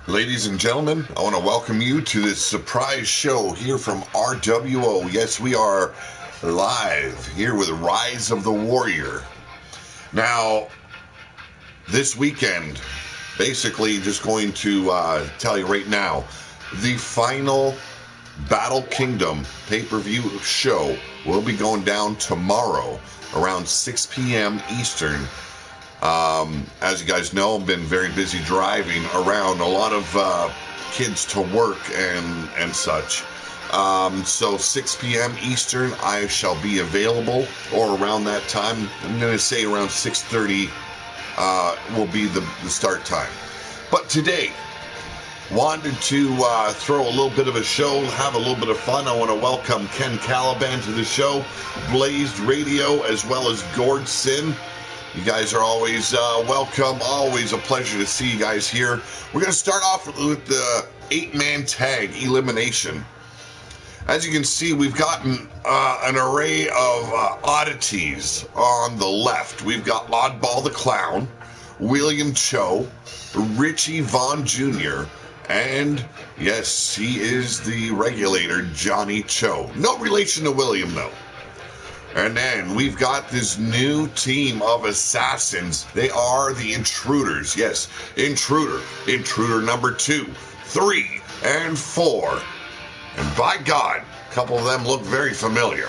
Ladies and gentlemen, I want to welcome you to this surprise show here from RWO. Yes, we are live here with Rise of the Warrior. Now, this weekend, basically just going to tell you right now, the final Battle Kingdom pay-per-view show will be going down tomorrow around 6 p.m. Eastern. As you guys know, I've been very busy driving around a lot of kids to work and such. So 6 p.m. Eastern, I shall be available, or around that time. I'm going to say around 6:30 will be the start time. But today, wanted to throw a little bit of a show, have a little bit of fun. I want to welcome Ken Caliban to the show, Blazed Radio, as well as Gord Sin. You guys are always welcome. Always a pleasure to see you guys here. We're going to start off with the 8-man tag elimination. As you can see, we've gotten an array of oddities on the left. We've got Oddball the Clown, William Cho, Richie Vaughn Jr., and yes, he is the regulator, Johnny Cho. No relation to William, though. And then we've got this new team of assassins. They are the Intruders. Yes, Intruder number 2, 3, and 4. And by God, a couple of them look very familiar.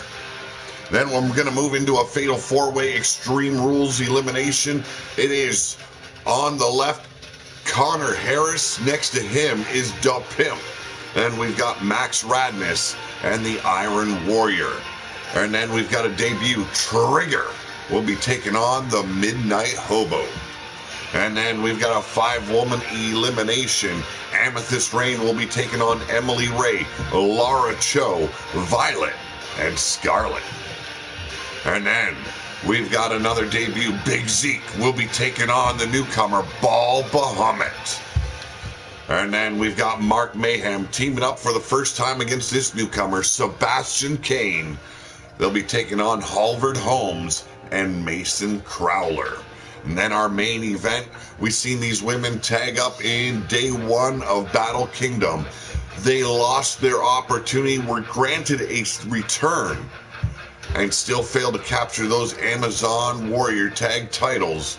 Then we're going to move into a fatal 4-way Extreme Rules elimination. It is on the left, Connor Harris. Next to him is Da Pimp. And we've got Max Radness and the Iron Warrior. And then we've got a debut, Trigger will be taking on the Midnight Hobo. And then we've got a 5-woman elimination. Amethyst Rain will be taking on Emily Ray, Laura Cho, Violet, and Scarlet. And then we've got another debut, Big Zeke will be taking on the newcomer, Ball Bahamut. And then we've got Mark Mayhem teaming up for the first time against this newcomer, Sebastian Kane. They'll be taking on Halvard Holmes and Mason Crowler. And then our main event, we've seen these women tag up in day 1 of Battle Kingdom. They lost their opportunity, were granted a return, and still failed to capture those Amazon Warrior tag titles.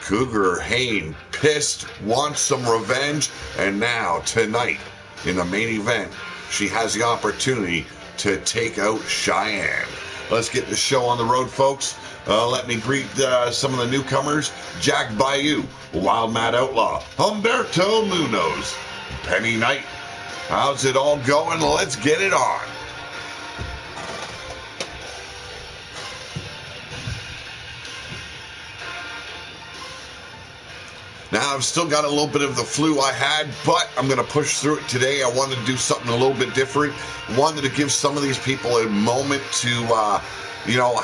Cougar Hayne, pissed, wants some revenge, and now, tonight, in the main event, she has the opportunity to take out Cheyenne. Let's get the show on the road, folks. Let me greet some of the newcomers. Jack Bayou, Wild Mad Outlaw, Humberto Munoz, Penny Knight. How's it all going? Let's get it on. Now, I've still got a little bit of the flu I had, but I'm going to push through it today. I wanted to do something a little bit different. Wanted to give some of these people a moment to,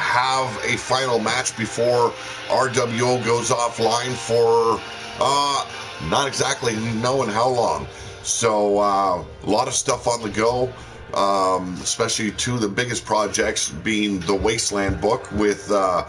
have a final match before RWO goes offline for not exactly knowing how long. So, a lot of stuff on the go, especially 2 of the biggest projects being the Wasteland book with a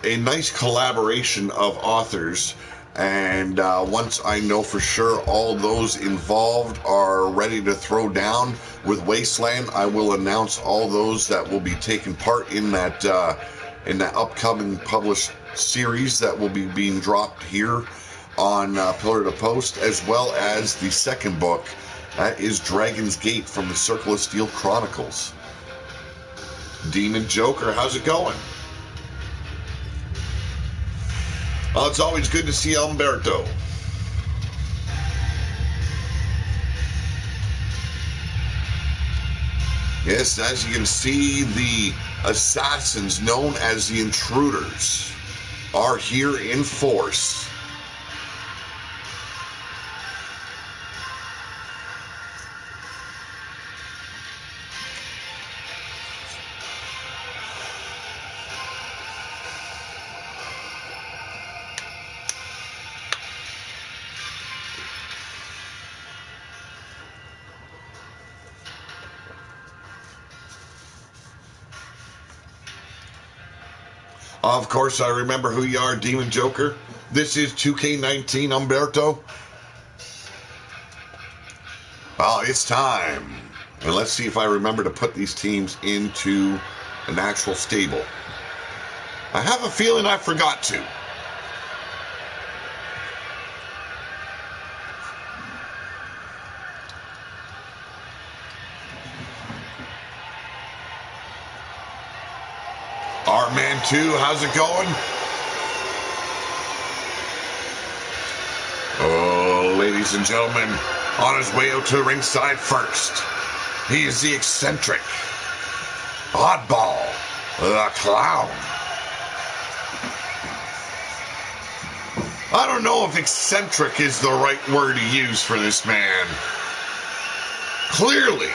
nice collaboration of authors. And once I know for sure all those involved are ready to throw down with Wasteland, I will announce all those that will be taking part in that upcoming published series that will be being dropped here on Pillar to Post, as well as the second book. That is Dragon's Gate from the Circle of Steel Chronicles. Demon Joker, how's it going? Well, it's always good to see Humberto. Yes, as you can see, the assassins known as the Intruders are here in force. Of course, I remember who you are, Demon Joker. This is 2K19 Humberto. it's time. And let's see if I remember to put these teams into an actual stable. I have a feeling I forgot to. Our man 2, how's it going? Oh, ladies and gentlemen, on his way out to the ringside first, he is the eccentric, oddball, the clown. I don't know if eccentric is the right word to use for this man. Clearly,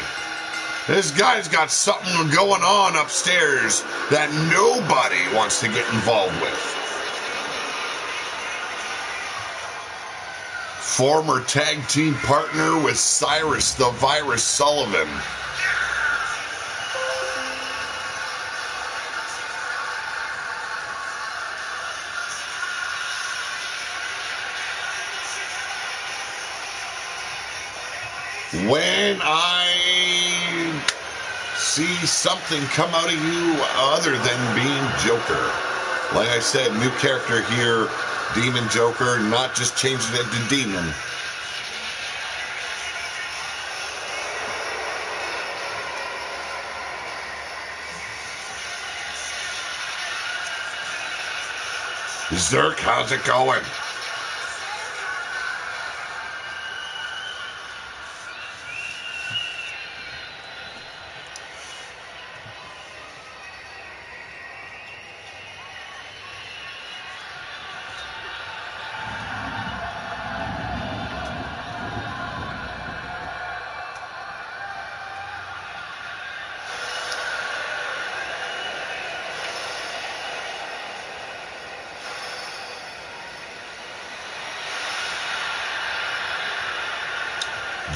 this guy's got something going on upstairs that nobody wants to get involved with. Former tag team partner with Cyrus the Virus Sullivan. When I see something come out of you other than being Joker. Like I said, new character here, Demon Joker, not just changing it to Demon. Zerk, how's it going?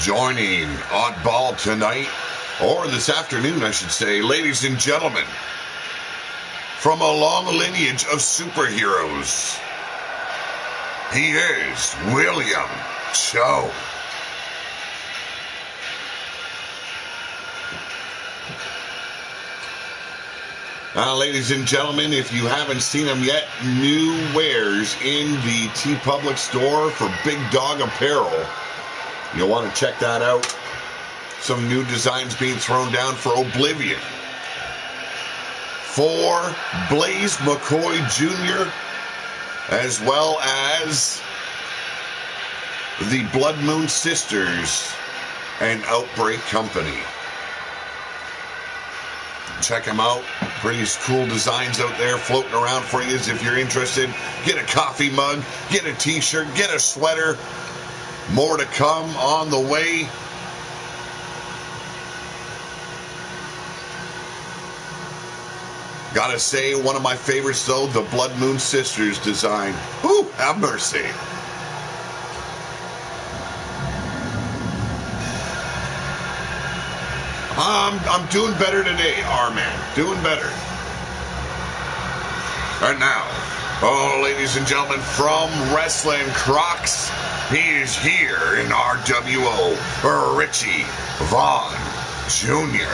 Joining Oddball tonight, or this afternoon, I should say, ladies and gentlemen, from a long lineage of superheroes, he is William Cho. Now, ladies and gentlemen, if you haven't seen him yet, new wares in the TeePublic store for Big Dawg Apparel. You'll want to check that out. Some new designs being thrown down for Oblivion. For Blaze McCoy Jr., as well as the Blood Moon Sisters and Outbreak Company. Check them out. Pretty cool designs out there floating around for you. If you're interested, get a coffee mug, get a t-shirt, get a sweater. More to come on the way. Gotta say, one of my favorites, though, the Blood Moon Sisters design. Whew, have mercy. I'm doing better today, R-Man. Doing better. And now, oh, ladies and gentlemen, from Wrestling Crocs, he is here in RWO, Richie Vaughn Jr.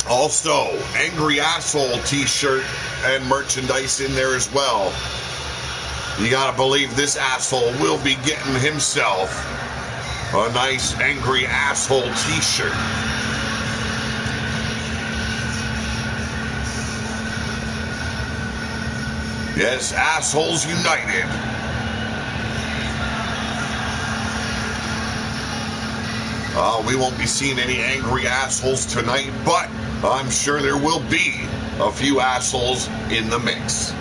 Also, Angry Asshole t-shirt and merchandise in there as well. You gotta believe this asshole will be getting himself a nice Angry Asshole t-shirt. Yes, Assholes United. We won't be seeing any angry assholes tonight, but I'm sure there will be a few assholes in the mix.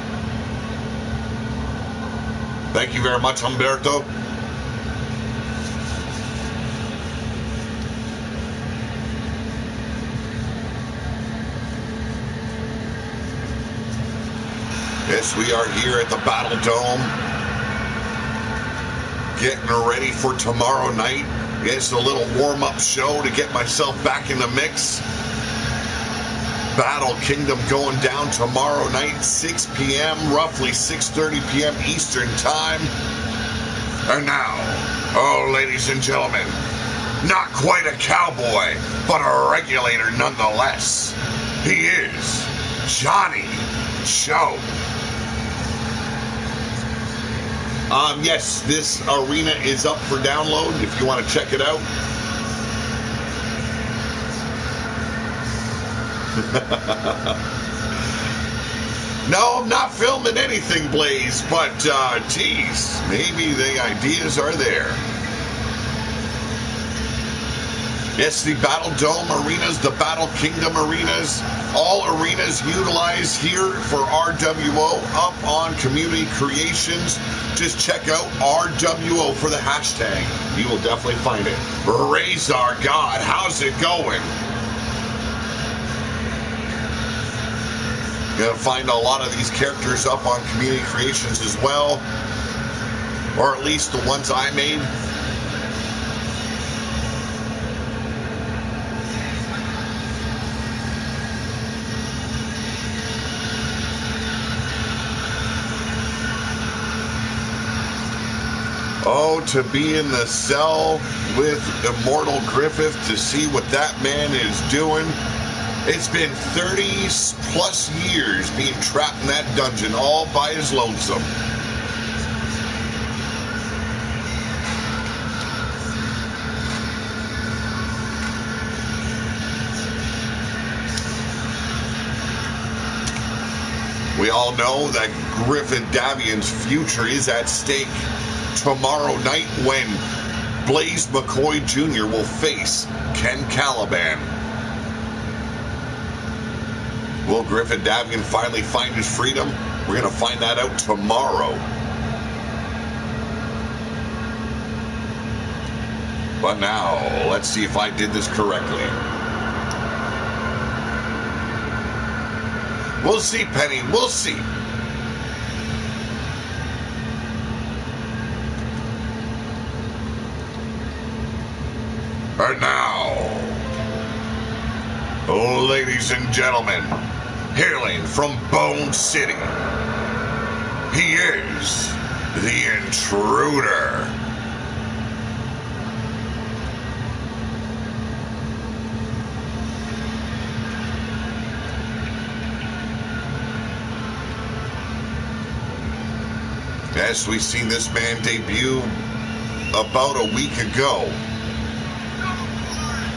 Thank you very much, Humberto. Yes, we are here at the Battle Dome, getting ready for tomorrow night. Yes, a little warm-up show to get myself back in the mix. Battle Kingdom going down tomorrow night, 6 p.m., roughly 6:30 p.m. Eastern Time. And now, oh, ladies and gentlemen, not quite a cowboy, but a regulator nonetheless. He is Johnny Show. Yes, this arena is up for download if you want to check it out. No, I'm not filming anything, Blaze, but, geez, maybe the ideas are there. Yes, the Battle Dome arenas, the Battle Kingdom arenas, all arenas utilized here for RWO up on Community Creations. Just check out RWO for the hashtag. You will definitely find it. Raise our God, how's it going? You're going to find a lot of these characters up on Community Creations as well, or at least the ones I made. Oh, to be in the cell with Immortal Griffith to see what that man is doing. It's been 30 plus years being trapped in that dungeon all by his lonesome. We all know that Griffin Davian's future is at stake tomorrow night when Blaze McCoy Jr. will face Ken Caliban. Will Griffin Davian finally find his freedom? We're going to find that out tomorrow. But now, let's see if I did this correctly. We'll see, Penny. We'll see. And now, ladies and gentlemen, hailing from Bone City, he is the Intruder. Yes, we've seen this man debut about a week ago.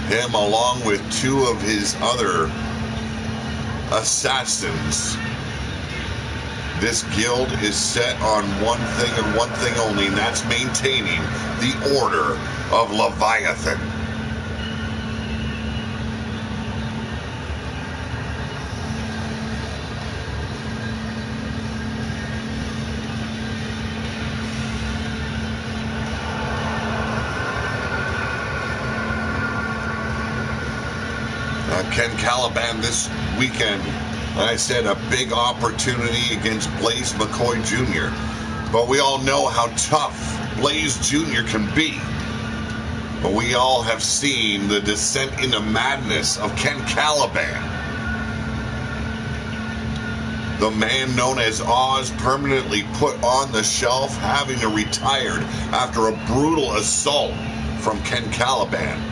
Him along with two of his other assassins. This guild is set on one thing and one thing only, and that's maintaining the Order of Leviathan. Ken Caliban this weekend, I said, a big opportunity against Blaze McCoy Jr. But we all know how tough Blaze Jr. can be. But we all have seen the descent into madness of Ken Caliban. The man known as Oz, permanently put on the shelf, having to retire after a brutal assault from Ken Caliban.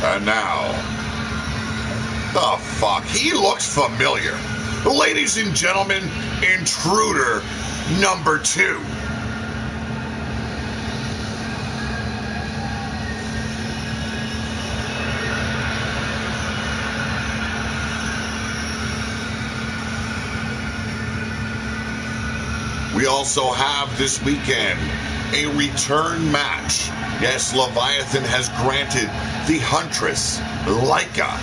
And now, the fuck, he looks familiar. Ladies and gentlemen, Intruder number 2. We also have this weekend a return match. Yes, Leviathan has granted the Huntress, Laika,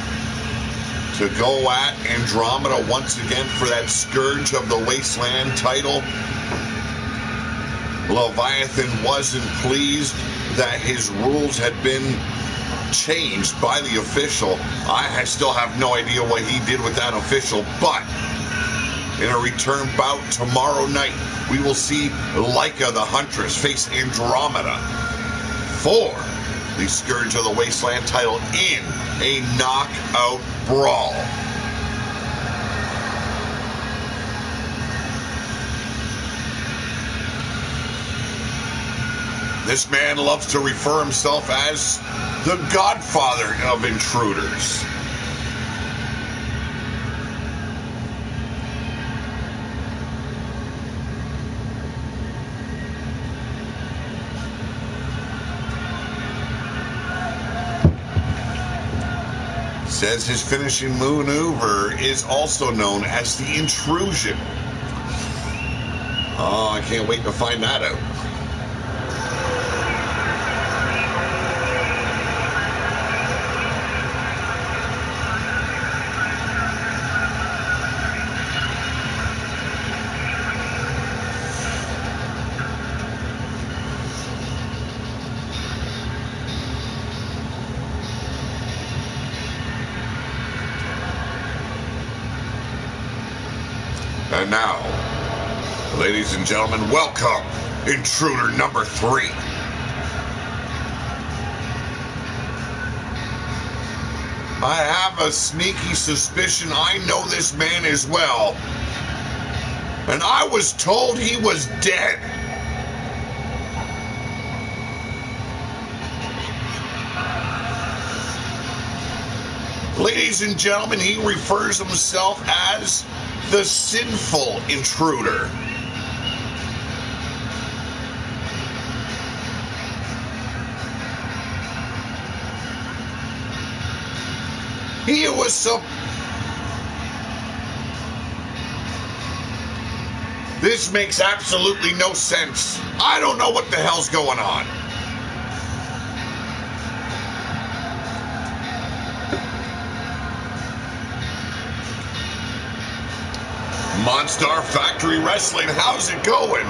to go at Andromeda once again for that Scourge of the Wasteland title. Leviathan wasn't pleased that his rules had been changed by the official. I still have no idea what he did with that official, but in a return bout tomorrow night, we will see Laika the Huntress face Andromeda for the Scourge of the Wasteland title in a knockout brawl. This man loves to refer himself as the Godfather of Intruders. Says his finishing maneuver is also known as the Intrusion. Oh, I can't wait to find that out. And now, ladies and gentlemen, welcome Intruder number 3. I have a sneaky suspicion I know this man as well. And I was told he was dead. Ladies and gentlemen, he refers himself as the Sinful Intruder. He was so... This makes absolutely no sense. I don't know what the hell's going on. Monstar Factory Wrestling, how's it going?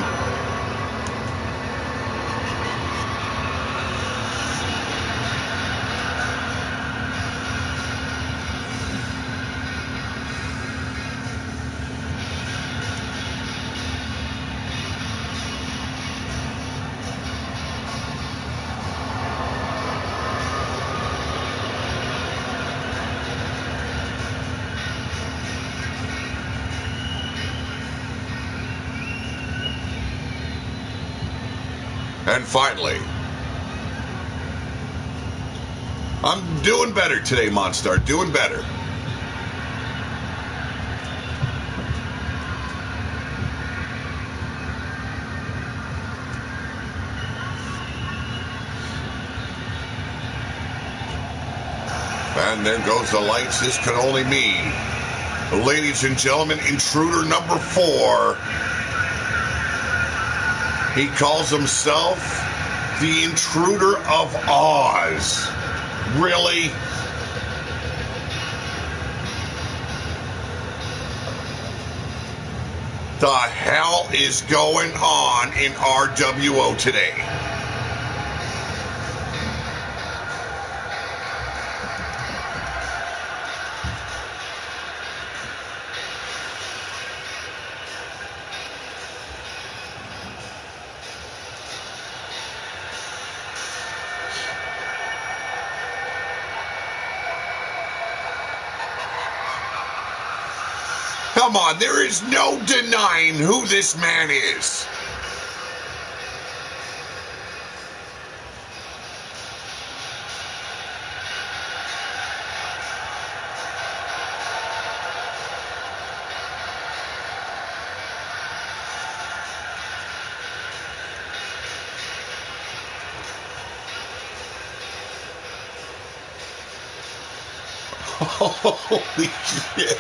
And finally, I'm doing better today, Monstar. Doing better. And there goes the lights. This can only mean, ladies and gentlemen, Intruder number 4. He calls himself the Intruder of Oz. Really? The hell is going on in RWO today? Come on, there is no denying who this man is. Holy shit.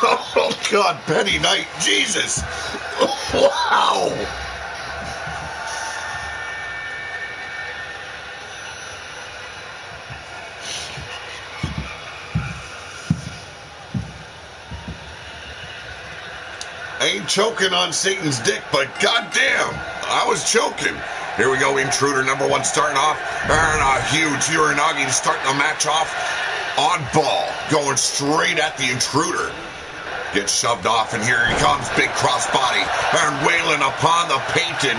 Oh, God, Penny Knight, Jesus. Wow. I ain't choking on Satan's dick, but goddamn. I was choking. Here we go, Intruder number 1 starting off. And a huge Uranagi starting the match off. Oddball going straight at the Intruder. Gets shoved off, and here he comes. Big crossbody. And wailing upon the painted.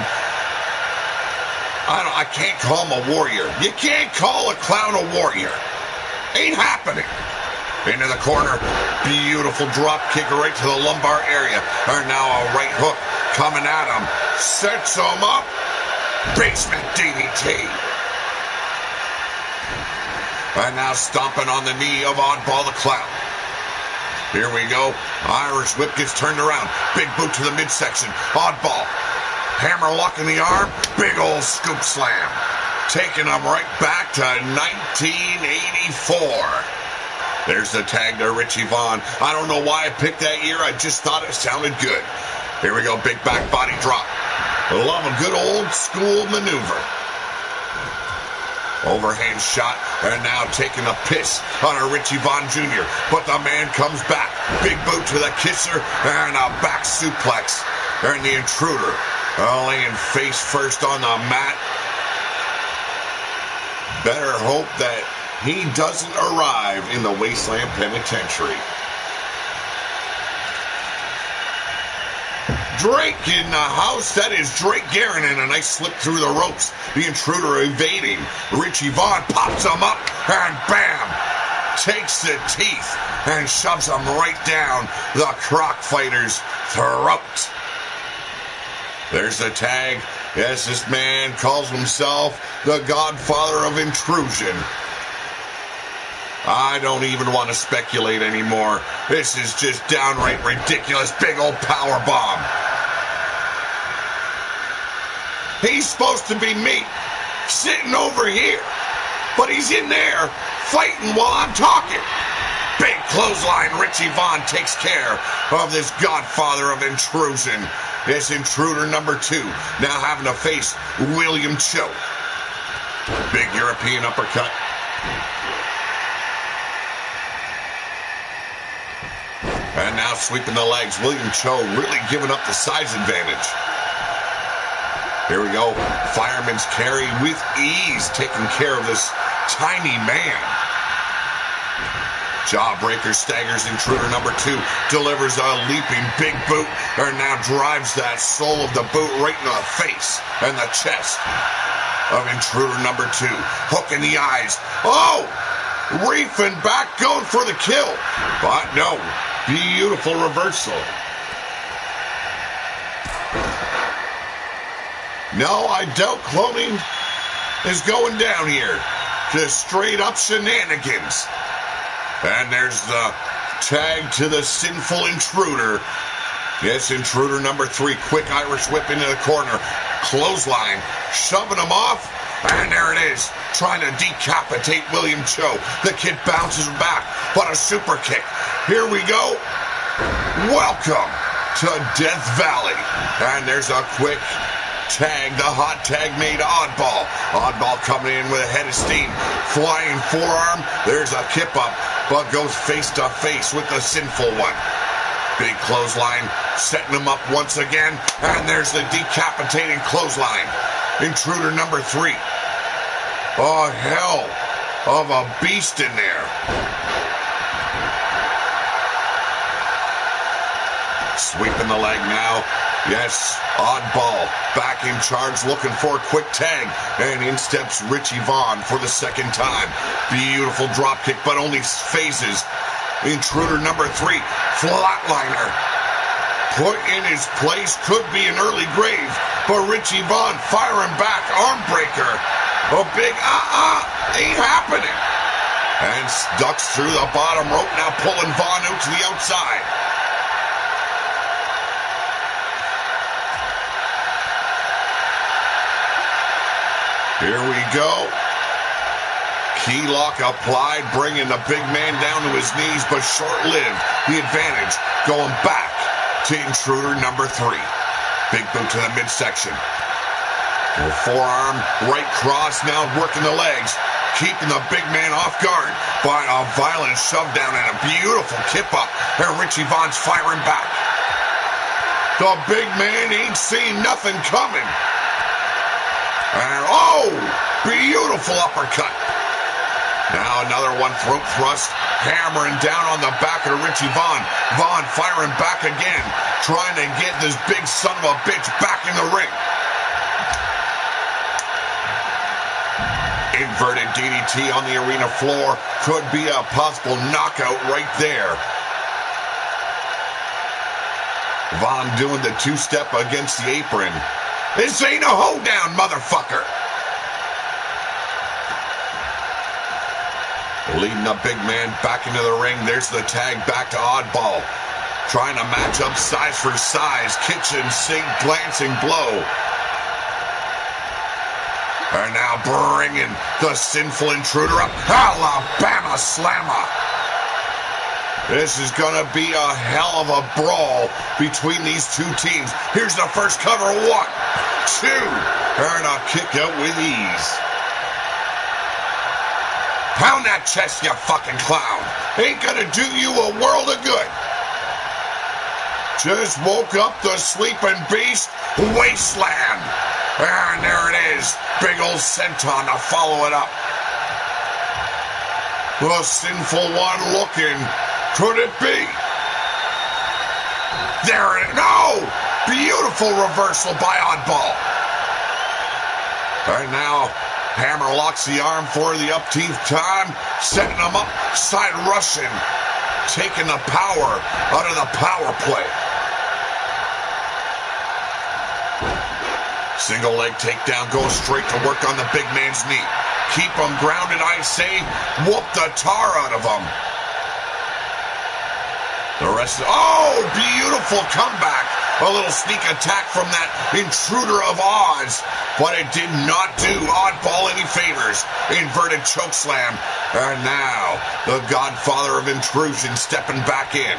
I can't call him a warrior. You can't call a clown a warrior. Ain't happening. Into the corner. Beautiful drop kick right to the lumbar area. And now a right hook coming at him. Sets him up. Basement DDT. And now stomping on the knee of Oddball the Clown. Here we go. Irish whip gets turned around. Big boot to the midsection. Oddball. Hammer lock in the arm. Big old scoop slam. Taking him right back to 1984. There's the tag to Richie Vaughn. I don't know why I picked that year. I just thought it sounded good. Here we go. Big back body drop. Love a good old school maneuver. Overhand shot, and now taking a piss on a Richie Vaughn Jr. But the man comes back. Big boot to the kisser, and a back suplex. And the Intruder laying face first on the mat. Better hope that he doesn't arrive in the Wasteland Penitentiary. Drake in the house. That is Drake Guerin, and a nice slip through the ropes. The Intruder evading. Richie Vaughn pops him up, and bam! Takes the teeth and shoves him right down the Croc Fighter's throat. There's the tag. Yes, this man calls himself the Godfather of Intrusion. I don't even want to speculate anymore. This is just downright ridiculous. Big old power bomb. He's supposed to be me, sitting over here, but he's in there fighting while I'm talking. Big clothesline. Richie Vaughn takes care of this Godfather of Intrusion. This Intruder number 2 now having to face William Cho. Big European uppercut. And now sweeping the legs. William Cho really giving up the size advantage. Here we go. Fireman's carry with ease, taking care of this tiny man. Jawbreaker staggers Intruder number 2. Delivers a leaping big boot. And now drives that sole of the boot right in the face and the chest of Intruder number 2. Hook in the eyes. Oh! Reefing back, going for the kill. But no. Beautiful reversal. No, I doubt cloning is going down here. Just straight up shenanigans. And there's the tag to the sinful Intruder. Yes, Intruder number 3. Quick Irish whip into the corner. Clothesline. Shoving him off. And there it is. Trying to decapitate William Cho. The kid bounces back. But a super kick. Here we go. Welcome to Death Valley. And there's a quick tag. The hot tag made Oddball. Oddball coming in with a head of steam. Flying forearm. There's a kip up. But goes face to face with the sinful one. Big clothesline. Setting him up once again. And there's the decapitating clothesline. Intruder number 3. Oh, hell of a beast in there. Sweeping the leg now. Yes, Oddball back in charge, looking for a quick tag. And in steps Richie Vaughn for the second time. Beautiful drop kick, but only phases. Intruder number 3, flatliner. Put in his place, could be an early grave. But Richie Vaughn firing back, arm breaker. A big ain't happening. And ducks through the bottom rope, now pulling Vaughn out to the outside. Here we go. Key lock applied, bringing the big man down to his knees, but short-lived. The advantage going back to Intruder number 3. Big boot to the midsection. The forearm, right cross, now working the legs. Keeping the big man off guard by a violent shove down and a beautiful kip up. And Richie Vaughn's firing back. The big man ain't seen nothing coming. Oh, beautiful uppercut. Now another one, throat thrust, hammering down on the back of Richie Vaughn. Vaughn firing back again, trying to get this big son of a bitch back in the ring. Inverted DDT on the arena floor could be a possible knockout right there. Vaughn doing the two-step against the apron. This ain't a hoedown, motherfucker. Leading the big man back into the ring. There's the tag back to Oddball. Trying to match up size for size. Kitchen sink glancing blow. And now bringing the sinful intruder up. Alabama Slammer. This is going to be a hell of a brawl between these two teams. Here's the first cover. 1, 2. And a kick out with ease. Pound that chest, you fucking clown. Ain't gonna do you a world of good. Just woke up the sleeping beast. Wasteland. And there it is. Big old senton to follow it up. The sinful one looking. Could it be? There it is. No! Beautiful reversal by Oddball. And now Hammer locks the arm for the upteenth time, setting him up, side rushing, taking the power out of the power play. Single leg takedown, goes straight to work on the big man's knee. Keep him grounded, I say. Whoop the tar out of him. The rest of... Oh, beautiful comeback. A little sneak attack from that intruder of Oz. But it did not do Oddball any favors. Inverted chokeslam. And now, the godfather of intrusion stepping back in.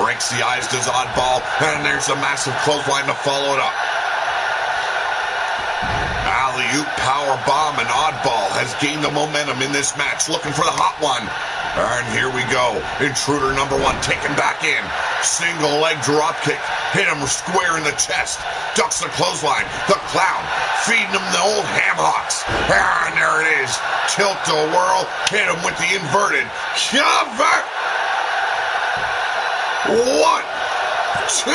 Rakes the eyes, does Oddball. And there's a massive clothesline to follow it up. Alley-oop powerbomb, and Oddball has gained the momentum in this match. Looking for the hot one. And here we go. Intruder number 1 taken back in. Single leg drop kick. Hit him square in the chest. Ducks the clothesline. The clown feeding him the old ham hocks. And there it is. Tilt to whirl. Hit him with the inverted cover. 1, 2.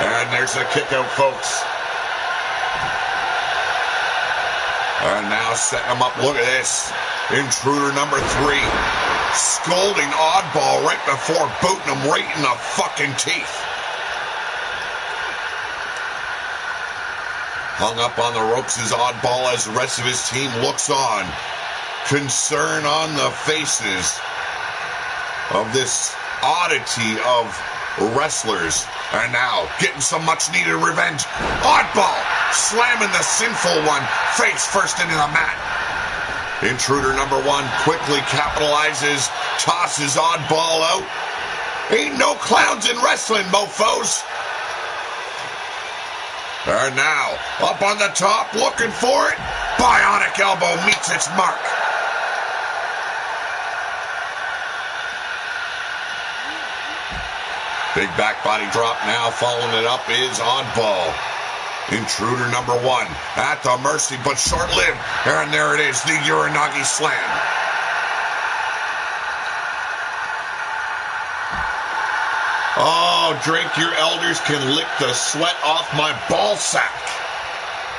And there's the kick out, folks. And now setting him up. Look at this. Intruder number 3. Scolding Oddball right before booting him right in the fucking teeth. Hung up on the ropes is Oddball as the rest of his team looks on. Concern on the faces of this oddity of wrestlers. And now, getting some much-needed revenge. Oddball slamming the sinful one face first into the mat. Intruder number 1 quickly capitalizes, tosses Oddball out. Ain't no clowns in wrestling, mofos. And now, up on the top, looking for it. Bionic elbow meets its mark. Big back body drop now. Following it up is Oddball. Intruder number 1 at the mercy, but short-lived. And there it is, the Uranagi Slam. Oh, drink your elders can lick the sweat off my ball sack.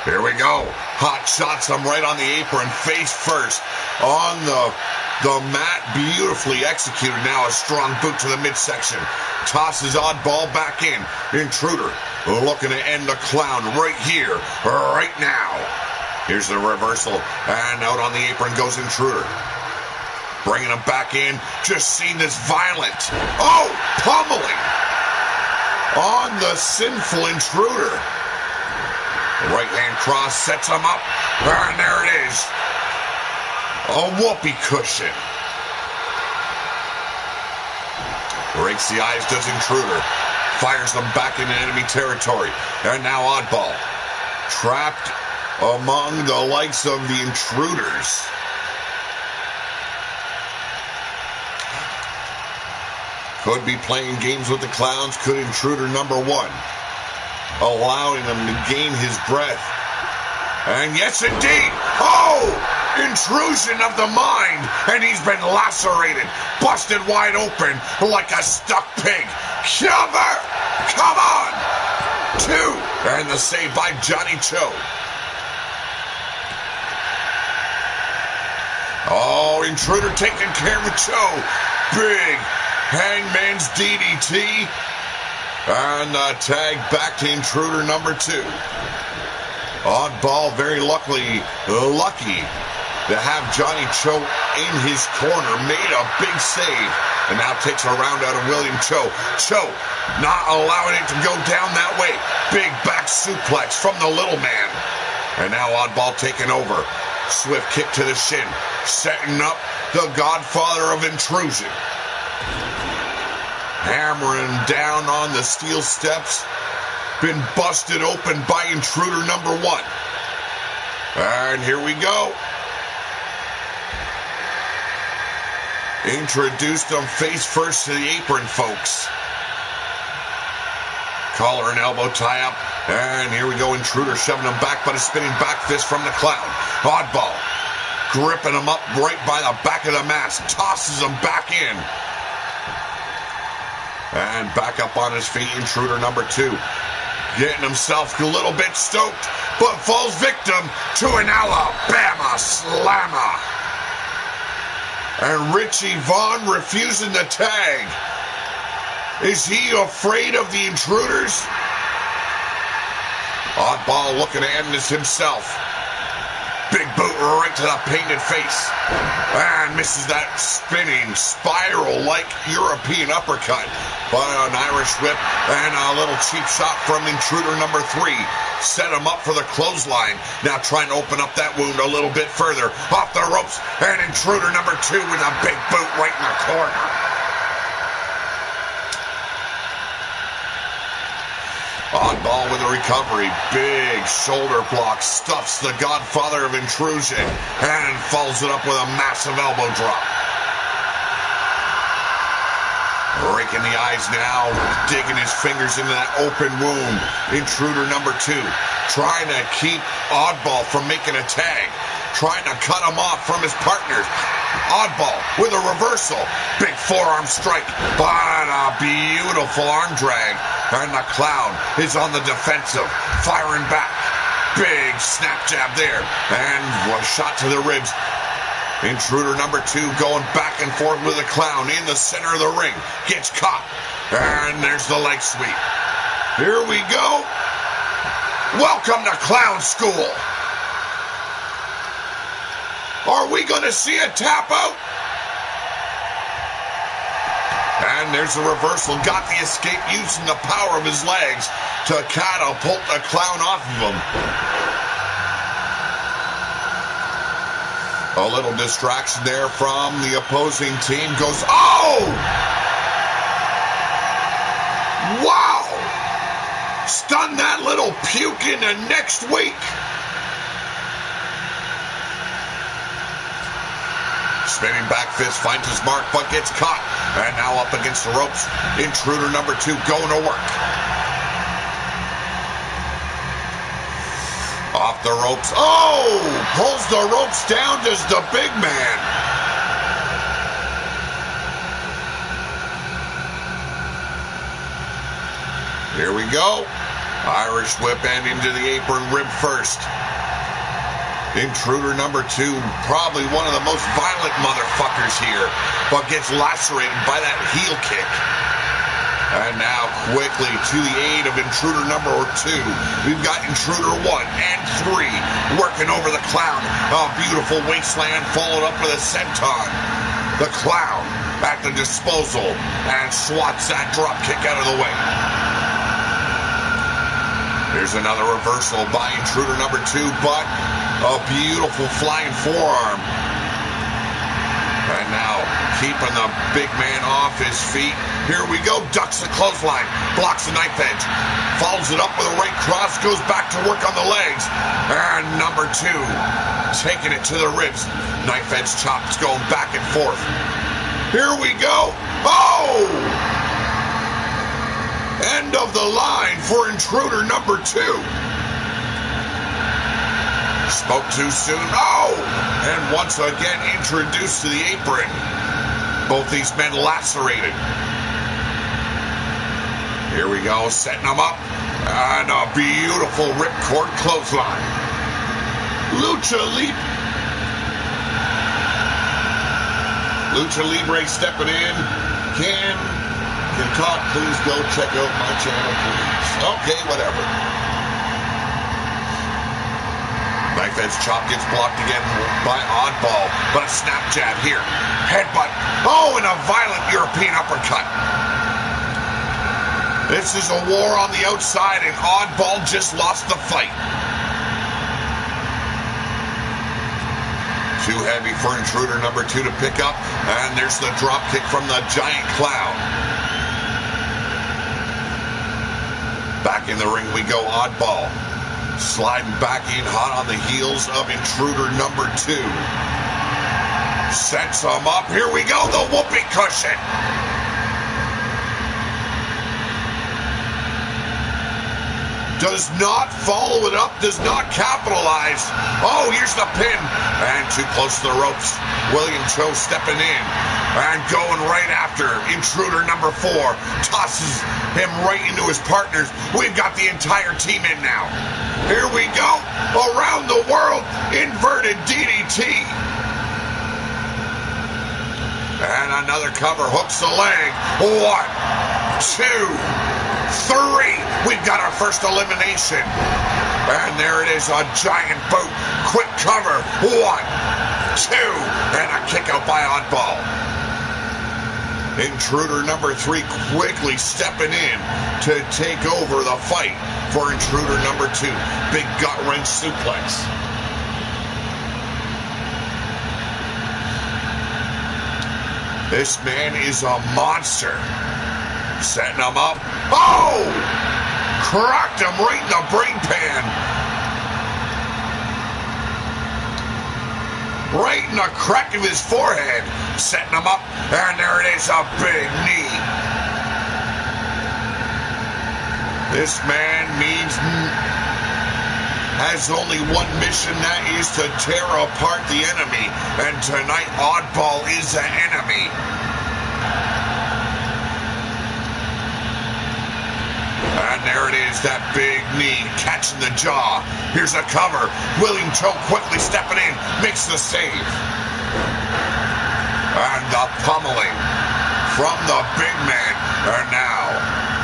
Here we go. Hot shots him right on the apron, face first. On the mat, beautifully executed. Now a strong boot to the midsection. Tosses Oddball back in. Intruder looking to end the clown right here, right now. Here's the reversal. And out on the apron goes Intruder. Bringing him back in. Just seen this violent. Oh, pummeling on the sinful Intruder. The right hand cross sets him up. And there it is. A whoopee cushion. Breaks the eyes, does Intruder. Fires them back into enemy territory. And now Oddball. Trapped among the likes of the Intruders. Could be playing games with the clowns. Could Intruder number 1 allowing him to gain his breath. And yes, indeed. Oh! Intrusion of the mind. And he's been lacerated, busted wide open like a stuck pig. Cover! Come on! 2. And the save by Johnny Cho. Oh, Intruder taking care of Cho. Big Hangman's DDT. And the tag back to Intruder number 2. Oddball very lucky to have Johnny Cho in his corner. Made a big save. And now takes a round out of William Cho. Cho not allowing it to go down that way. Big back suplex from the little man. And now Oddball taking over. Swift kick to the shin. Setting up the Godfather of Intrusion. Hammering down on the steel steps. Been busted open by Intruder number 1. And here we go. Introduced them face first to the apron, folks. Collar and elbow tie up. And here we go. Intruder shoving him back, but a spinning back fist from the Clown. Oddball gripping him up right by the back of the mask. Tosses him back in. And back up on his feet, Intruder number 2. Getting himself a little bit stoked, but falls victim to an Alabama slammer. And Richie Vaughn refusing the tag. Is he afraid of the Intruders? Oddball looking to end this himself. Big boot right to the painted face. And misses that spinning spiral-like European uppercut. But an Irish whip and a little cheap shot from Intruder number 3. Set him up for the clothesline. Now trying to open up that wound a little bit further. Off the ropes. And Intruder number 2 with a big boot right in the corner. Oddball with a recovery. Big shoulder block. Stuffs the Godfather of Intrusion. And follows it up with a massive elbow drop. Raking the eyes now. Digging his fingers into that open wound. Intruder number 2. Trying to keep Oddball from making a tag. Trying to cut him off from his partners. Oddball with a reversal. Big forearm strike. But a beautiful arm drag. And the Clown is on the defensive. Firing back. Big snap jab there. And a shot to the ribs. Intruder number 2 going back and forth with the Clown in the center of the ring. Gets caught. And there's the leg sweep. Here we go. Welcome to Clown School. Are we going to see a tap out? And there's a reversal. Got the escape using the power of his legs to catapult the Clown off of him. A little distraction there from the opposing team. Goes, oh! Wow! Stun that little puke into next week. Spinning back fist finds his mark, but gets caught. And now up against the ropes. Intruder number 2 going to work. Off the ropes. Oh! Pulls the ropes down, does the big man. Here we go. Irish whip and into the apron, rib first. Intruder number 2, probably one of the most violent motherfuckers here, but gets lacerated by that heel kick. And now quickly to the aid of Intruder number 2. We've got Intruder 1 and 3 working over the Clown. A beautiful wasteland followed up with a senton. The Clown at the disposal and swats that drop kick out of the way. There's another reversal by Intruder number 2, but a beautiful flying forearm. And now keeping the big man off his feet. Here we go. Ducks the clothesline. Blocks the knife edge. Follows it up with a right cross. Goes back to work on the legs. And number 2 taking it to the ribs. Knife edge chops going back and forth. Here we go. Oh! End of the line for intruder number 2. Spoke too soon. Oh! And once again introduced to the apron. Both these men lacerated. Here we go, setting them up. And a beautiful ripcord clothesline. Lucha Libre stepping in. Can talk, please go check out my channel, please. Okay, whatever. Knife-edge chop gets blocked again by Oddball, but a snap jab here. Headbutt. Oh, and a violent European uppercut. This is a war on the outside, and Oddball just lost the fight. Too heavy for intruder number 2 to pick up, and there's the drop kick from the Giant Clown. Back in the ring we go, Oddball. Sliding back in hot on the heels of intruder number 2. Sets him up. Here we go, the whoopee cushion. Does not follow it up, does not capitalize. Oh, here's the pin. And too close to the ropes. William Cho stepping in and going right after intruder number 4. Tosses him right into his partners. We've got the entire team in now. Here we go. Around the world, inverted DDT. And another cover, hooks the leg. 1, 2, 3. We've got our first elimination. And there it is, a giant boot. Quick cover. 1, 2. And a kick out by Oddball. Intruder number 3 quickly stepping in to take over the fight for intruder number 2. Big gut wrench suplex. This man is a monster. Setting him up. Oh! Cracked him right in the brain pan. Right in the crack of his forehead. Setting him up. And there it is, a big knee. This man has only one mission, that is to tear apart the enemy. And tonight, Oddball is the enemy. And there it is, that big knee catching the jaw. Here's a cover. William Cho quickly stepping in, makes the save. And the pummeling from the big man. And now,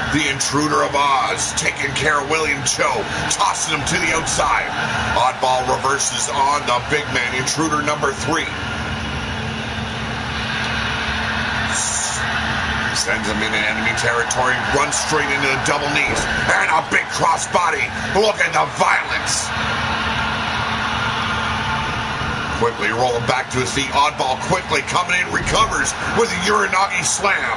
the intruder of Oz taking care of William Cho, tossing him to the outside. Oddball reverses on the big man, intruder number 3. Sends him into enemy territory, runs straight into the double knees, and a big crossbody. Look at the violence. Quickly rolling back to his feet. Oddball quickly coming in, recovers with a Uranagi slam.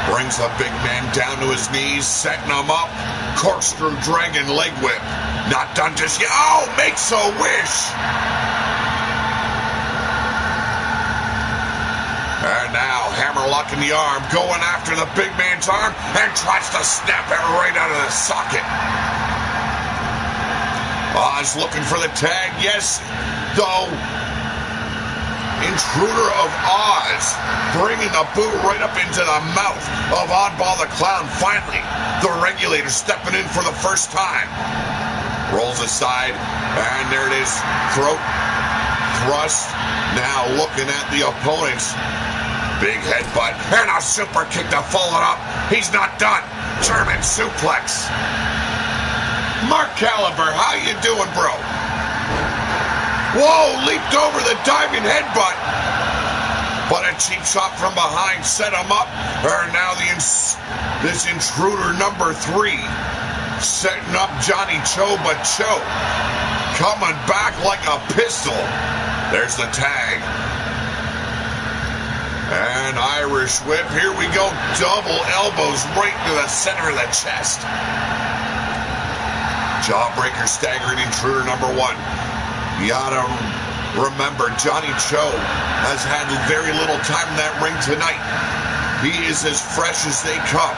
Brings the big man down to his knees, setting him up. Corkscrew dragon leg whip. Not done just yet. Oh, makes a wish. And now, hammerlock in the arm, going after the big man's arm, and tries to snap it right out of the socket. Oz looking for the tag, yes, though. Intruder of Oz, bringing the boot right up into the mouth of Oddball the Clown. Finally, the regulator stepping in for the first time. Rolls aside, and there it is, throat thrust. Now looking at the opponents. Big headbutt, and a super kick to follow it up. He's not done. German suplex. Mark Caliber, how you doing, bro? Whoa, leaped over the diving headbutt. But a cheap shot from behind set him up. And now this intruder number 3 setting up Johnny Cho, but Cho coming back like a pistol. There's the tag. And Irish whip. Here we go. Double elbows right to the center of the chest. Jawbreaker staggering intruder number 1. Got him Remember, Johnny Cho has had very little time in that ring tonight. He is as fresh as they come.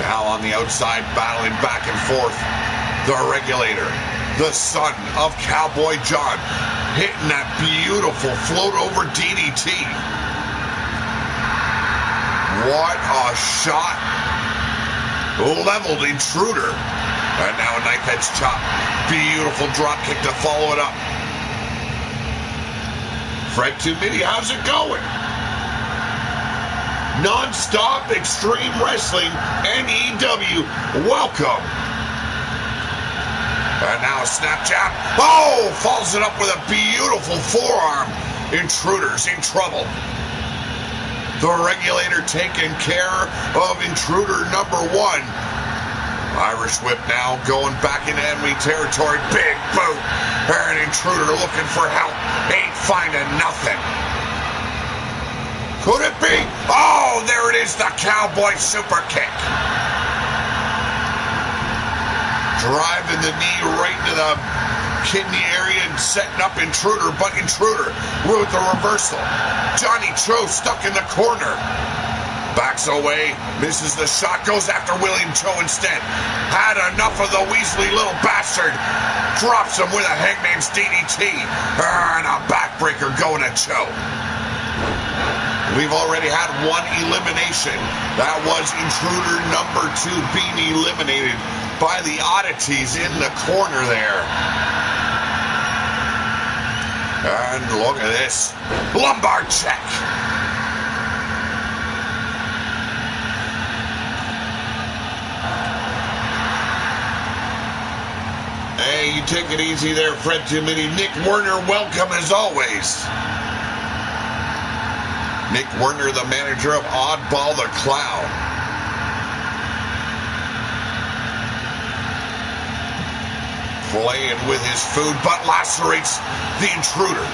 Now on the outside, battling back and forth, the Regulator, the son of Cowboy John, hitting that beautiful float over DDT. What a shot. Leveled Intruder. And now a knife edge chop. Beautiful drop kick to follow it up. Fred Tumidi, how's it going? Non-stop Extreme Wrestling, NEW, welcome. And now a snap jab. Oh, follows it up with a beautiful forearm. Intruder's in trouble. The Regulator taking care of Intruder number one. Irish whip now going back into enemy territory. Big boot. And Intruder looking for help. Ain't finding nothing. Could it be? Oh, there it is, the Cowboy super kick. Driving the knee right into the kidney area and setting up Intruder, but Intruder with the reversal. Johnny Cho stuck in the corner. Backs away, misses the shot, goes after William Cho instead. Had enough of the Weasley little bastard. Drops him with a Hangman's DDT. And a backbreaker going to Cho. We've already had one elimination. That was Intruder number 2 being eliminated by the oddities in the corner there. And look at this. Lumbar check. Hey, you take it easy there, Fred Tumidi. Nick Werner, welcome as always. Nick Werner, the manager of Oddball the Clown. Playing with his food, but lacerates the Intruder.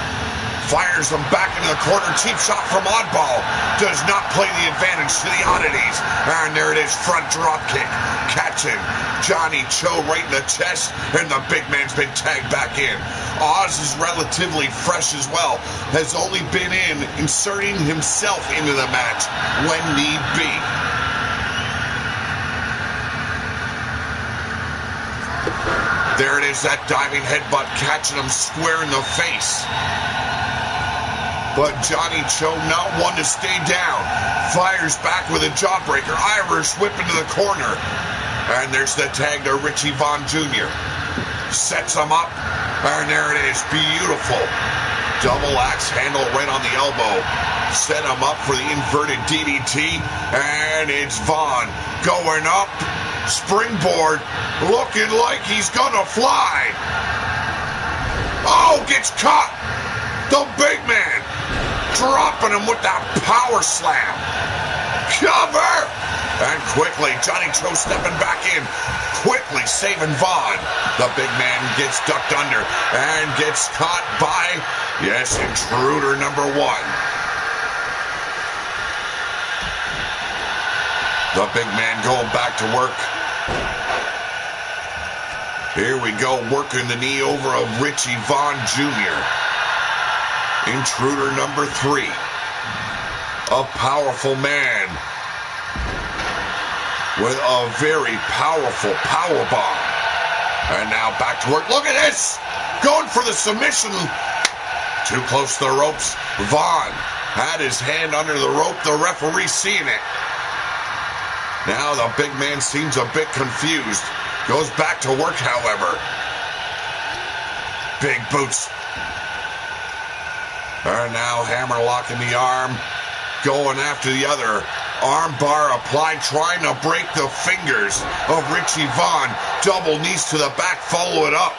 Fires him back into the corner. Cheap shot from Oddball. Does not play the advantage to the oddities. And there it is, front drop kick. Catching Johnny Cho right in the chest. And the big man's been tagged back in. Oz is relatively fresh as well. Has only been inserting himself into the match when need be. There it is, that diving headbutt catching him square in the face. But Johnny Cho, not one to stay down. Fires back with a jawbreaker. Irish whip into the corner. And there's the tag to Richie Von Jr. Sets him up. And there it is. Beautiful. Double axe handle right on the elbow. Set him up for the inverted DDT. And it's Von going up. Springboard. Looking like he's gonna fly. Oh, gets caught. The big man. Dropping him with that power slam. Cover! And quickly, Johnny Cho stepping back in. Quickly saving Vaughn. The big man gets ducked under and gets caught by, yes, Intruder number 1. The big man going back to work. Here we go, working the knee over of Richie Von Jr. Intruder number 3. A powerful man with a very powerful powerbomb. And now back to work. Look at this! Going for the submission. Too close to the ropes. Vaughn had his hand under the rope. The referee seeing it. Now the big man seems a bit confused. Goes back to work, however. Big boots. And now hammer locking the arm. Going after the other. Arm bar applied, trying to break the fingers of Richie Vaughn. Double knees to the back, follow it up.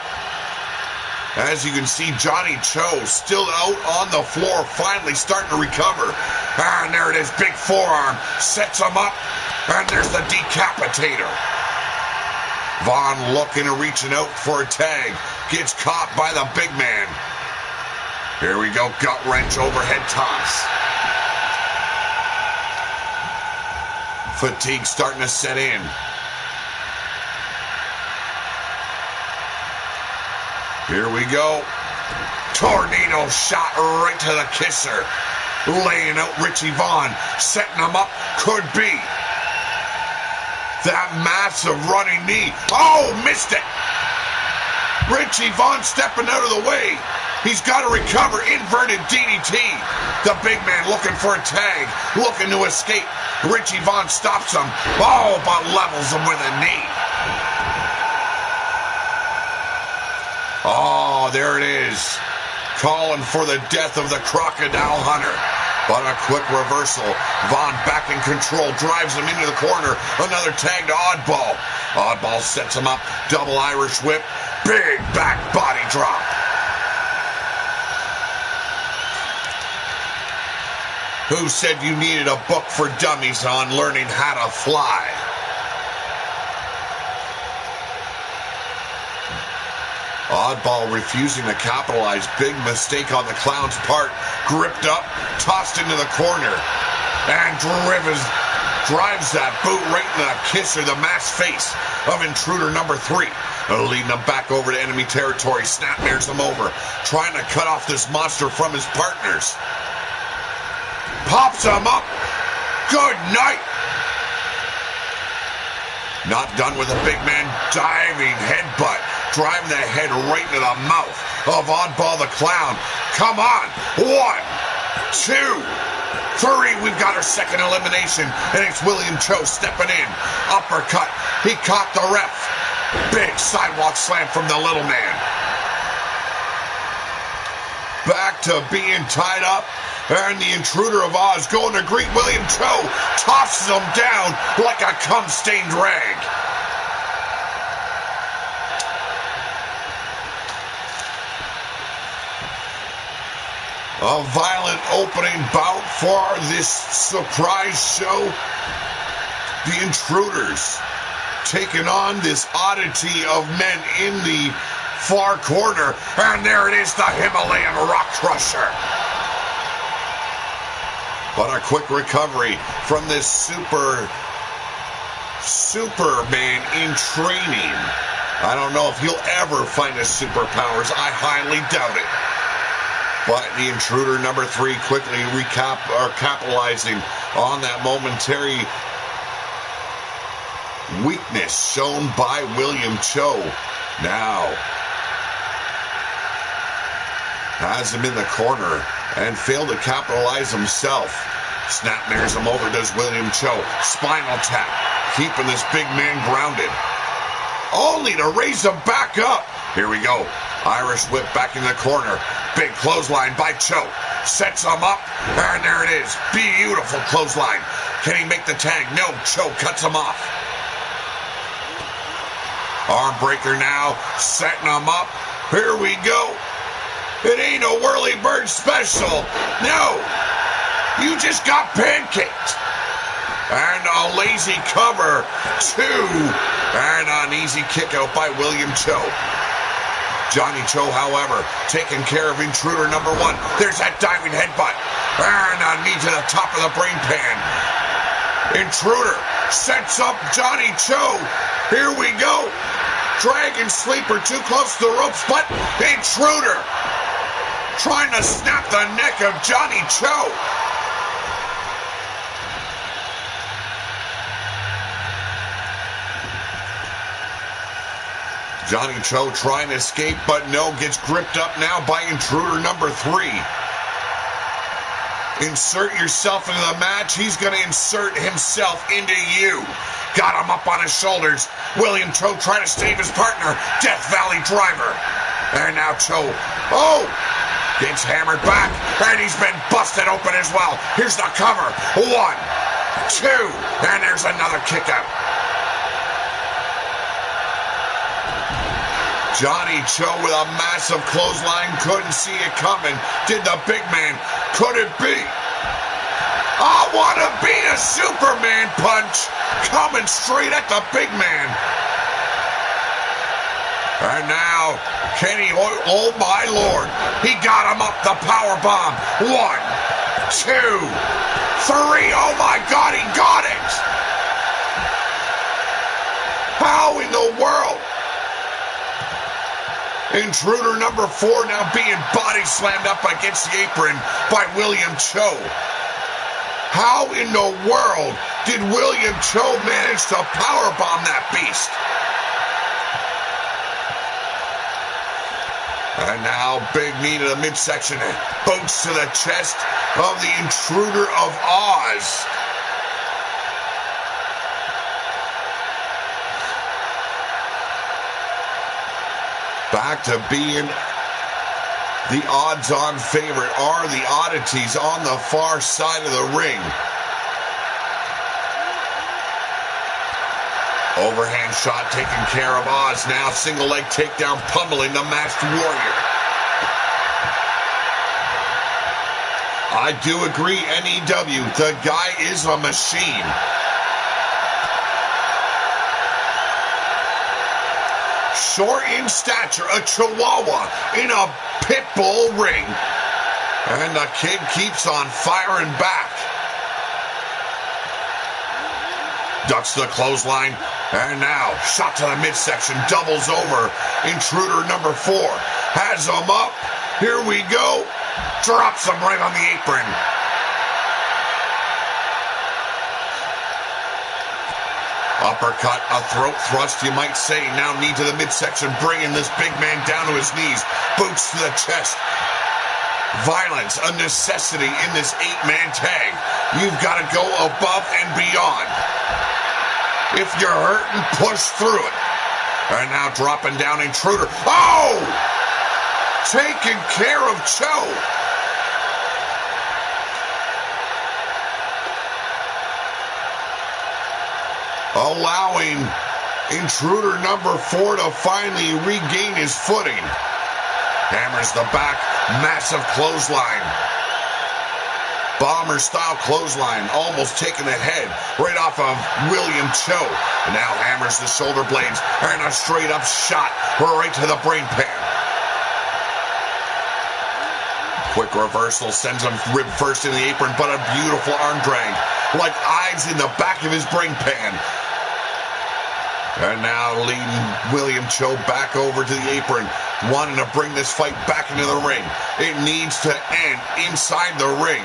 As you can see, Johnny Cho still out on the floor, finally starting to recover. And there it is, big forearm. Sets him up. And there's the decapitator. Vaughn looking and reaching out for a tag. Gets caught by the big man. Here we go, gut wrench, overhead toss. Fatigue starting to set in. Here we go. Tornado shot right to the kisser. Laying out Richie Vaughn. Setting him up. Could be. That massive running knee. Oh, missed it. Richie Vaughn stepping out of the way. He's got to recover. Inverted DDT. The big man looking for a tag. Looking to escape. Richie Vaughn stops him. Oh, but levels him with a knee. Oh, there it is. Calling for the death of the Crocodile Hunter. But a quick reversal. Vaughn back in control. Drives him into the corner. Another tag to Oddball. Oddball sets him up. Double Irish whip. Big back body drop. Who said you needed a book for dummies on learning how to fly? Oddball refusing to capitalize. Big mistake on the Clown's part. Gripped up, tossed into the corner. And drives that boot right in the kisser, the masked face of intruder number 3. Leading him back over to enemy territory. Snapmares him over. Trying to cut off this monster from his partners. Pops him up. Good night. Not done with a big man diving headbutt. Driving the head right into the mouth of Oddball the Clown. Come on. 1, 2, 3. We've got our second elimination. And it's William Cho stepping in. Uppercut. He caught the ref. Big sidewalk slam from the little man. Back to being tied up. And the intruder of Oz going to greet William Cho. Tosses him down like a cum-stained rag. A violent opening bout for this surprise show. The Intruders taking on this oddity of men in the far corner. And there it is, the Himalayan Rock Crusher. But a quick recovery from this Superman in training. I don't know if he'll ever find his superpowers. I highly doubt it. But the intruder number 3 quickly capitalizing on that momentary weakness shown by William Cho. Now has him in the corner and failed to capitalize himself. Snapmares him over, does William Cho. Spinal tap, keeping this big man grounded. Only to raise him back up. Here we go. Irish whip back in the corner. Big clothesline by Cho. Sets him up. And there it is. Beautiful clothesline. Can he make the tag? No. Cho cuts him off. Arm breaker now. Setting him up. Here we go. It ain't a whirly bird special. No. You just got pancaked. And a lazy cover. 2. And an easy kick out by William Cho. Johnny Cho, however, taking care of intruder number 1. There's that diving headbutt. And a knee to the top of the brain pan. Intruder sets up Johnny Cho. Here we go. Dragon sleeper too close to the ropes, but intruder trying to snap the neck of Johnny Cho. Johnny Cho trying to escape, but no, gets gripped up now by intruder number 3. Insert yourself into the match. He's going to insert himself into you. Got him up on his shoulders. William Cho trying to save his partner. Death Valley Driver. And now Cho, gets hammered back. And he's been busted open as well. Here's the cover. 1, 2, and there's another kick out. Johnny Cho with a massive clothesline. Couldn't see it coming. Did the big man. Could it be? I want to be a Superman punch. Coming straight at the big man. And now, Kenny, oh my Lord. He got him up the power bomb. 1, 2, 3. Oh my God, he got it. How in the world Intruder number 4 now being body slammed up against the apron by William Cho. How in the world did William Cho manage to powerbomb that beast? And now big knee to the midsection, boots to the chest of the Intruder of Oz. Back to being the odds-on favorite are the oddities on the far side of the ring. Overhand shot taking care of Oz now. Single leg takedown pummeling the Masked Warrior. I do agree, NEW, the guy is a machine. Short in stature, a chihuahua in a pit bull ring. And the kid keeps on firing back. Ducks the clothesline. And now, shot to the midsection, doubles over. Intruder number 4 has him up. Here we go. Drops him right on the apron. Uppercut, a throat thrust, you might say. Now knee to the midsection, bringing this big man down to his knees. Boots to the chest. Violence, a necessity in this 8-man tag. You've got to go above and beyond. If you're hurting, push through it. And now dropping down Intruder. Oh! Taking care of Cho. Allowing Intruder number 4 to finally regain his footing. Hammers the back, massive clothesline. Bomber-style clothesline, almost taking the head right off of William Cho. And now hammers the shoulder blades, and a straight-up shot right to the brain pan. Quick reversal sends him rib first in the apron, but a beautiful arm drag, like eyes in the back of his brain pan. And now leading William Cho back over to the apron, wanting to bring this fight back into the ring. It needs to end inside the ring.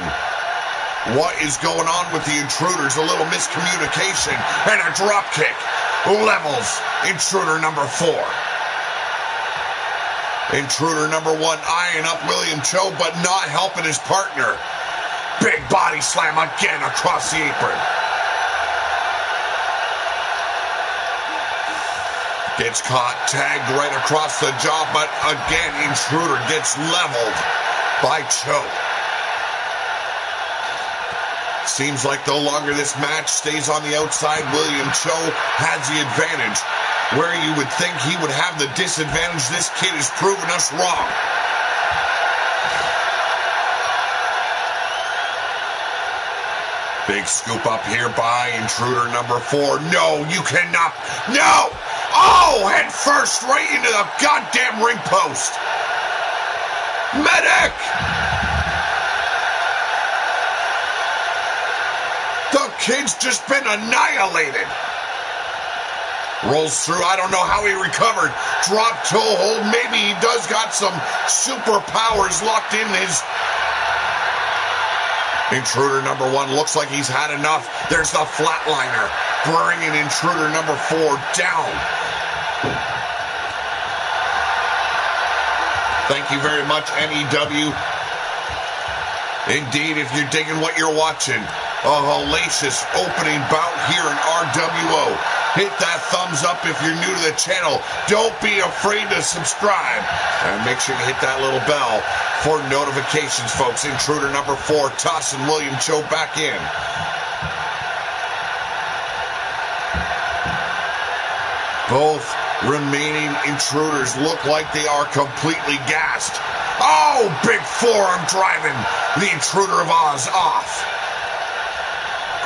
What is going on with the Intruders? A little miscommunication and a drop kick. Levels Intruder number 4. Intruder number 1 eyeing up William Cho, but not helping his partner. Big body slam again across the apron. Gets caught, tagged right across the jaw, but again, Intruder gets leveled by Cho. Seems like the longer this match stays on the outside, William Cho has the advantage. Where you would think he would have the disadvantage, this kid has proven us wrong. Big scoop up here by Intruder number 4. No, you cannot. No! Oh, head first right into the goddamn ring post. Medic! The kid's just been annihilated. Rolls through. I don't know how he recovered. Drop toe hold. Maybe he does got some superpowers locked in his... Intruder number 1 looks like he's had enough. There's the flatliner, bringing Intruder number 4 down. Thank you very much, NEW. Indeed, if you're digging what you're watching, a hellacious opening bout here in RWO. Hit that thumbs up if you're new to the channel. Don't be afraid to subscribe. And make sure you hit that little bell for notifications, folks. Intruder number 4 tossing William Cho back in. Both remaining Intruders look like they are completely gassed. Oh, big forearm driving the Intruder of Oz off.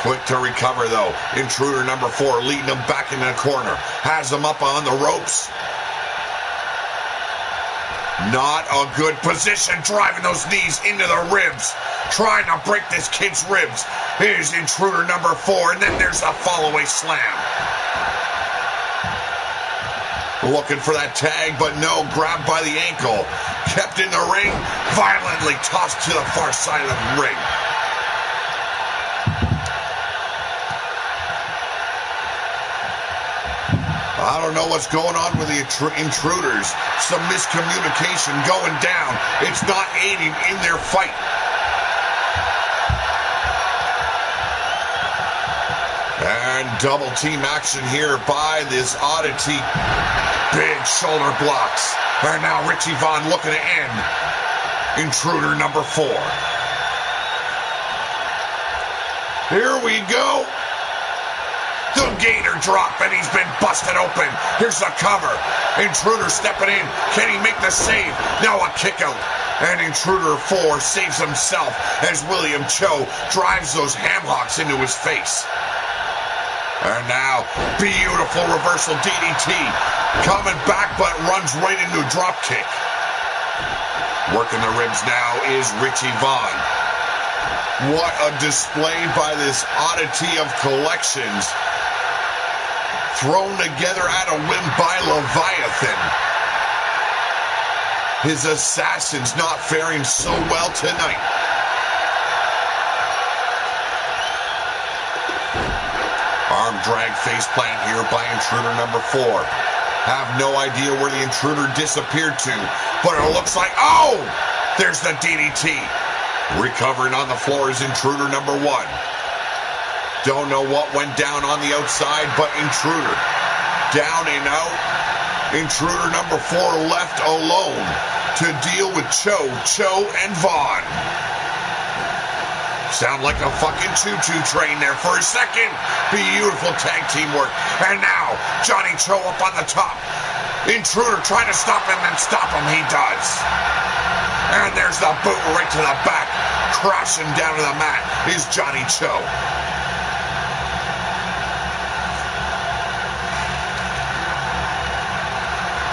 Quick to recover, though. Intruder number 4 leading him back in the corner. Has him up on the ropes. Not a good position, driving those knees into the ribs. Trying to break this kid's ribs. Here's Intruder number 4, and then there's a fall-away slam. Looking for that tag, but no, grabbed by the ankle. Kept in the ring, violently tossed to the far side of the ring. I don't know what's going on with the intruders. Some miscommunication going down. It's not aiding in their fight. And double team action here by this oddity. Big shoulder blocks. And now Richie Vaughn looking to end intruder number 4. Here we go. The gator drop, and he's been busted open. Here's the cover. Intruder stepping in. Can he make the save? Now a kick out. And Intruder 4 saves himself as William Cho drives those ham hocks into his face. And now, beautiful reversal DDT. Coming back, but runs right into a drop kick. Working the ribs now is Richie Vaughn. What a display by this oddity of collections. Thrown together at a whim by Leviathan. His assassins not faring so well tonight. Arm drag faceplant here by intruder number 4. Have no idea where the intruder disappeared to, but it looks like, oh! There's the DDT. Recovering on the floor is intruder number 1. Don't know what went down on the outside, but intruder down and out. Intruder number 4 left alone to deal with Cho and Vaughn. Sound like a fucking choo-choo train there for a second. Beautiful tag team work. And now, Johnny Cho up on the top. Intruder trying to stop him, and stop him he does. And there's the boot right to the back. Crashing down to the mat is Johnny Cho.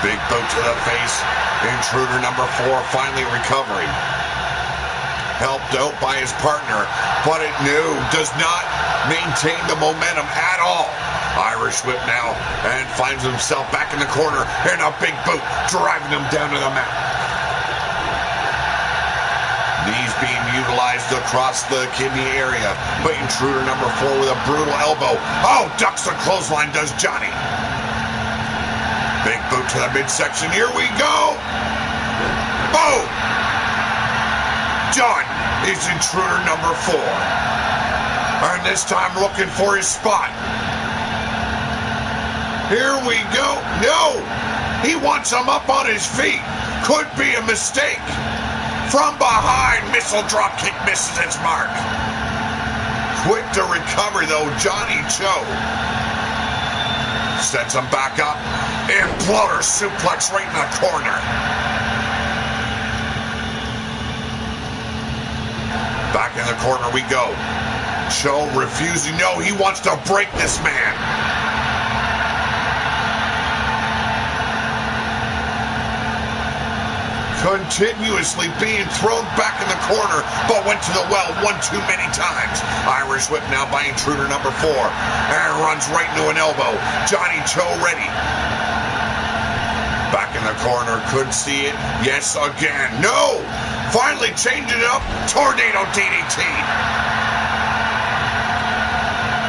Big boot to the face. Intruder number 4 finally recovering. Helped out by his partner, but it does not maintain the momentum at all. Irish whip now, and finds himself back in the corner, and a big boot driving him down to the mat. Knees being utilized across the kidney area, but intruder number 4 with a brutal elbow. Oh, ducks the clothesline, does Johnny. Big boot to the midsection. Here we go. Boom. Done is intruder number 4. And this time looking for his spot. Here we go. No. He wants him up on his feet. Could be a mistake. From behind, missile drop kick misses its mark. Quick to recover though, Johnny Cho. Sets him back up. Imploder suplex right in the corner. Back in the corner we go. Cho refusing. No, he wants to break this man. Continuously being thrown back in the corner, but went to the well one too many times. Irish whip now by intruder number 4. And runs right into an elbow. Johnny Cho ready. Back in the corner, could see it. Yes, again. No! Finally changing it up. Tornado DDT.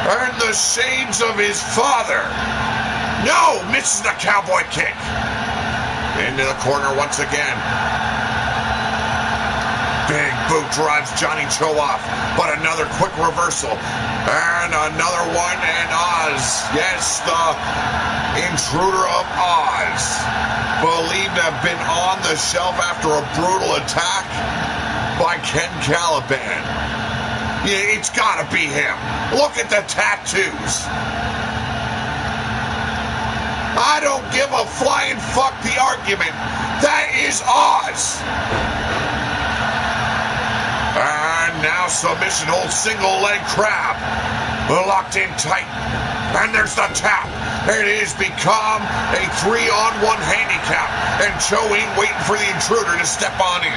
And the shades of his father. No! Misses the cowboy kick. Into the corner once again. Big boot drives Johnny Cho off, but another quick reversal. And another one, and Oz. Yes, the intruder of Oz. Believed to have been on the shelf after a brutal attack by Ken Caliban. Yeah, it's gotta be him. Look at the tattoos. I don't give a flying fuck the argument. That is Oz. And now submission hold, single leg crab. Locked in tight. And there's the tap. It has become a 3-on-1 handicap. And Cho ain't waiting for the intruder to step on in.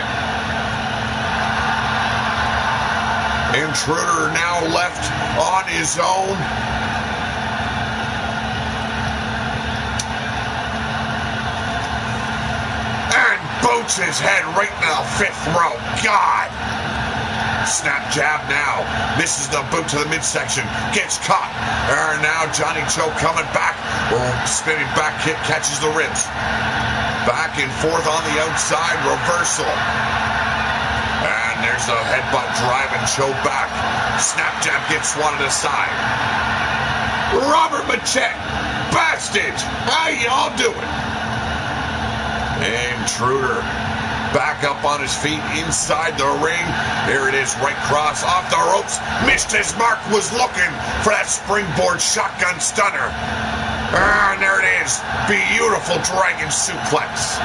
Intruder now left on his own. Boots his head right in the 5th row. God! Snap jab now. Misses the boot to the midsection. Gets caught. And now Johnny Cho coming back. Spinning back kick catches the ribs. Back and forth on the outside. Reversal. And there's a headbutt driving Cho back. Snap jab gets swatted aside. Robert Machette. Bastards. How y'all doing? Intruder. Back up on his feet inside the ring. Here it is, right cross off the ropes. Missed his mark, was looking for that springboard shotgun stunner. And there it is. Beautiful dragon suplex.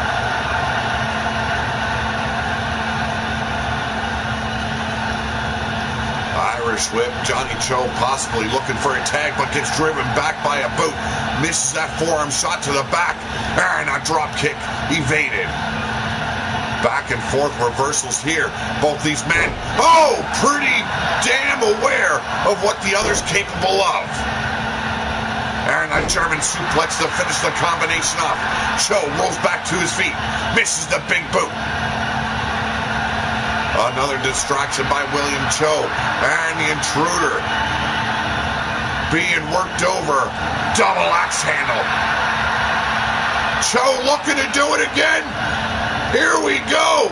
Irish whip. Johnny Cho possibly looking for a tag, but gets driven back by a boot. Misses that forearm shot to the back. And a drop kick evaded. Back and forth reversals here. Both these men, pretty damn aware of what the other's capable of. And a German suplex to finish the combination off. Cho rolls back to his feet. Misses the big boot. Another distraction by William Cho. And the Intruder being worked over. Double axe handle. Cho looking to do it again. Here we go.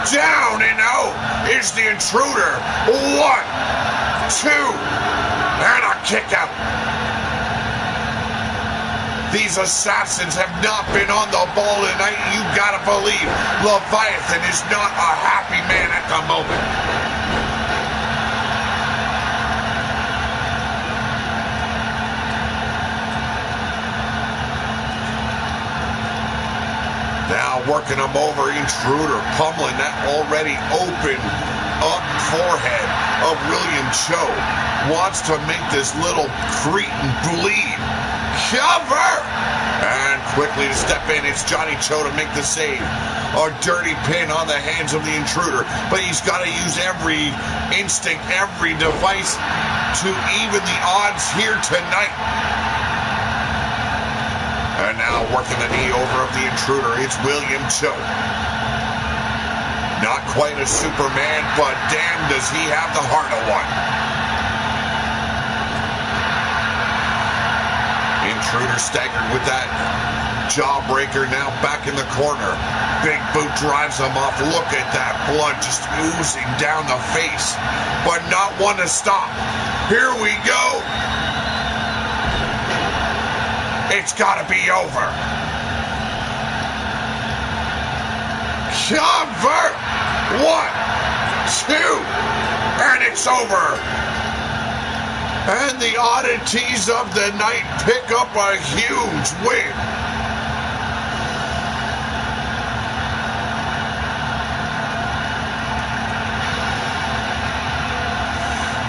Down and out is the Intruder. 1, 2, and a kick out. These assassins have not been on the ball tonight. You gotta believe Leviathan is not a happy man at the moment. Now working him over, Intruder pummeling that already open up forehead of William Cho. Wants to make this little cretin bleed. Cover! And quickly to step in, it's Johnny Cho to make the save. A dirty pin on the hands of the Intruder, but he's got to use every instinct, every device to even the odds here tonight. And now working the knee over of the Intruder, it's William Cho. Not quite a Superman, but damn does he have the heart of one. Intruder staggered with that jawbreaker, now back in the corner. Big boot drives him off. Look at that blood just oozing down the face, but not one to stop. Here we go. It's gotta be over. Cover! 1, 2, and it's over. And the oddities of the night pick up a huge win.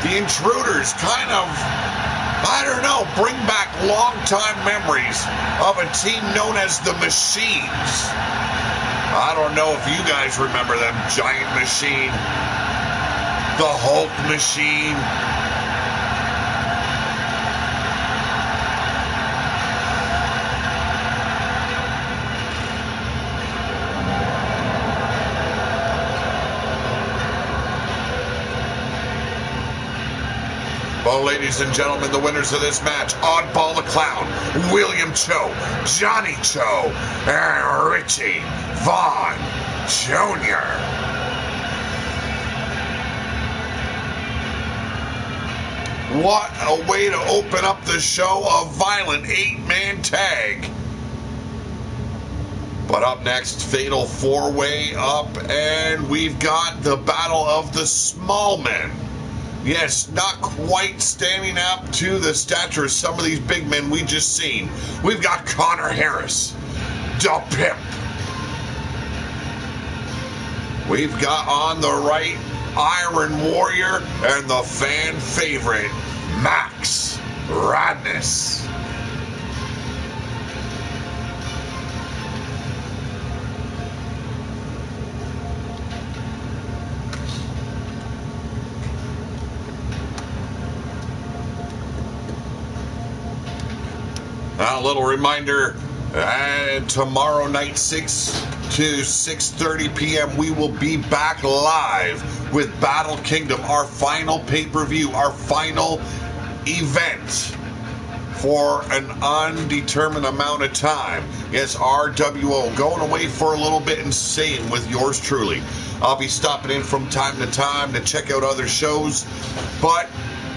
The Intruders kind of, I don't know, bring back long-time memories of a team known as the Machines. I don't know if you guys remember them. Giant Machine, the Hulk Machine. Well, ladies and gentlemen, the winners of this match, Oddball the Clown, William Cho, Johnny Cho, and Richie Vaughn Jr. What a way to open up the show, a violent 8-man tag. But up next, Fatal 4-Way up, and we've got the Battle of the Small Men. Yes, not quite standing up to the stature of some of these big men we just seen. We've got Connor Harris, Da Pimp. We've got on the right Iron Warrior and the fan favorite Max Radness. A little reminder, And tomorrow night, 6 to 6:30 p.m., we will be back live with Battle Kingdom, our final pay-per-view, our final event for an undetermined amount of time. Yes, RWO going away for a little bit, and same with yours truly. I'll be stopping in from time to time to check out other shows, but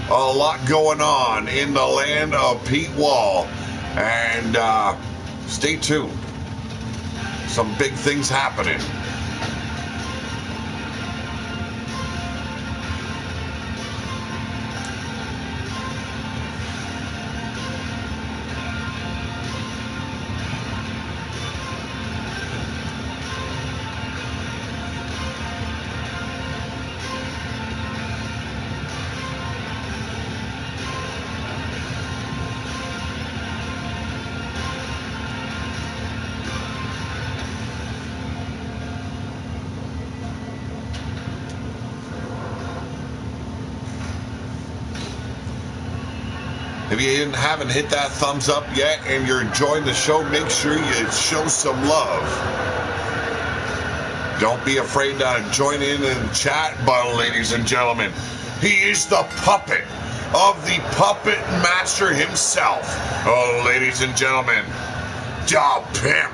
a lot going on in the land of Pete Wall. And stay tuned. Some big things happening. If you haven't hit that thumbs up yet and you're enjoying the show, make sure you show some love. Don't be afraid to join in and chat, but ladies and gentlemen, he is the puppet of the puppet master himself. Oh, ladies and gentlemen, Da Pimp.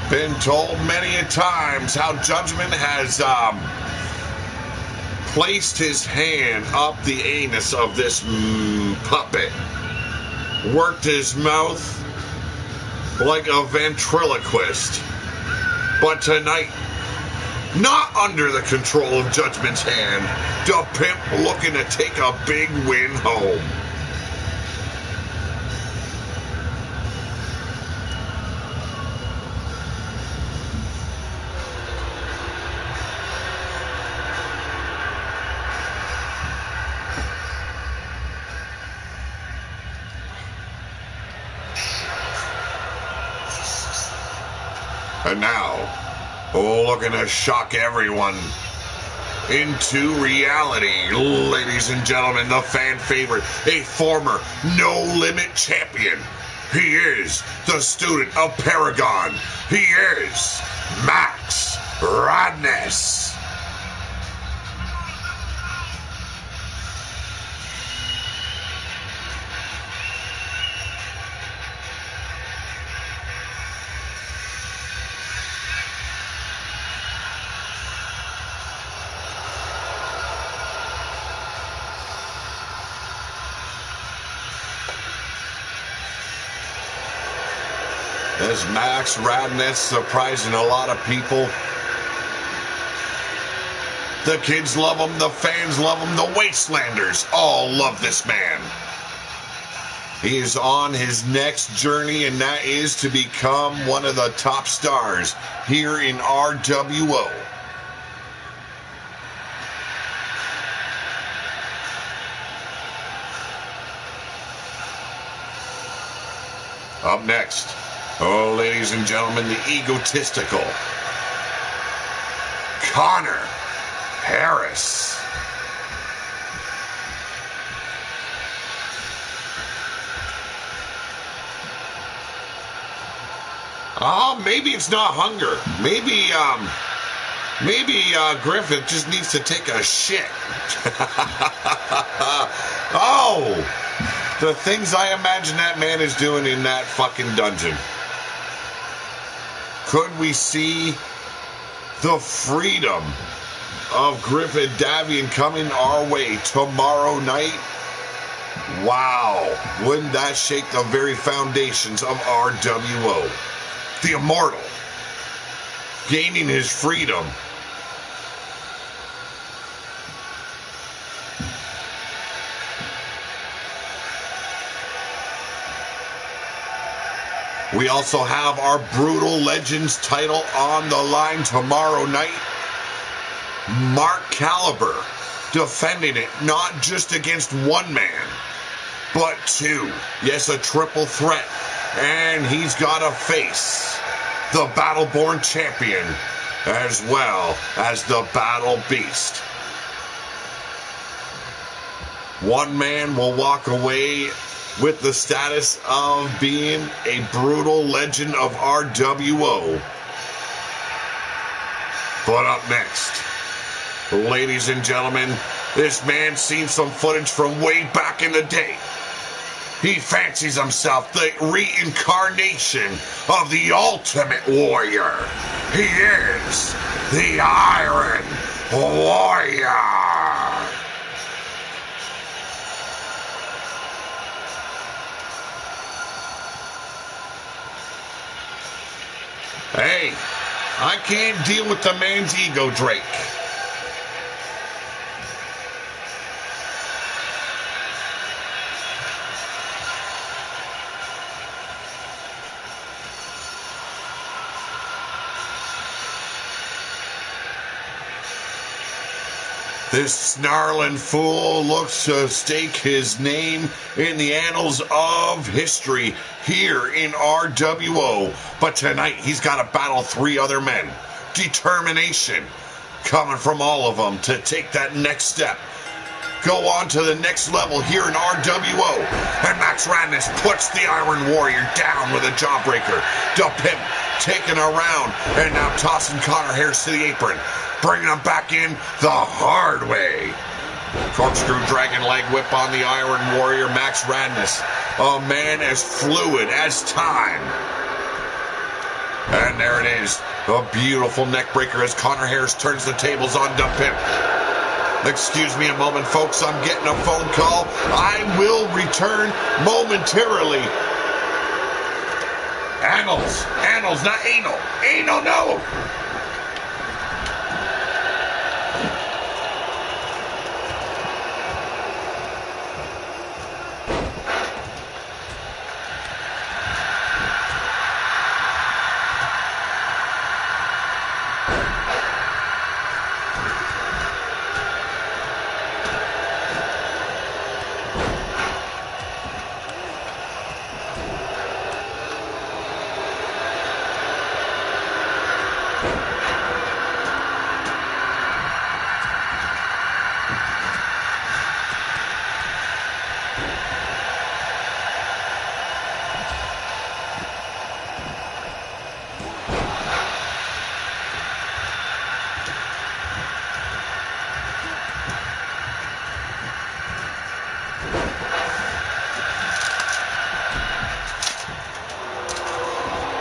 Been told many a times how Judgment has placed his hand up the anus of this puppet, worked his mouth like a ventriloquist. But tonight, not under the control of Judgment's hand, Da Pimp looking to take a big win home. And now, looking to shock everyone into reality, ladies and gentlemen, the fan favorite, a former No Limit champion. He is the student of Paragon. He is Max Radness. As Max Radness surprising a lot of people. The kids love him, the fans love him, the Wastelanders all love this man. He is on his next journey, and that is to become one of the top stars here in RWO. Up next, ladies and gentlemen, the egotistical Connor Harris. Oh, maybe it's not hunger. Maybe Griffith just needs to take a shit. Oh, the things I imagine that man is doing in that fucking dungeon. Could we see the freedom of Griffith Davian coming our way tomorrow night? Wow, wouldn't that shake the very foundations of RWO? The Immortal gaining his freedom. We also have our Brutal Legends title on the line tomorrow night. Mark Caliber defending it, not just against one man, but two. Yes, a triple threat. And he's got to face the Battleborn champion, as well as the Battle Beast. One man will walk away with the status of being a brutal legend of RWO. But up next, ladies and gentlemen, this man's seen some footage from way back in the day. He fancies himself the reincarnation of the Ultimate Warrior. He is the Iron Warrior. Hey, I can't deal with the man's ego, Drake. This snarling fool looks to stake his name in the annals of history here in RWO. But tonight he's got to battle 3 other men. Determination coming from all of them to take that next step. Go on to the next level here in RWO. And Max Radness puts the Iron Warrior down with a jawbreaker. Da Pimp taking a round and now tossing Connor Harris to the apron. Bringing him back in the hard way. Corkscrew dragon leg whip on the Iron Warrior, Max Radness. A man as fluid as time. And there it is. A beautiful neck breaker as Connor Harris turns the tables on Da Pimp. Excuse me a moment, folks. I'm getting a phone call. I will return momentarily. Annals, not anal. Anal, no.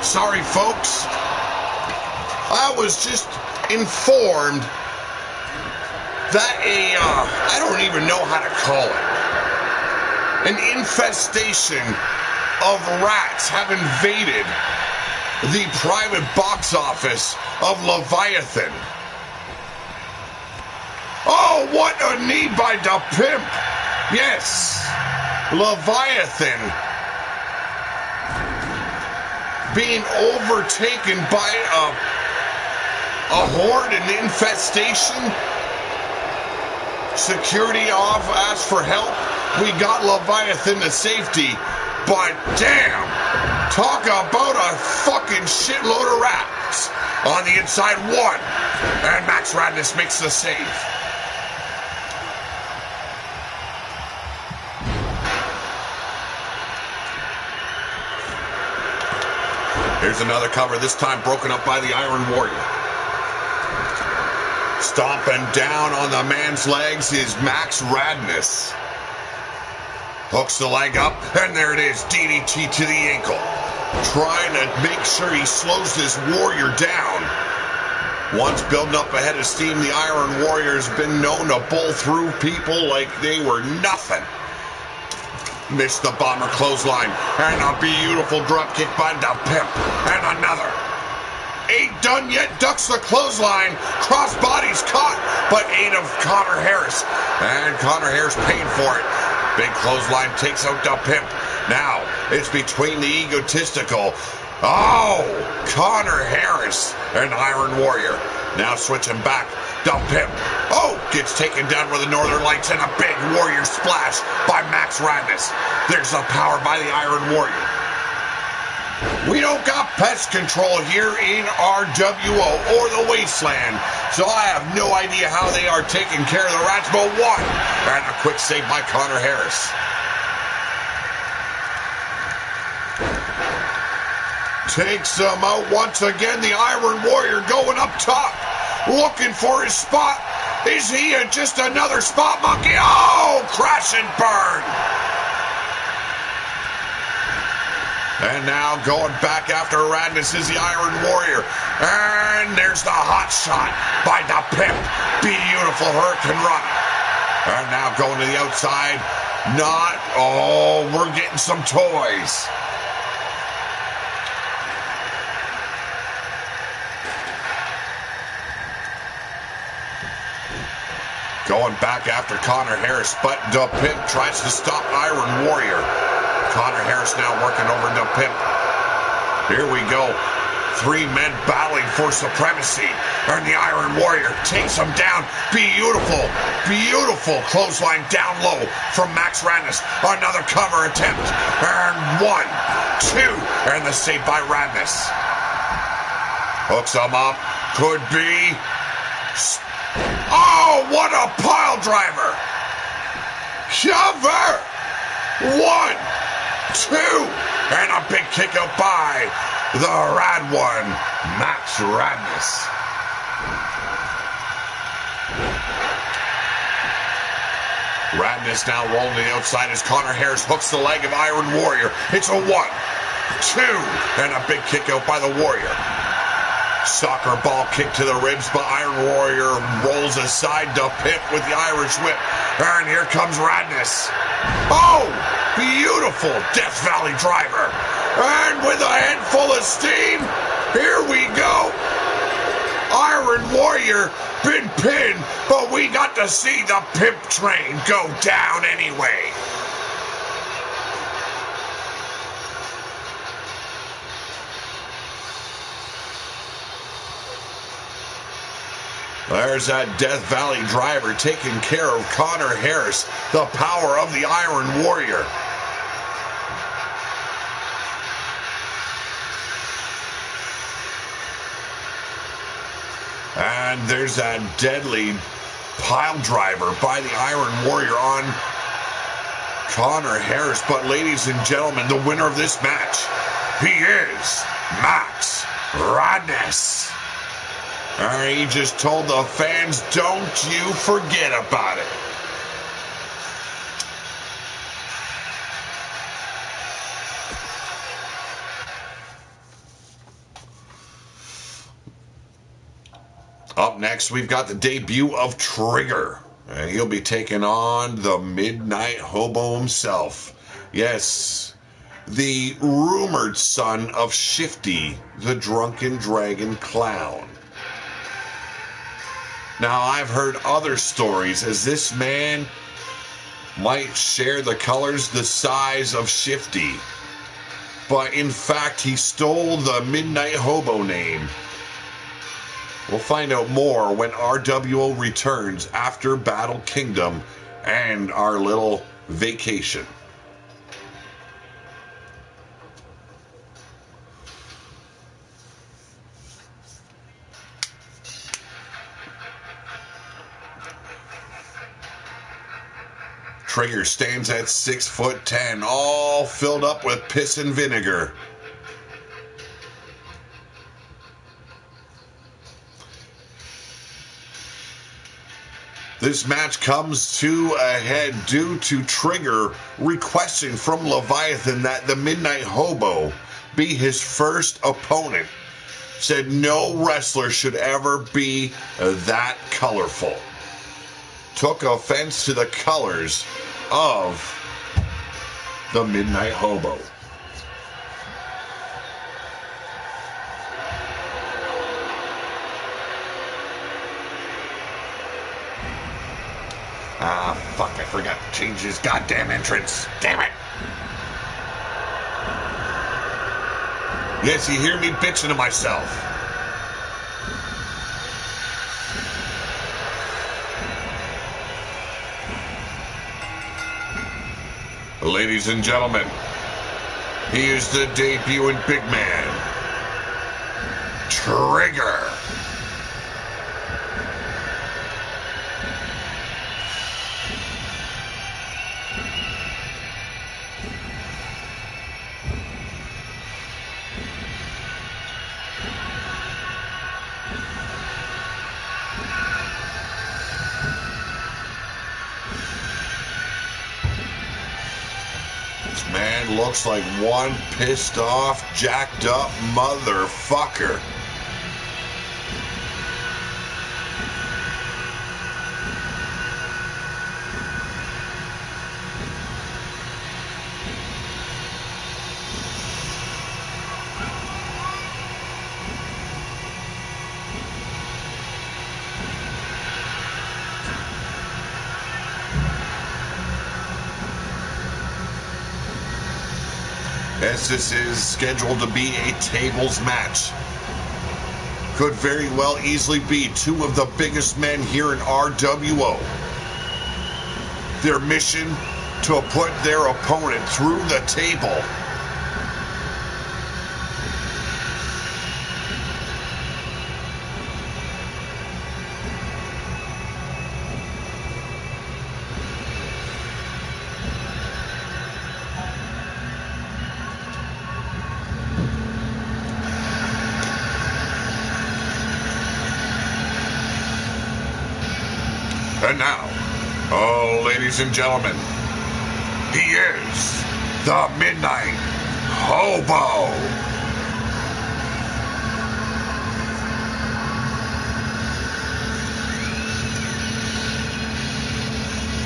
Sorry, folks. I was just informed that I don't even know how to call it. An infestation of rats have invaded the private box office of Leviathan. Oh, what a knee by Da Pimp. Yes, Leviathan being overtaken by a horde, an infestation. Security off, asked for help. We got Leviathan to safety, but damn, talk about a fucking shitload of rats. On the inside, 1, and Max Radness makes the save. Here's another cover, this time broken up by the Iron Warrior. Stomping down on the man's legs is Max Radness. Hooks the leg up, and there it is, DDT to the ankle. Trying to make sure he slows this Warrior down. Once building up a head of steam, the Iron Warrior's been known to bowl through people like they were nothing. Missed the bomber clothesline, and a beautiful drop kick by Da Pimp, and another. Ain't done yet, ducks the clothesline, crossbody's caught, but ain't of Connor Harris, and Connor Harris paying for it. Big clothesline takes out Da Pimp. Now, it's between the egotistical, Connor Harris and Iron Warrior. Now switching back, Da Pimp. Gets taken down with the Northern Lights and a big Warrior splash by Max Radness. There's the power by the Iron Warrior. We don't got pest control here in RWO or the Wasteland, so I have no idea how they are taking care of the rats, but one. And a quick save by Connor Harris. Takes him out once again. The Iron Warrior going up top, looking for his spot. Is he just another spot monkey? Oh, crash and burn. And now going back after Radness is the Iron Warrior. And there's the hot shot by the Pimp. Beautiful Hurricane Run. And now going to the outside. We're getting some toys. Going back after Connor Harris, but the Pimp tries to stop Iron Warrior. Connor Harris now working over the Pimp. Here we go. 3 men battling for supremacy. And the Iron Warrior takes him down. Beautiful, beautiful clothesline down low from Max Radness. Another cover attempt. And 1, 2. And the save by Radness. Hooks him up. Could be... Oh, what a pile driver! Cover! 1, 2, and a big kick out by the Rad One, Max Radness. Radness now rolling to the outside as Connor Harris hooks the leg of Iron Warrior. It's a 1, 2, and a big kick out by the Warrior. Soccer ball kick to the ribs, but Iron Warrior rolls aside the Pimp with the Irish whip. And here comes Radness. Oh, beautiful Death Valley driver. And with a head full of steam, here we go. Iron Warrior been pinned, but we got to see the Pimp train go down anyway. There's that Death Valley driver taking care of Connor Harris, the power of the Iron Warrior. And there's that deadly pile driver by the Iron Warrior on Connor Harris. But ladies and gentlemen, the winner of this match, he is Max Radness. He just told the fans, don't you forget about it. Up next, we've got the debut of Trigger. He'll be taking on the Midnight Hobo himself. Yes, the rumored son of Shifty, the Drunken Dragon Clown. Now, I've heard other stories as this man might share the colors the size of Shifty. But in fact, he stole the Midnight Hobo name. We'll find out more when RWO returns after Battle Kingdom and our little vacation. Trigger stands at 6'10", all filled up with piss and vinegar. This match comes to a head due to Trigger requesting from Leviathan that the Midnight Hobo be his first opponent. Said no wrestler should ever be that colorful. Took offense to the colors of the Midnight Hobo. Ah, fuck, I forgot to change his goddamn entrance. Damn it. Yes, you hear me bitching to myself. Ladies and gentlemen, He is the debuting big man, Trigger. Man looks like one pissed off, jacked up motherfucker. As this is scheduled to be a tables match, could very well easily be two of the biggest men here in RWO. Their mission to put their opponent through the table. And now, oh, ladies and gentlemen, he is the Midnight Hobo.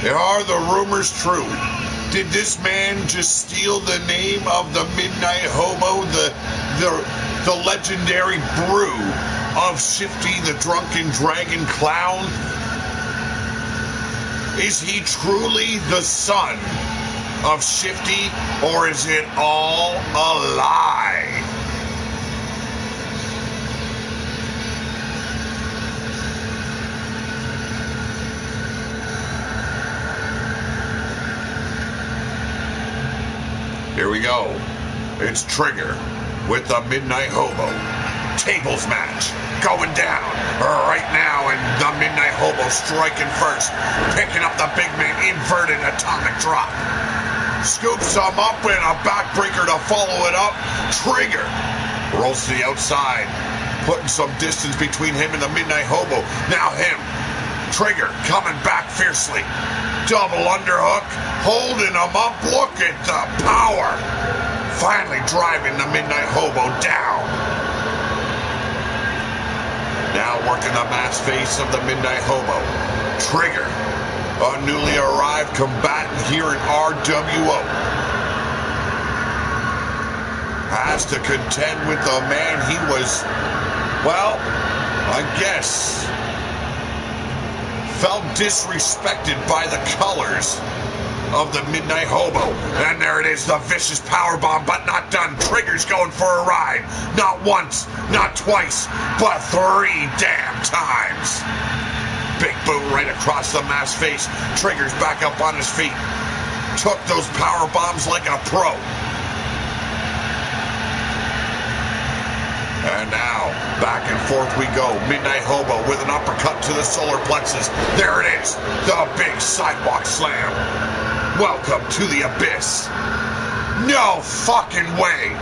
Are the rumors true? Did this man just steal the name of the Midnight Hobo, the legendary brew of Shifty the Drunken Dragon Clown? Is he truly the son of Shifty, or is it all a lie? Here we go. It's Trigger with the Midnight Hobo. Tables match going down right now, and the Midnight Hobo striking first, picking up the big man, inverted atomic drop, scoops him up in a backbreaker to follow it up. Trigger rolls to the outside, putting some distance between him and the Midnight Hobo. Now him, Trigger, coming back fiercely, double underhook, holding him up. Look at the power, finally driving the Midnight Hobo down. Now working the mass face of the Midnight Hobo, Trigger, a newly arrived combatant here in RWO, has to contend with the man he was, well, I guess, felt disrespected by the colors of the Midnight Hobo. And there it is, the vicious powerbomb, but not done. Trigger's going for a ride. Not once, not twice, but 3 damn times. Big boot right across the masked face. Trigger's back up on his feet. Took those powerbombs like a pro. And now, back and forth we go. Midnight Hobo with an uppercut to the solar plexus. There it is, the big sidewalk slam. Welcome to the abyss. No fucking way.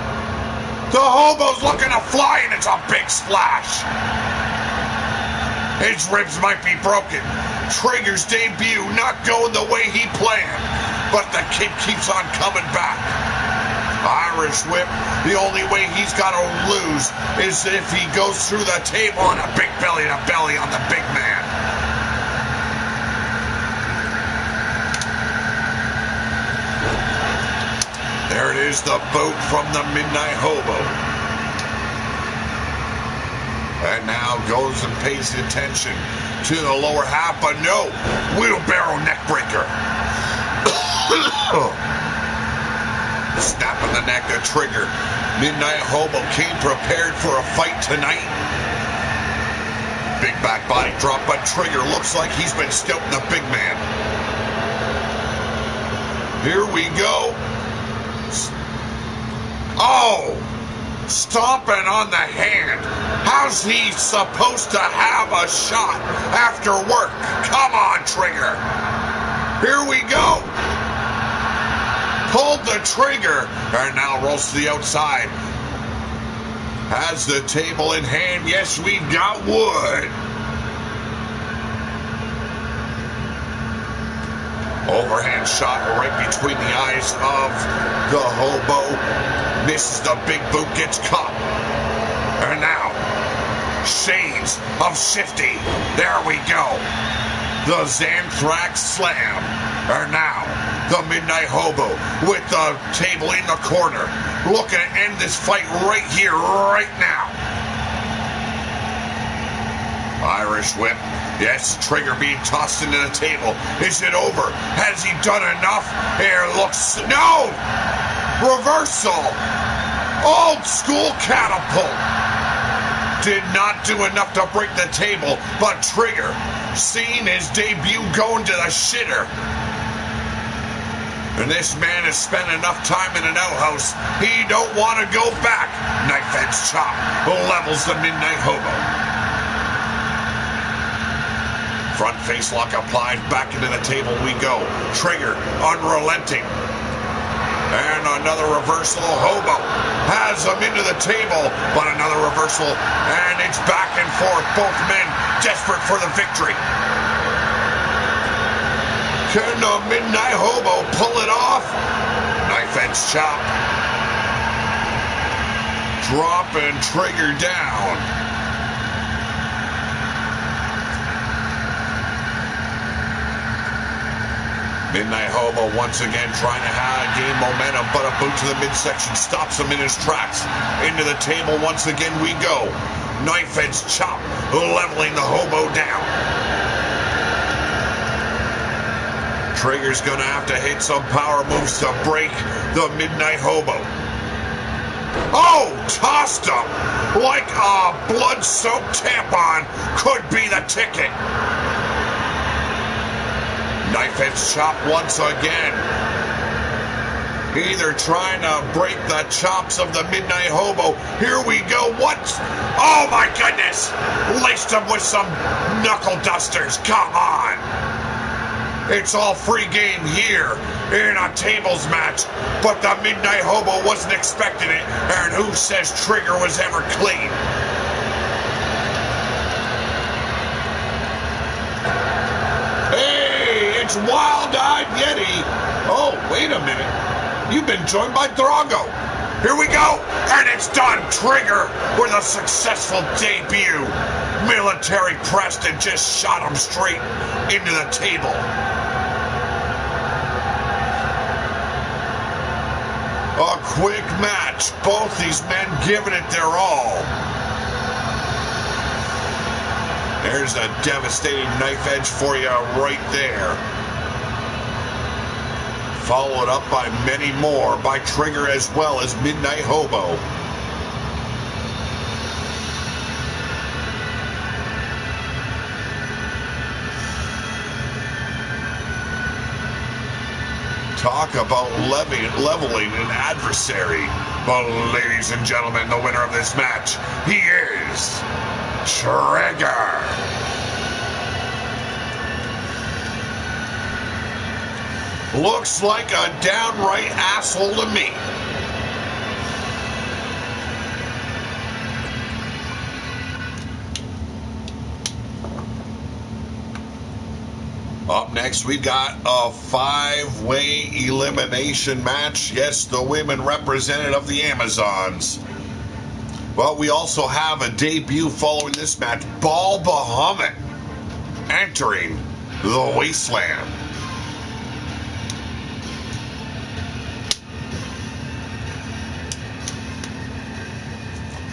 The Hobo's looking to fly, and it's a big splash. His ribs might be broken. Trigger's debut not going the way he planned, but the kid keeps on coming back. Irish whip, the only way he's got to lose is if he goes through the table on a big belly to belly on the big man. There it is, the boot from the Midnight Hobo. And now goes and pays attention to the lower half, but no, wheelbarrow neckbreaker. Snapping the neck of Trigger. Midnight Hobo came prepared for a fight tonight. Big back body drop, but Trigger looks like he's been scouting the big man. Here we go. Oh! Stomping on the hand. How's he supposed to have a shot after work? Come on, Trigger. Here we go. Pulled the trigger and now rolls to the outside. Has the table in hand. Yes, we've got wood. Overhand shot right between the eyes of the hobo. Misses the big boot, gets caught. And now, shades of Shifty. There we go. The Xanthrax Slam. And now, the Midnight Hobo with the table in the corner. Looking to end this fight right here, right now. Irish whip. Yes, Trigger being tossed into the table. Is it over? Has he done enough? Here looks... No! Reversal! Old school catapult! Did not do enough to break the table, but Trigger, seeing his debut going to the shitter. And this man has spent enough time in an outhouse, he don't want to go back. Knife edge chop levels the Midnight Hobo. Front face lock applied, back into the table we go. Trigger, unrelenting. And another reversal. Hobo has him into the table, but another reversal, and it's back and forth. Both men desperate for the victory. Can the Midnight Hobo pull it off? Knife edge chop. Dropping Trigger down. Midnight Hobo once again trying to gain momentum, but a boot to the midsection stops him in his tracks. Into the table once again we go. Knife edge chop, leveling the Hobo down. Trigger's gonna have to hit some power moves to break the Midnight Hobo. Oh, tossed him like a blood-soaked tampon could be the ticket. Knife edge chop once again. Either trying to break the chops of the Midnight Hobo. Here we go. What? Oh my goodness! Laced him with some knuckle dusters. Come on! It's all free game here in a tables match. But the Midnight Hobo wasn't expecting it. And who says Trigger was ever clean? It's Wild-Eyed Yeti. Oh, wait a minute. You've been joined by Drago. Here we go. And it's done. Trigger with a successful debut. Military pressed and just shot him straight into the table. A quick match. Both these men giving it their all. There's a devastating knife edge for you right there. Followed up by many more by Trigger as well as Midnight Hobo. Talk about leveling an adversary. But ladies and gentlemen, the winner of this match, he is Trigger. Looks like a downright asshole to me. Up next, we've got a 5-way elimination match. Yes, the women representative of the Amazons. Well, we also have a debut following this match. Ball Bahamut entering the Wasteland.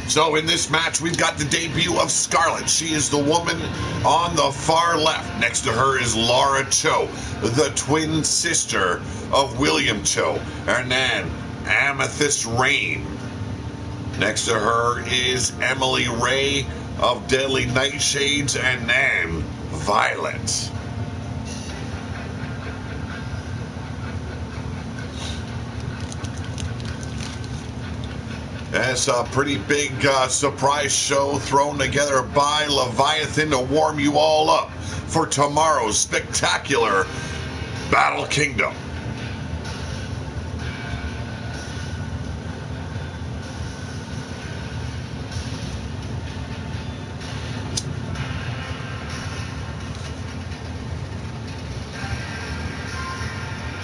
So in this match, we've got the debut of Scarlett. She is the woman on the far left. Next to her is Laura Cho, the twin sister of William Cho. And then Amethyst Rain. Next to her is Emily Ray of Deadly Nightshades. And then Violet. That's a pretty big surprise show thrown together by Leviathan to warm you all up for tomorrow's spectacular Battle Kingdom.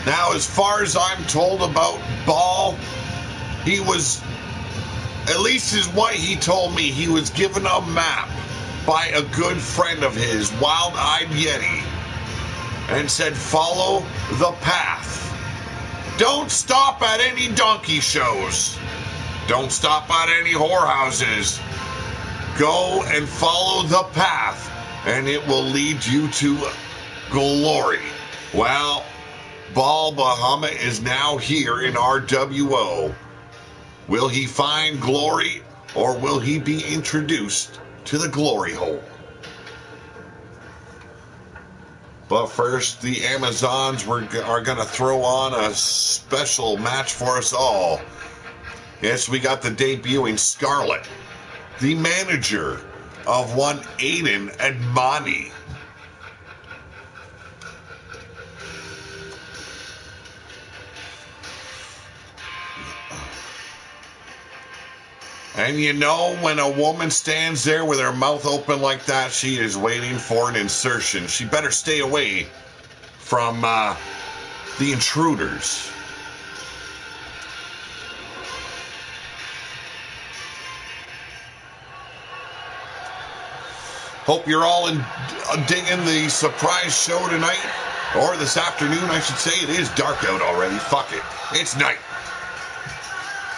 Now, as far as I'm told about Ball, he was, at least is what he told me, he was given a map by a good friend of his, Wild-Eyed Yeti, and said, follow the path. Don't stop at any donkey shows. Don't stop at any whorehouses. Go and follow the path, and it will lead you to glory. Well, Ball Bahamut is now here in RWO. Will he find glory, or will he be introduced to the glory hole? But first, the Amazons are going to throw on a special match for us all. Yes, we got the debuting Scarlett, the manager of one Aiden Admani. And you know, when a woman stands there with her mouth open like that, she is waiting for an insertion. She better stay away from the intruders. Hope you're all digging the surprise show tonight, or this afternoon, I should say. It is dark out already. Fuck it. It's night.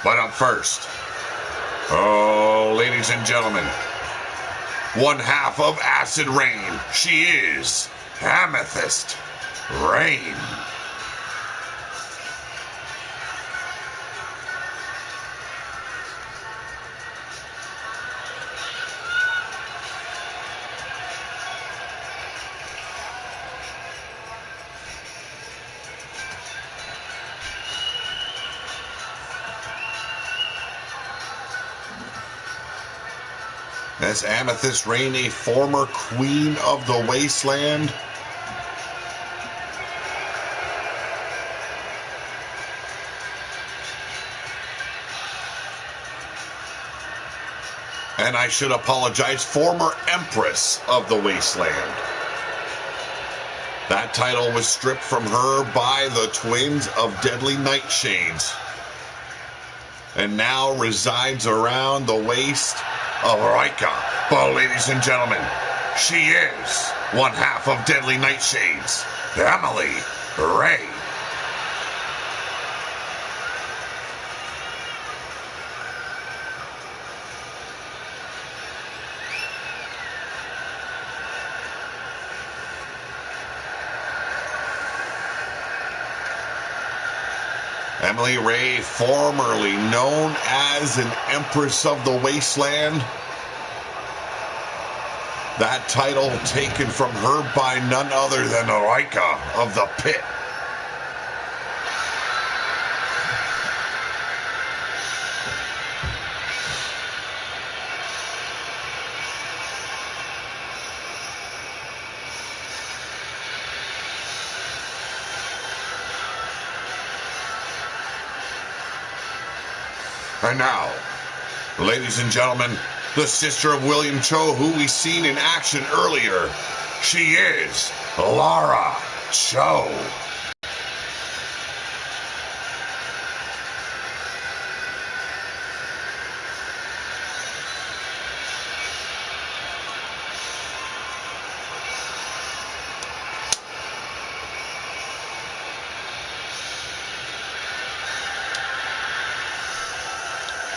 But up first, oh, ladies and gentlemen, one half of Acid Rain. She is Amethyst Rain. As Amethyst Rain, a former queen of the wasteland. And I should apologize, former Empress of the Wasteland. That title was stripped from her by the twins of Deadly Nightshades, and now resides around the waste of Rika. But ladies and gentlemen, she is one half of Deadly Nightshades, Emily Ray. Emily Ray, formerly known as an Empress of the Wasteland. That title taken from her by none other than Rika of the Pit. And now, ladies and gentlemen, the sister of William Cho, who we seen in action earlier. She is Lara Cho.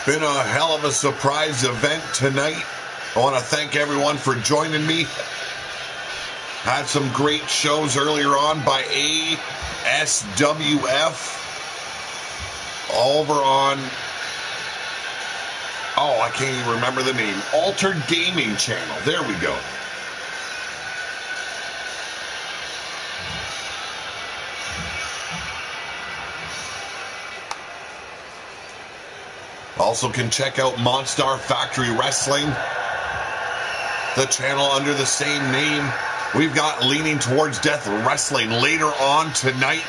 Been a hell of a surprise event tonight. I want to thank everyone for joining me. Had some great shows earlier on by ASWF over on, oh, I can't even remember the name, Altered Gaming Channel. There we go. Also can check out Monstar Factory Wrestling, the channel under the same name. We've got Leaning Towards Death Wrestling later on tonight.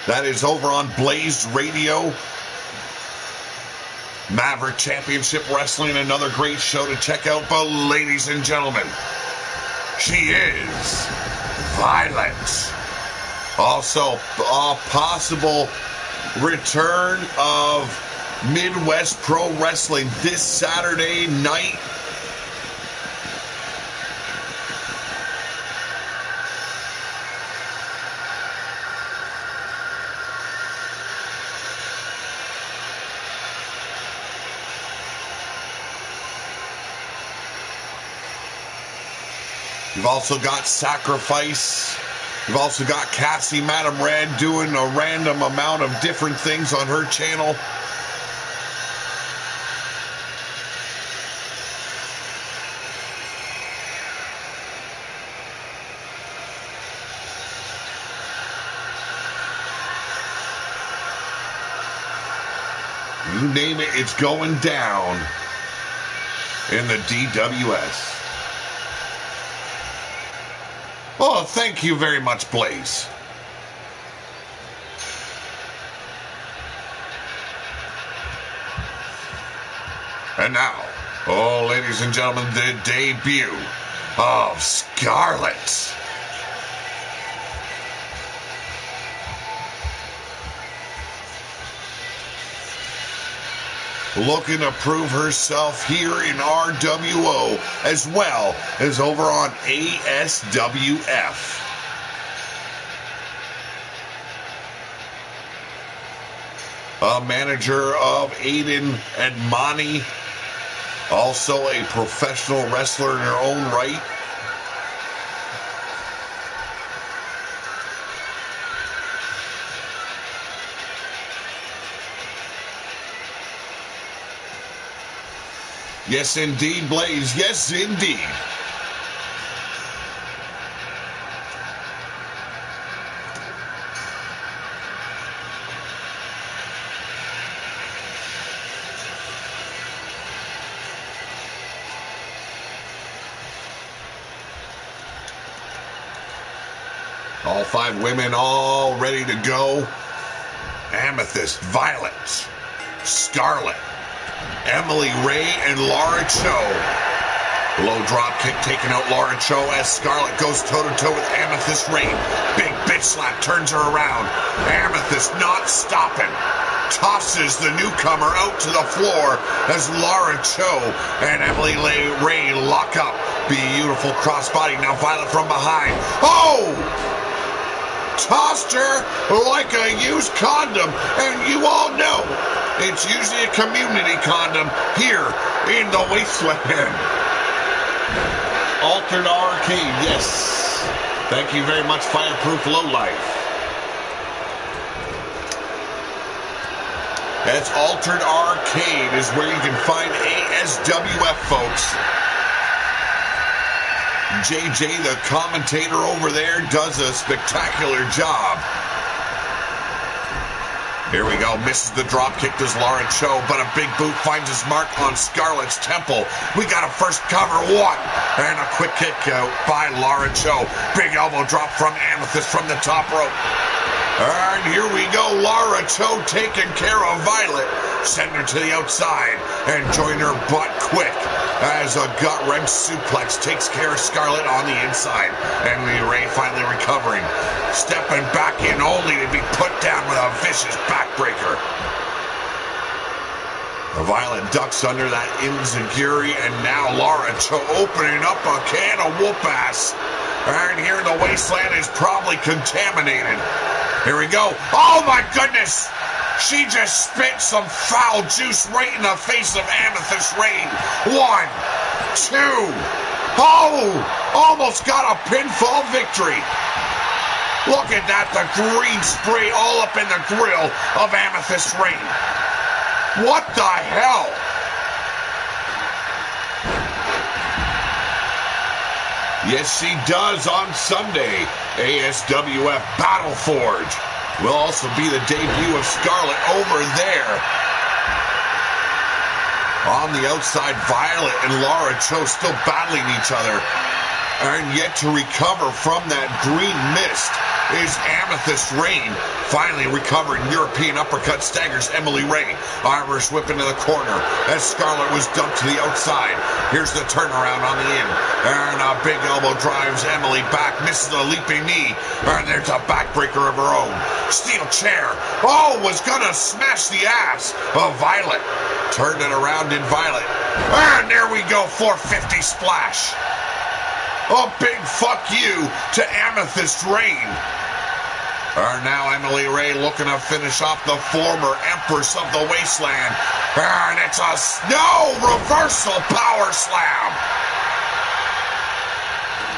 That is over on Blaze Radio. Maverick Championship Wrestling, another great show to check out. But ladies and gentlemen, she is Violet. Also, a possible return of Midwest Pro Wrestling this Saturday night. You've also got Sacrifice. You've also got Cassie Madam Red doing a random amount of different things on her channel. You name it, it's going down in the DWS. Oh, thank you very much, Blaze. And now, oh, ladies and gentlemen, the debut of Scarlett. Looking to prove herself here in RWO as well as over on ASWF. A manager of Aiden and Monty, also a professional wrestler in her own right. Yes, indeed, Blaze. Yes, indeed. All 5 women all ready to go. Amethyst, Violet, Scarlett, Emily Ray, and Laura Cho. Low drop kick taking out Laura Cho as Scarlett goes toe-to-toe with Amethyst Ray. Big bitch slap turns her around. Amethyst not stopping. Tosses the newcomer out to the floor as Laura Cho and Emily Ray lock up. Beautiful crossbody. Now Violet from behind. Oh! Tossed her like a used condom, and you all know it's usually a community condom here in the wasteland. Altered Arcade, yes. Thank you very much, Fireproof Lowlife. That's Altered Arcade is where you can find ASWF, folks. JJ, the commentator over there, does a spectacular job. Here we go. Misses the drop kick, does Laura Cho, but a big boot finds his mark on Scarlett's temple. We got a first cover, 1, and a quick kick out by Laura Cho. Big elbow drop from Amethyst from the top rope. And here we go. Laura Cho taking care of Violet. Send her to the outside and join her butt quick as a gut-wrench suplex takes care of Scarlett on the inside. Emily Ray finally recovering. Stepping back in only to be put down with a vicious backbreaker. Violet ducks under that enziguri, and now Laura Cho opening up a can of whoop-ass. And here in the wasteland is probably contaminated. Here we go. Oh my goodness! She just spit some foul juice right in the face of Amethyst Rain. 1, 2. Oh! Almost got a pinfall victory. Look at that. The green spray all up in the grill of Amethyst Rain. What the hell? Yes, she does on Sunday. ASWF Battle Forge will also be the debut of Scarlett over there On the outside, Violet and Laura Cho still battling each other. And yet to recover from that green mist is Amethyst Rain. Finally recovering, European uppercut staggers Emily Ray. Irish whip into the corner as Scarlett was dumped to the outside. Here's the turnaround on the in. And a big elbow drives Emily back, misses a leaping knee. And there's a backbreaker of her own. Steel chair. Oh, was gonna smash the ass of Violet. Turned it around in Violet. And there we go, 450 splash. A big fuck you to Amethyst Rain. Now Emily Ray looking to finish off the former Empress of the Wasteland. And it's a reversal power slam.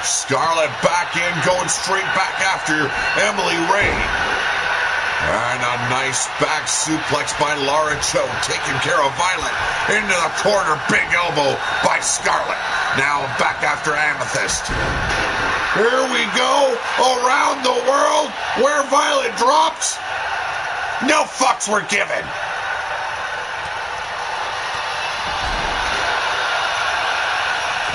Scarlett back in, going straight back after Emily Ray. And a nice back suplex by Laura Cho, taking care of Violet. Into the corner, big elbow by Scarlett. Now back after Amethyst. Here we go, around the world, where Violet drops. No fucks were given.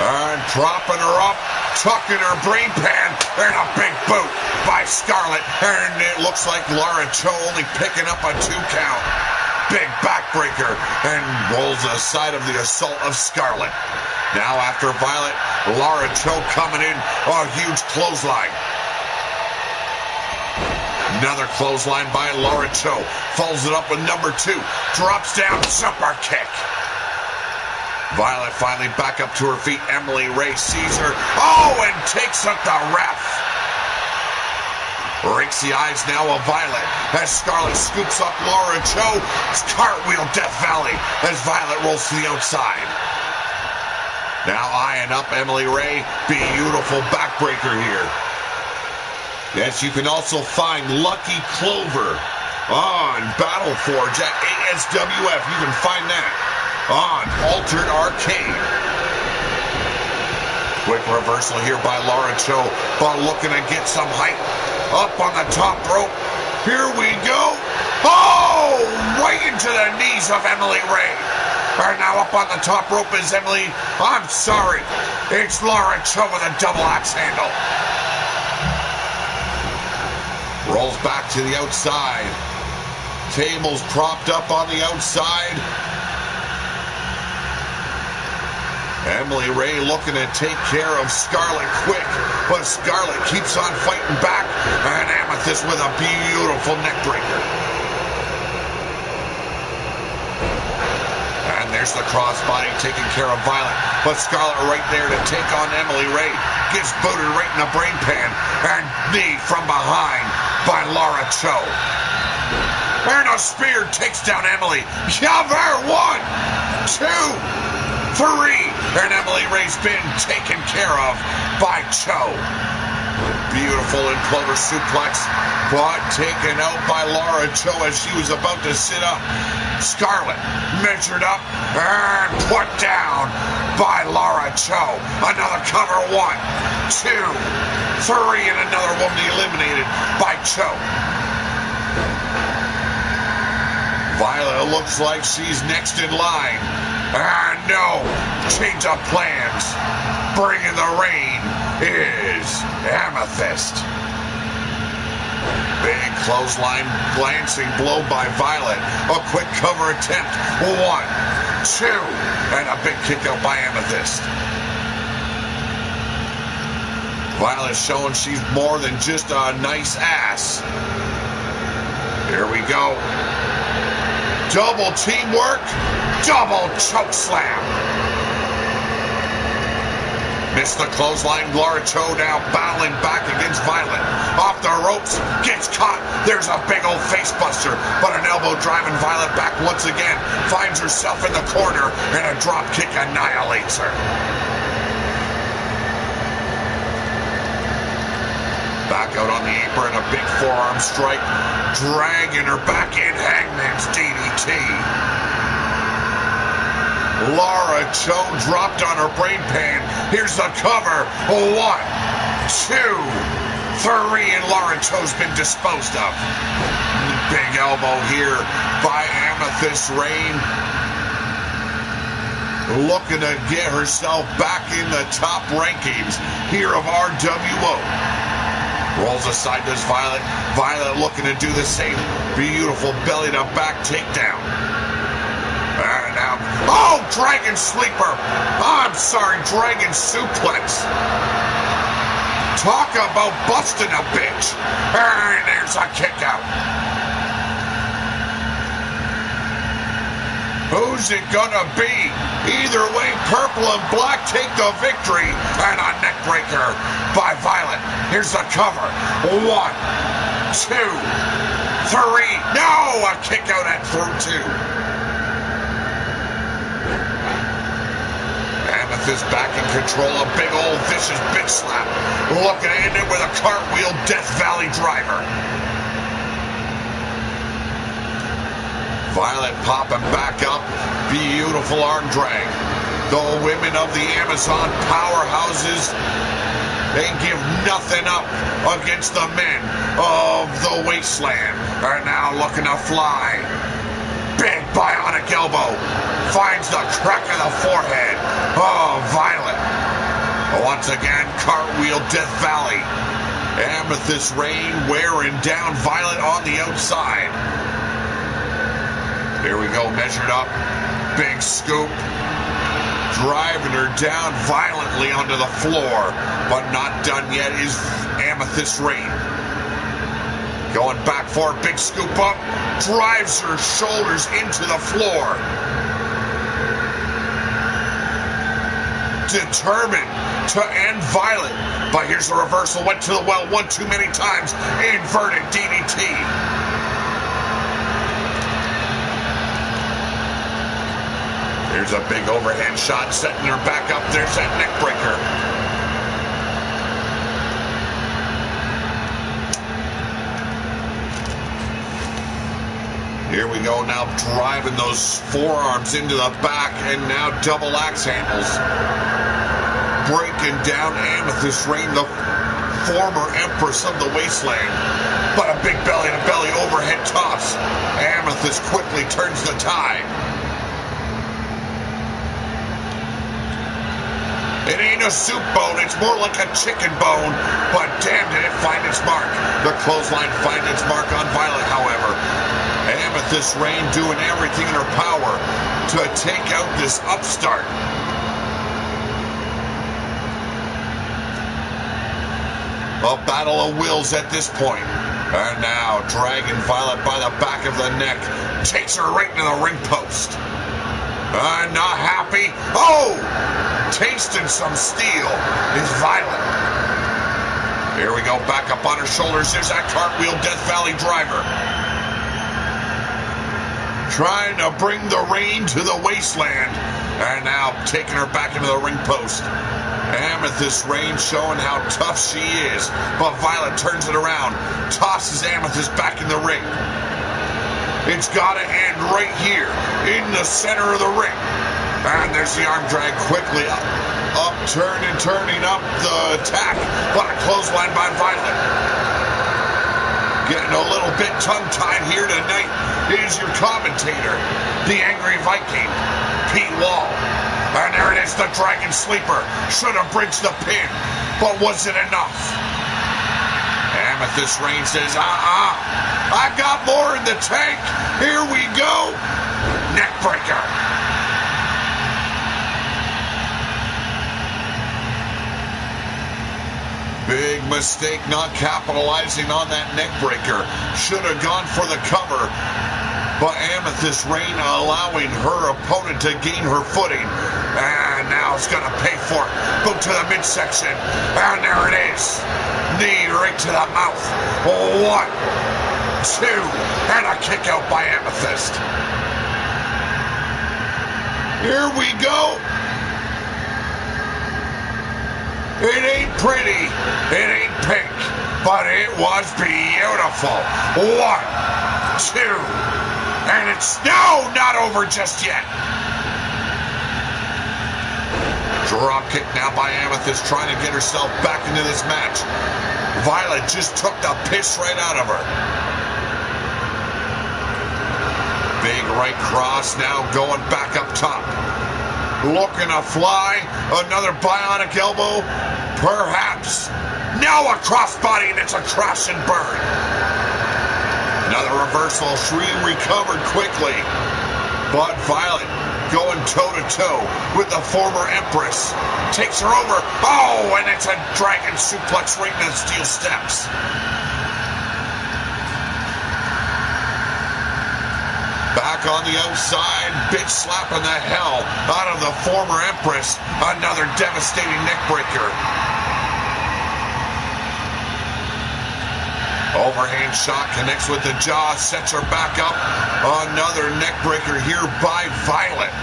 And propping her up, tucking her brain pan, and a big boot by Scarlett. And it looks like Laura Cho only picking up a 2 count. Big backbreaker, and rolls aside of the assault of Scarlett. Now after Violet, Laura Cho coming in, a huge clothesline. Another clothesline by Laura Cho. Follows it up with number 2. Drops down, jumper kick. Violet finally back up to her feet. Emily Ray sees her. Oh, and takes up the ref. Rakes the eyes now of Violet as Scarlett scoops up Laura Cho. Cartwheel Death Valley as Violet rolls to the outside. Now eyeing up Emily Ray. Beautiful backbreaker here. Yes, you can also find Lucky Clover on Battleforge at ASWF. You can find that on Altered Arcade. Quick reversal here by Laura Cho, but looking to get some height up on the top rope. Here we go. Oh, right into the knees of Emily Ray. And now up on the top rope is Emily. I'm sorry, it's Laura Cho with a double axe handle. Rolls back to the outside. Tables propped up on the outside. Emily Ray looking to take care of Scarlett quick, but Scarlett keeps on fighting back, and Amethyst with a beautiful neck breaker. And there's the crossbody taking care of Violet, but Scarlett right there to take on Emily Ray. Gets booted right in the brain pan, and knee from behind by Laura Cho. And a spear takes down Emily. Yaver, 1, 2, 3, and Emily Ray's been taken care of by Cho. Beautiful imploder suplex, but taken out by Laura Cho as she was about to sit up. Scarlett measured up and put down by Laura Cho. Another cover, 1, 2, 3, and another woman eliminated by Cho. Violet looks like she's next in line. And no, change of plans. Bringing the rain is Amethyst. Big clothesline, glancing blow by Violet. A quick cover attempt. 1, 2, and a big kick out by Amethyst. Violet showing she's more than just a nice ass. Here we go. Double teamwork, double choke slam. Missed the clothesline. Laura Cho now battling back against Violet. Off the ropes, gets caught. There's a big old face buster, but an elbow driving Violet back once again. Finds herself in the corner, and a drop kick annihilates her. Back out on the apron, a big forearm strike, dragging her back in. Hangman's DDT. Laura Cho dropped on her brain pan. Here's the cover. 1, 2, 3, and Laura Cho's been disposed of. Big elbow here by Amethyst Rain. looking to get herself back in the top rankings here of RWO. Rolls aside, does Violet. Violet looking to do the same. Beautiful belly to back takedown. And now, oh, Dragon Sleeper. I'm sorry, Dragon Suplex. Talk about busting a bitch. And there's a kick out. Who's it gonna be? Either way, purple and black take the victory. And a neck breaker by Violet. Here's the cover. 1, 2, 3. No, a kick out at through 2. Amethyst back in control. A big old vicious bitch slap. Looking to end it with a cartwheel Death Valley driver. Violet popping back up. Beautiful arm drag. The women of the Amazon powerhouses, they give nothing up against the men of the Wasteland. Are now looking to fly. Big bionic elbow. Finds the crack of the forehead. Oh, Violet. Once again, cartwheel Death Valley. Amethyst Rain wearing down Violet on the outside. Here we go, measured up. Big scoop. Driving her down violently onto the floor. But not done yet is Amethyst Rain. Going back for a big scoop up. Drives her shoulders into the floor. Determined to end Violet. But here's the reversal. Went to the well one too many times. Inverted DDT. Here's a big overhead shot, setting her back up. There's that neck breaker. Here we go now, driving those forearms into the back, and now double axe handles. Breaking down Amethyst Rain, the former Empress of the Wasteland. But a big belly-to-belly overhead toss. Amethyst quickly turns the tide. It ain't a soup bone, it's more like a chicken bone, but damn did it find its mark. The clothesline find its mark on Violet, however. Amethyst Rain doing everything in her power to take out this upstart. A battle of wills at this point. And now, dragging Violet by the back of the neck, takes her right into the ring post. Not happy. Oh! Tasting some steel is Violet. Here we go, back up on her shoulders. There's that cartwheel Death Valley driver. Trying to bring the Rain to the Wasteland. And now taking her back into the ring post. Amethyst Rain showing how tough she is. But Violet turns it around. Tosses Amethyst back in the ring. It's got to end right here in the center of the ring. And there's the arm drag quickly up, turning up the attack. But a clothesline by Violet. Getting a little bit tongue-tied here tonight is your commentator, the Angry Viking, Pete Wall. And there it is, the Dragon Sleeper. Should have bridged the pin, but was it enough? Amethyst Rain says, I got more in the tank. Here we go. Neck breaker. Big mistake not capitalizing on that neck breaker. Should have gone for the cover. But Amethyst Rain allowing her opponent to gain her footing. And now it's going to pay for it. Boot to the midsection. And there it is. Knee right to the mouth. 1, 2. And a kick out by Amethyst. Here we go. It ain't pretty, it ain't pink, but it was beautiful. 1, 2, and it's no, not over just yet. Drop kick now by Amethyst, trying to get herself back into this match. Violet just took the piss right out of her. Big right cross now going back up top. looking to fly. Another bionic elbow. Perhaps. Now a crossbody, and it's a crash and burn. Another reversal. She recovered quickly. But Violet going toe-to-toe with the former Empress. Takes her over. Oh, and it's a dragon suplex right into the steel steps. Back on the outside, bitch slapping the hell out of the former Empress. Another devastating neckbreaker. Overhand shot connects with the jaw, sets her back up. Another neckbreaker here by Violet.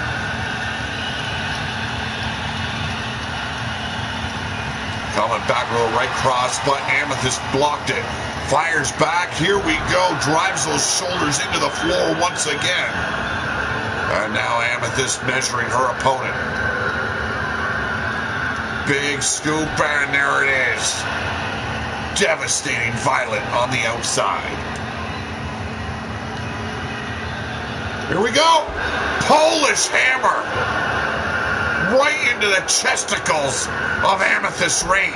Coming back with a right cross, but Amethyst blocked it. Fires back, here we go, drives those shoulders into the floor once again. And now Amethyst measuring her opponent. Big scoop, and there it is. Devastating Violet on the outside. Here we go, Polish hammer. Right into the chesticles of Amethyst Rain.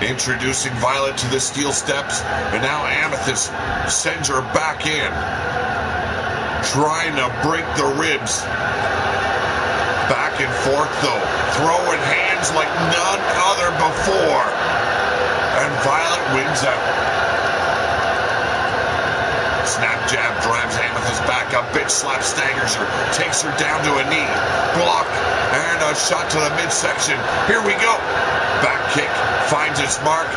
Introducing Violet to the steel steps, and now Amethyst sends her back in. Trying to break the ribs. Back and forth though, throwing hands like none other before. And Violet wins out. Snap jab drives Amethyst back up. Bitch slap staggers her. Takes her down to a knee. Block. And a shot to the midsection. Here we go. Back kick. Finds its mark.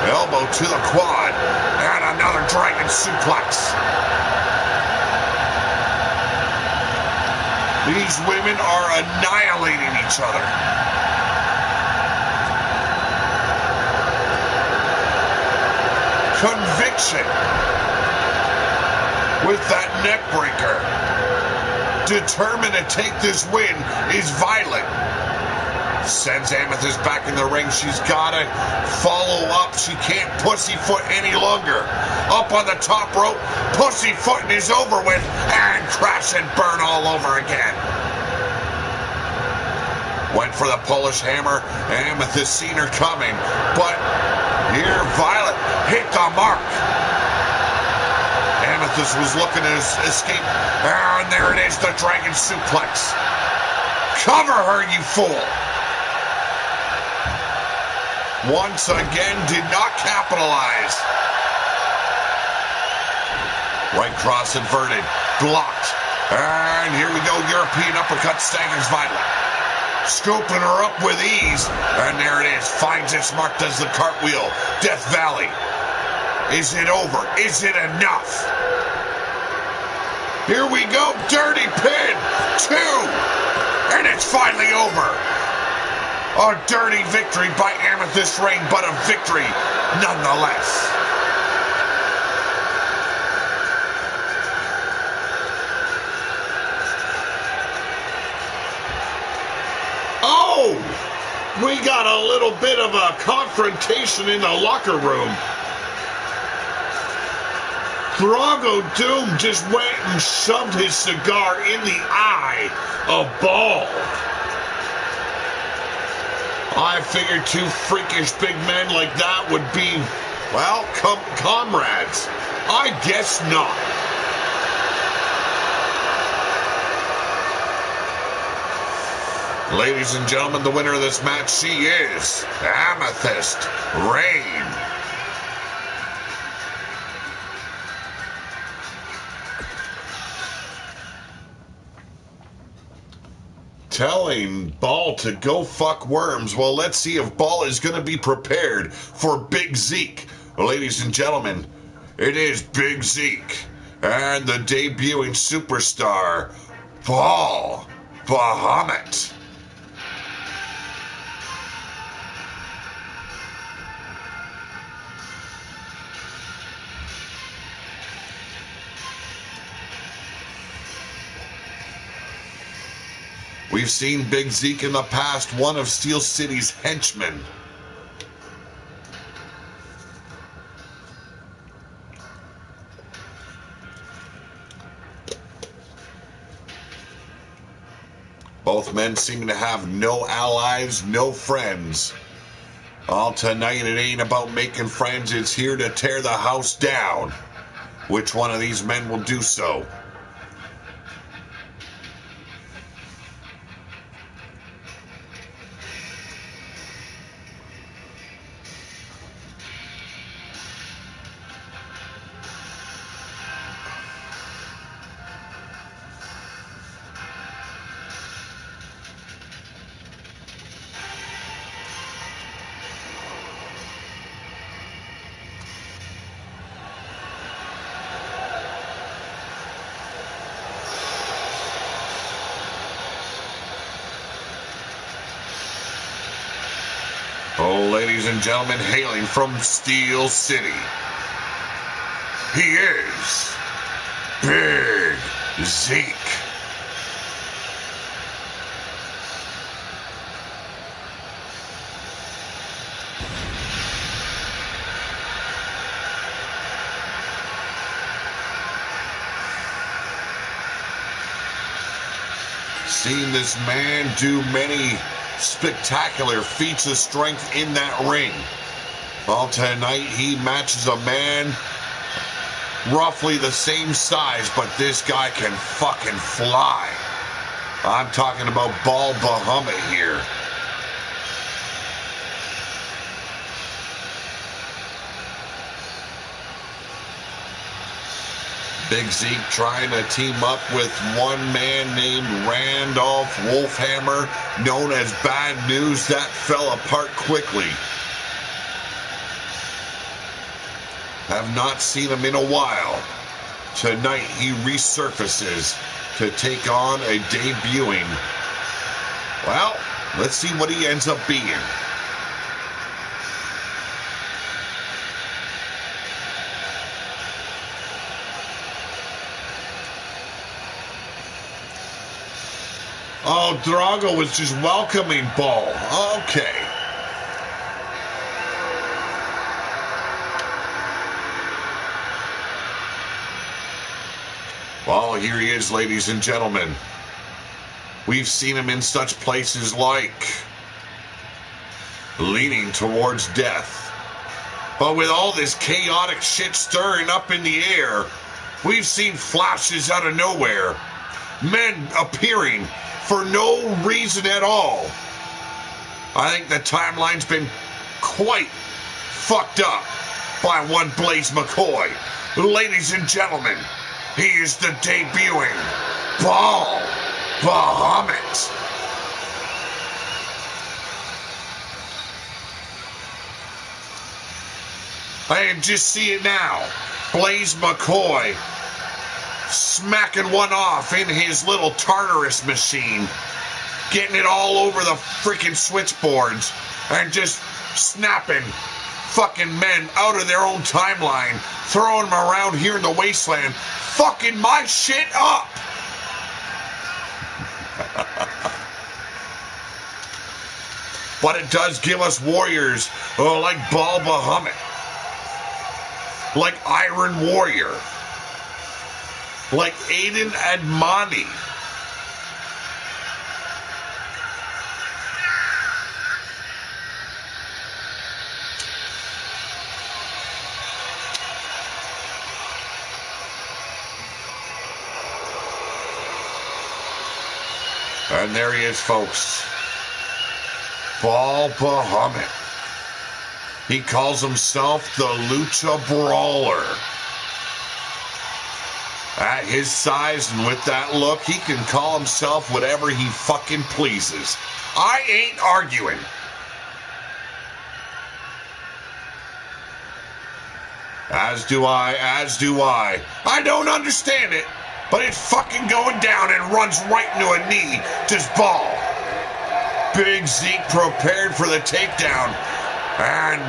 Elbow to the quad. And another dragon suplex. These women are annihilating each other. Conviction. With that neck breaker. Determined to take this win is Violet. Sends Amethyst back in the ring. She's got to follow up. She can't pussyfoot any longer. Up on the top rope. Pussyfooting is over with. And crash and burn all over again. Went for the Polish hammer. Amethyst seen her coming. But here Violet hit the mark. Amethyst was looking to escape. And there it is, the dragon suplex. Cover her, you fool. Once again, did not capitalize. Right cross inverted. Blocked. And here we go, European uppercut staggers Violet. Scooping her up with ease. And there it is, finds its mark, does the cartwheel. Death Valley. Is it over? Is it enough? Here we go, dirty pin, 2, and it's finally over. A dirty victory by Amethyst Rain, but a victory nonetheless. Oh, we got a little bit of a confrontation in the locker room. Drago Doom just went and shoved his cigar in the eye of Ball. I figured two freakish big men like that would be, well, comrades. I guess not. Ladies and gentlemen, the winner of this match, she is Amethyst Rain. Telling Ball to go fuck worms. Well, let's see if Ball is going to be prepared for Big Zeke. Well, ladies and gentlemen, it is Big Zeke and the debuting superstar, Paul Bahamut. We've seen Big Zeke in the past, one of Steel City's henchmen. Both men seeming to have no allies, no friends. All tonight it ain't about making friends, it's here to tear the house down. Which one of these men will do so? Oh, ladies and gentlemen, hailing from Steel City, he is Big Zeke. Seen this man do many spectacular feats of strength in that ring. Well, tonight he matches a man roughly the same size, but this guy can fucking fly. I'm talking about Ball Bahamut here. Big Zeke trying to team up with one man named Randolph Wolfhammer, known as Bad News. That fell apart quickly. Have not seen him in a while. Tonight he resurfaces to take on a debuting. Well, let's see what he ends up being. Oh, Drago was just welcoming Ball. Okay. Well, here he is, ladies and gentlemen. We've seen him in such places like leaning towards death. But with all this chaotic shit stirring up in the air, we've seen flashes out of nowhere. Men appearing for no reason at all. I think the timeline's been quite fucked up by one Blaze McCoy. Ladies and gentlemen, he is the debuting Ball Bahamut. I can just see it now. Blaze McCoy smacking one off in his little Tartarus machine, getting it all over the freaking switchboards, and just snapping fucking men out of their own timeline, throwing them around here in the wasteland, fucking my shit up. But it does give us warriors like Ball Bahamut, like Iron Warrior, like Aiden Admani. And there he is, folks. Ball Bahamut. He calls himself the Lucha Brawler. At his size and with that look, he can call himself whatever he fucking pleases. I ain't arguing. As do I. I don't understand it, but it's fucking going down and runs right into a knee. Just Ball. Big Zeke prepared for the takedown. And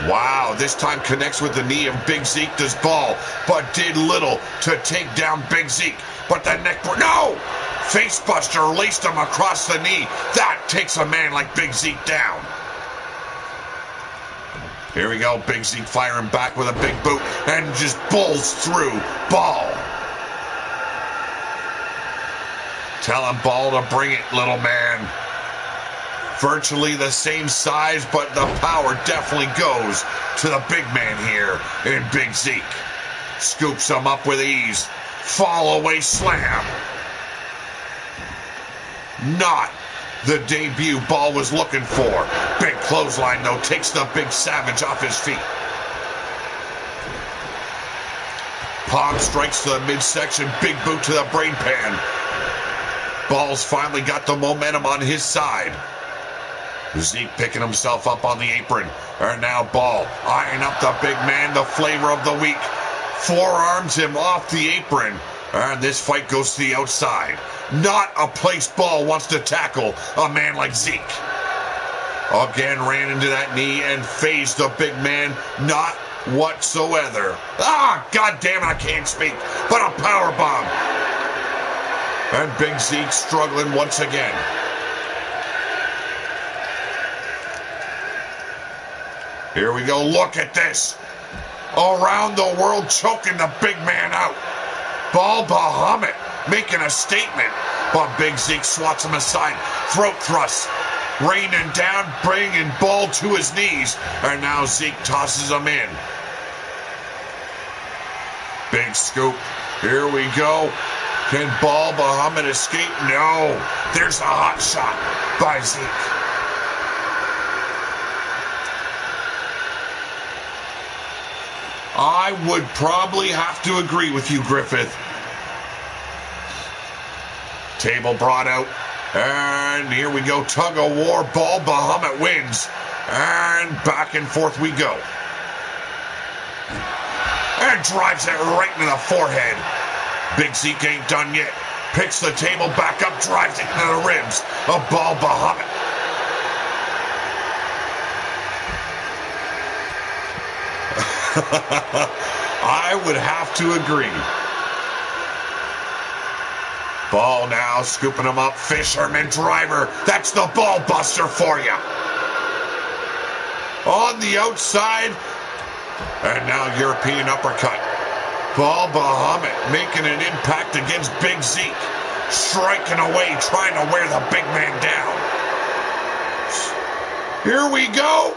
wow, this time connects with the knee of Big Zeke does Ball, but did little to take down Big Zeke. But the neck, no! Facebuster laced him across the knee. That takes a man like Big Zeke down. Here we go, Big Zeke firing back with a big boot and just bowls through Ball. Telling Ball to bring it, little man. Virtually the same size, but the power definitely goes to the big man here in Big Zeke. Scoops him up with ease. Fall away slam. Not the debut Ball was looking for. Big clothesline, though, takes the big savage off his feet. Palm strikes to the midsection. Big boot to the brain pan. Ball's finally got the momentum on his side. Zeke picking himself up on the apron. And now Ball eyeing up the big man, the flavor of the week. Forearms him off the apron. And this fight goes to the outside. Not a place Ball wants to tackle a man like Zeke. Again ran into that knee and phased the big man. Not whatsoever. God damn it, I can't speak. But a power bomb. And Big Zeke struggling once again. Here we go. Look at this. Around the world choking the big man out. Ball Bahamut making a statement. But Big Zeke swats him aside. Throat thrust. Raining down, bringing Ball to his knees. And now Zeke tosses him in. Big scoop. Here we go. Can Ball Bahamut escape? No. There's a hot shot by Zeke. I would probably have to agree with you, Griffith. Table brought out. And here we go. Tug of war. Ball Bahamut wins. And back and forth we go. And drives it right into the forehead. Big Zeke ain't done yet. Picks the table back up, drives it into the ribs of Ball Bahamut. I would have to agree. Ball now scooping him up. Fisherman driver. That's the ball buster for you. On the outside. And now European uppercut. Ball Bahamut making an impact against Big Zeke. Striking away, trying to wear the big man down. Here we go.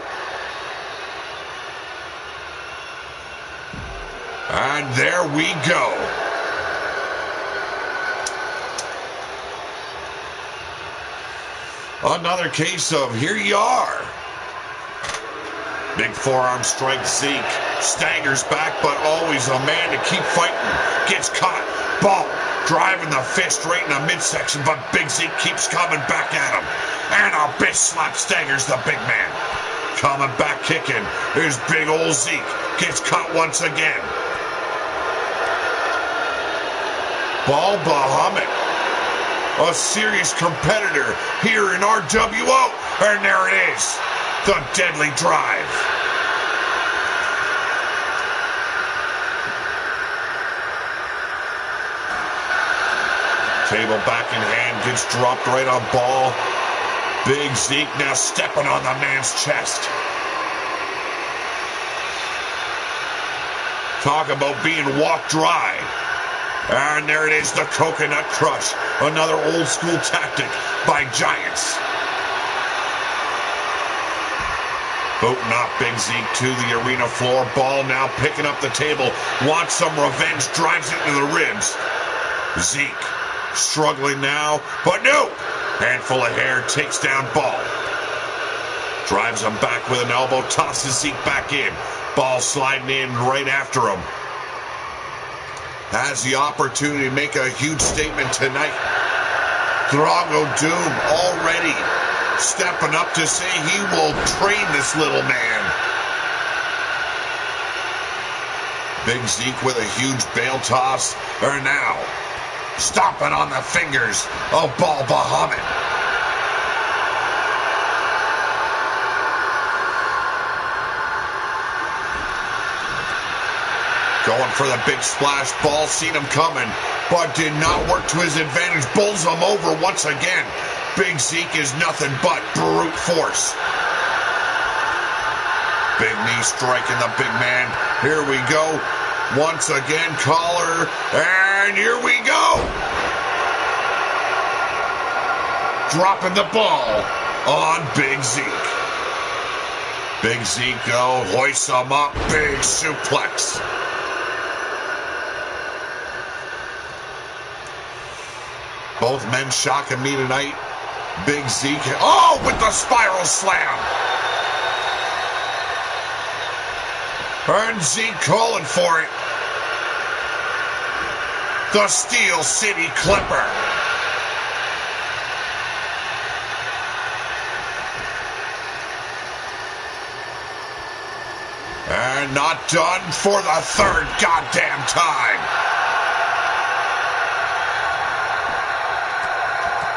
And there we go. Another case of here you are. Big forearm strike. Zeke staggers back, but always a man to keep fighting. Gets caught. Ball driving the fist right in the midsection, but Big Zeke keeps coming back at him. And a bitch slap staggers the big man. Coming back kicking. There's big old Zeke. Gets caught once again. Ball Bahamut, a serious competitor here in RWO. And there it is. The deadly drive. Table back in hand, gets dropped right on Ball. Big Zeke now stepping on the man's chest. Talk about being walked dry. And there it is, the coconut crush. Another old school tactic by Giants. Booting off Big Zeke to the arena floor. Ball now picking up the table. Wants some revenge. Drives it into the ribs. Zeke struggling now. But no! Handful of hair takes down Ball. Drives him back with an elbow. Tosses Zeke back in. Ball sliding in right after him. Has the opportunity to make a huge statement tonight. Drago Doom already stepping up to say he will train this little man. Big Zeke with a huge bail toss. Or now, stomping on the fingers of Ball Bahamut. Going for the big splash. Ball seen him coming, but did not work to his advantage. Bulls him over once again. Big Zeke is nothing but brute force. Big knee striking the big man. Here we go. Once again, collar. And here we go. dropping the ball on Big Zeke. Big Zeke hoists him up, big suplex. Both men shocking me tonight. Big Zeke, with the spiral slam. And Zeke calling for it. The Steel City Clipper. And not done for the third goddamn time.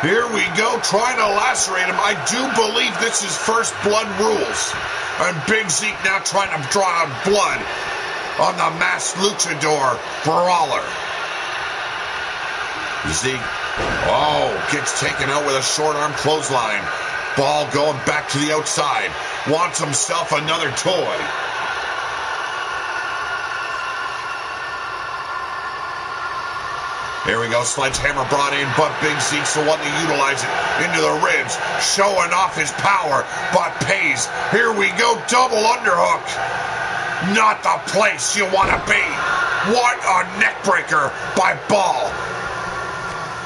Here we go, trying to lacerate him. I do believe this is first blood rules. And Big Zeke now trying to draw blood on the masked luchador brawler. Zeke, gets taken out with a short arm clothesline. Ball going back to the outside. Wants himself another toy. Here we go, sledgehammer brought in, but Big Zeke's the one to utilize it into the ribs, showing off his power, but pays. Here we go, double underhook. Not the place you want to be. What a neckbreaker by Ball.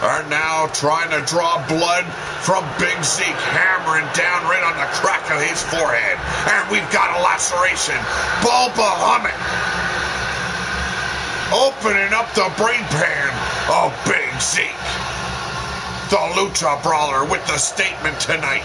Are now trying to draw blood from Big Zeke, hammering down right on the crack of his forehead. And we've got a laceration. Ball Bahamut. Opening up the brain pan of Big Zeke. The Lucha Brawler with the statement tonight.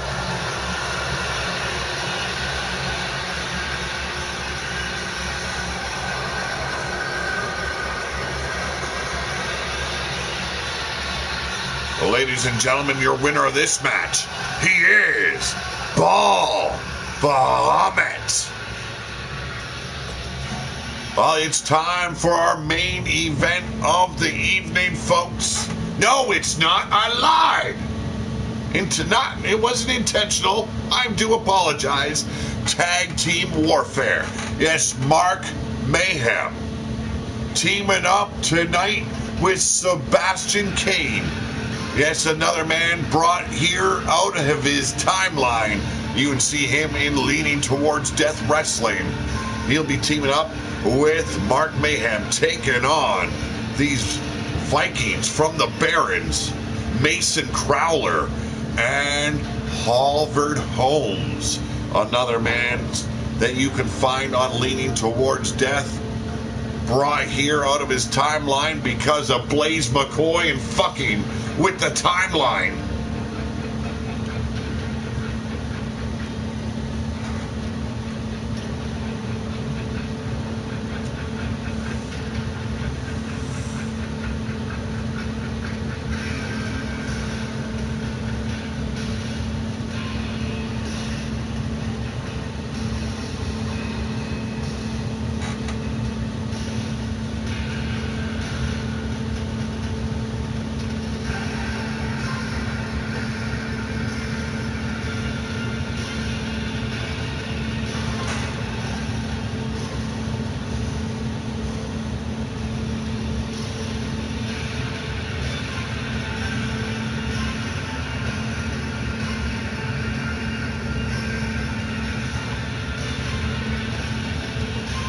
Ladies and gentlemen, your winner of this match, he is Ball Bahamut. Well, it's time for our main event of the evening, folks. No, it's not. I lied. It wasn't intentional. I do apologize. Tag team warfare. Yes, Mark Mayhem teaming up tonight with Sebastian Kane. Yes, another man brought here out of his timeline. You can see him in Leaning Towards Death Wrestling. He'll be teaming up with Mark Mayhem, taking on these Vikings from the Barons, Mason Crowler and Halvard Holmes. Another man that you can find on Leaning Towards Death, brought here out of his timeline because of Blaze McCoy and fucking with the timeline.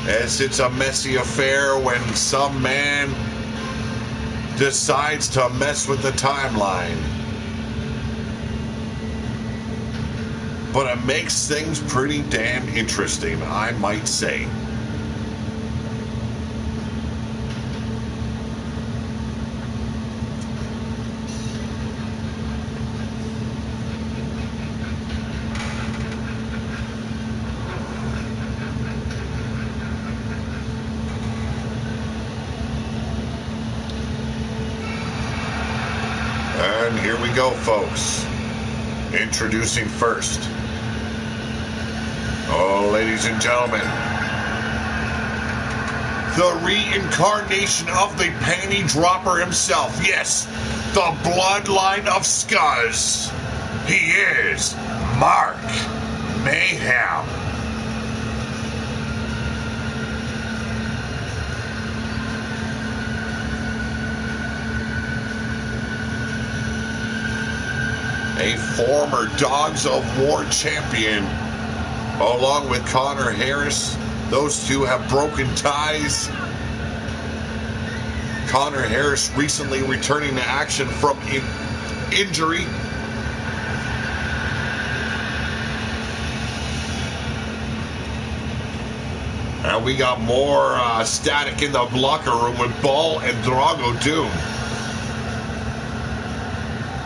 Yes, it's a messy affair when some man decides to mess with the timeline. But it makes things pretty damn interesting, I might say. And here we go, folks. Introducing first. Oh, ladies and gentlemen. The reincarnation of the panty dropper himself. Yes, the bloodline of Scuzz. He is Mark Mayhem. a former Dogs of War champion, along with Connor Harris. Those two have broken ties. Connor Harris recently returning to action from injury. And we got more static in the locker room with Ball and Drago Doom.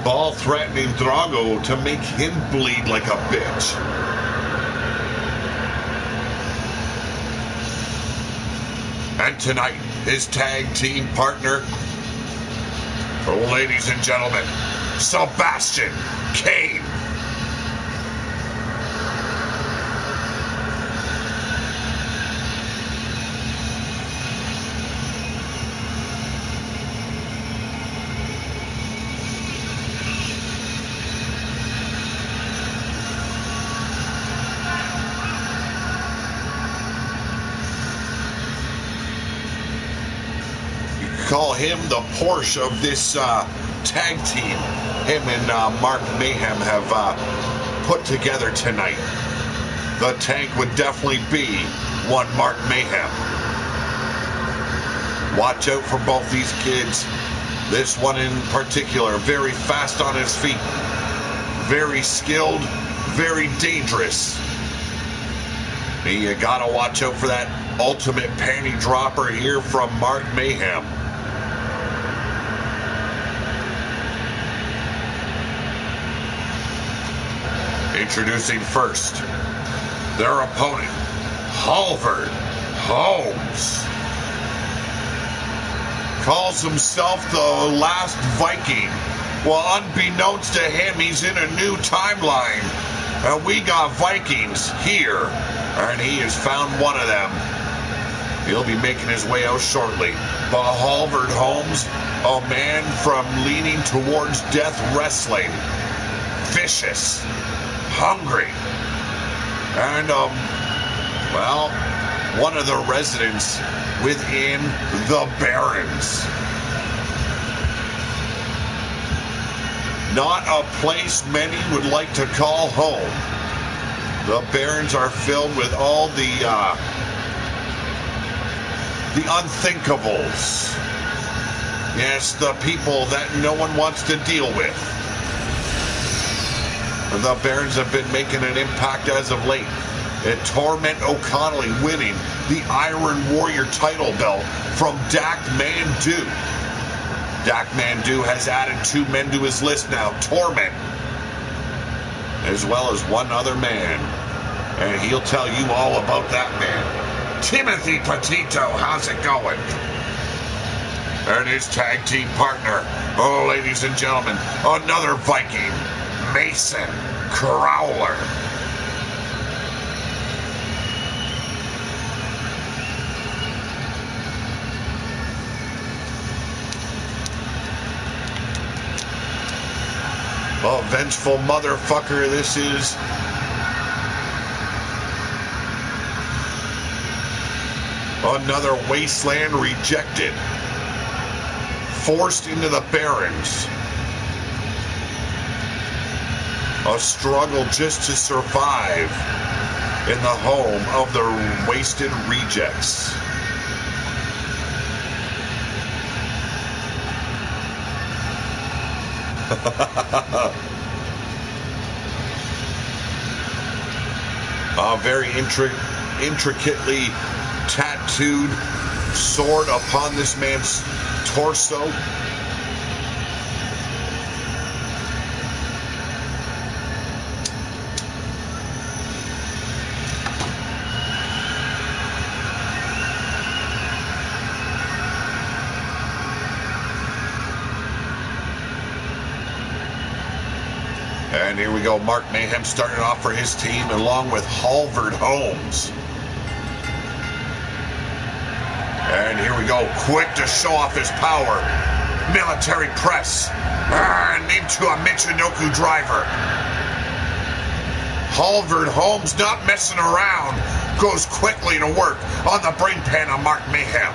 Ball threatening Drago to make him bleed like a bitch. And tonight, his tag team partner, ladies and gentlemen, Sebastian Kane. Call him the Porsche of this tag team. Him and Mark Mayhem have put together tonight. The tank would definitely be one Mark Mayhem. Watch out for both these kids. This one in particular, very fast on his feet. Very skilled, very dangerous. You gotta watch out for that ultimate panty dropper here from Mark Mayhem. Introducing first, their opponent, Halvard Holmes. Calls himself the last Viking. Well, unbeknownst to him, he's in a new timeline. And we got Vikings here, and he has found one of them. He'll be making his way out shortly. But Halvard Holmes, a man from leaning towards death wrestling. Vicious. Hungry. And, well, one of the residents within the Barrens. Not a place many would like to call home. The Barrens are filled with all the unthinkables. Yes, the people that no one wants to deal with. The Barrens have been making an impact as of late. And Torment O'Connelly winning the Iron Warrior title belt from Dak Mandu. Dak Mandu has added 2 men to his list now. Torment, as well as one other man. And he'll tell you all about that man. Timothy Petito, how's it going? And his tag team partner, oh, ladies and gentlemen, another Viking, Mason Crowler. Oh, vengeful motherfucker this is. Another wasteland rejected. Forced into the Barrens. A struggle just to survive in the home of the wasted rejects. A very intricately tattooed sword upon this man's torso. And here we go, Mark Mayhem starting off for his team along with Halvard Holmes. And here we go, quick to show off his power. Military press. And into a Michinoku driver. Halvard Holmes not messing around. Goes quickly to work on the brain pan of Mark Mayhem.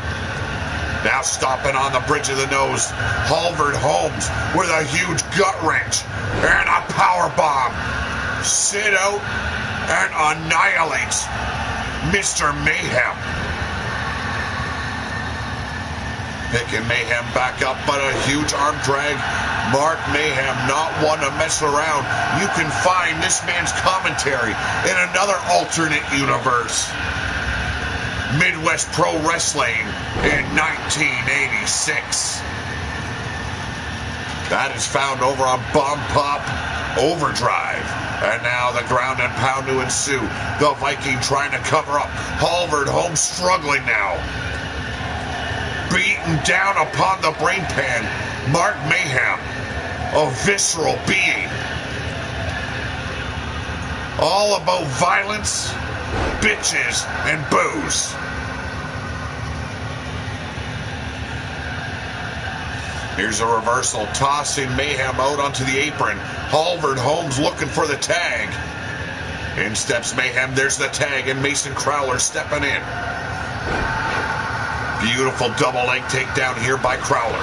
Now stopping on the bridge of the nose. Halvard Holmes with a huge gut wrench. And a powerbomb. Sit out and annihilates Mr. Mayhem. Picking Mayhem back up, but a huge arm drag. Mark Mayhem, not one to mess around. You can find this man's commentary in another alternate universe. Midwest Pro Wrestling in 1986. That is found over on Bomb Pop Overdrive. And now the ground and pound to ensue. The Viking trying to cover up. Halvard Holmes struggling now. Beaten down upon the brain pan. Mark Mayhem, a visceral being. All about violence, bitches, and booze. Here's a reversal, tossing Mayhem out onto the apron. Halvard Holmes looking for the tag. In steps Mayhem, there's the tag, and Mason Crowler stepping in. Beautiful double leg takedown here by Crowler.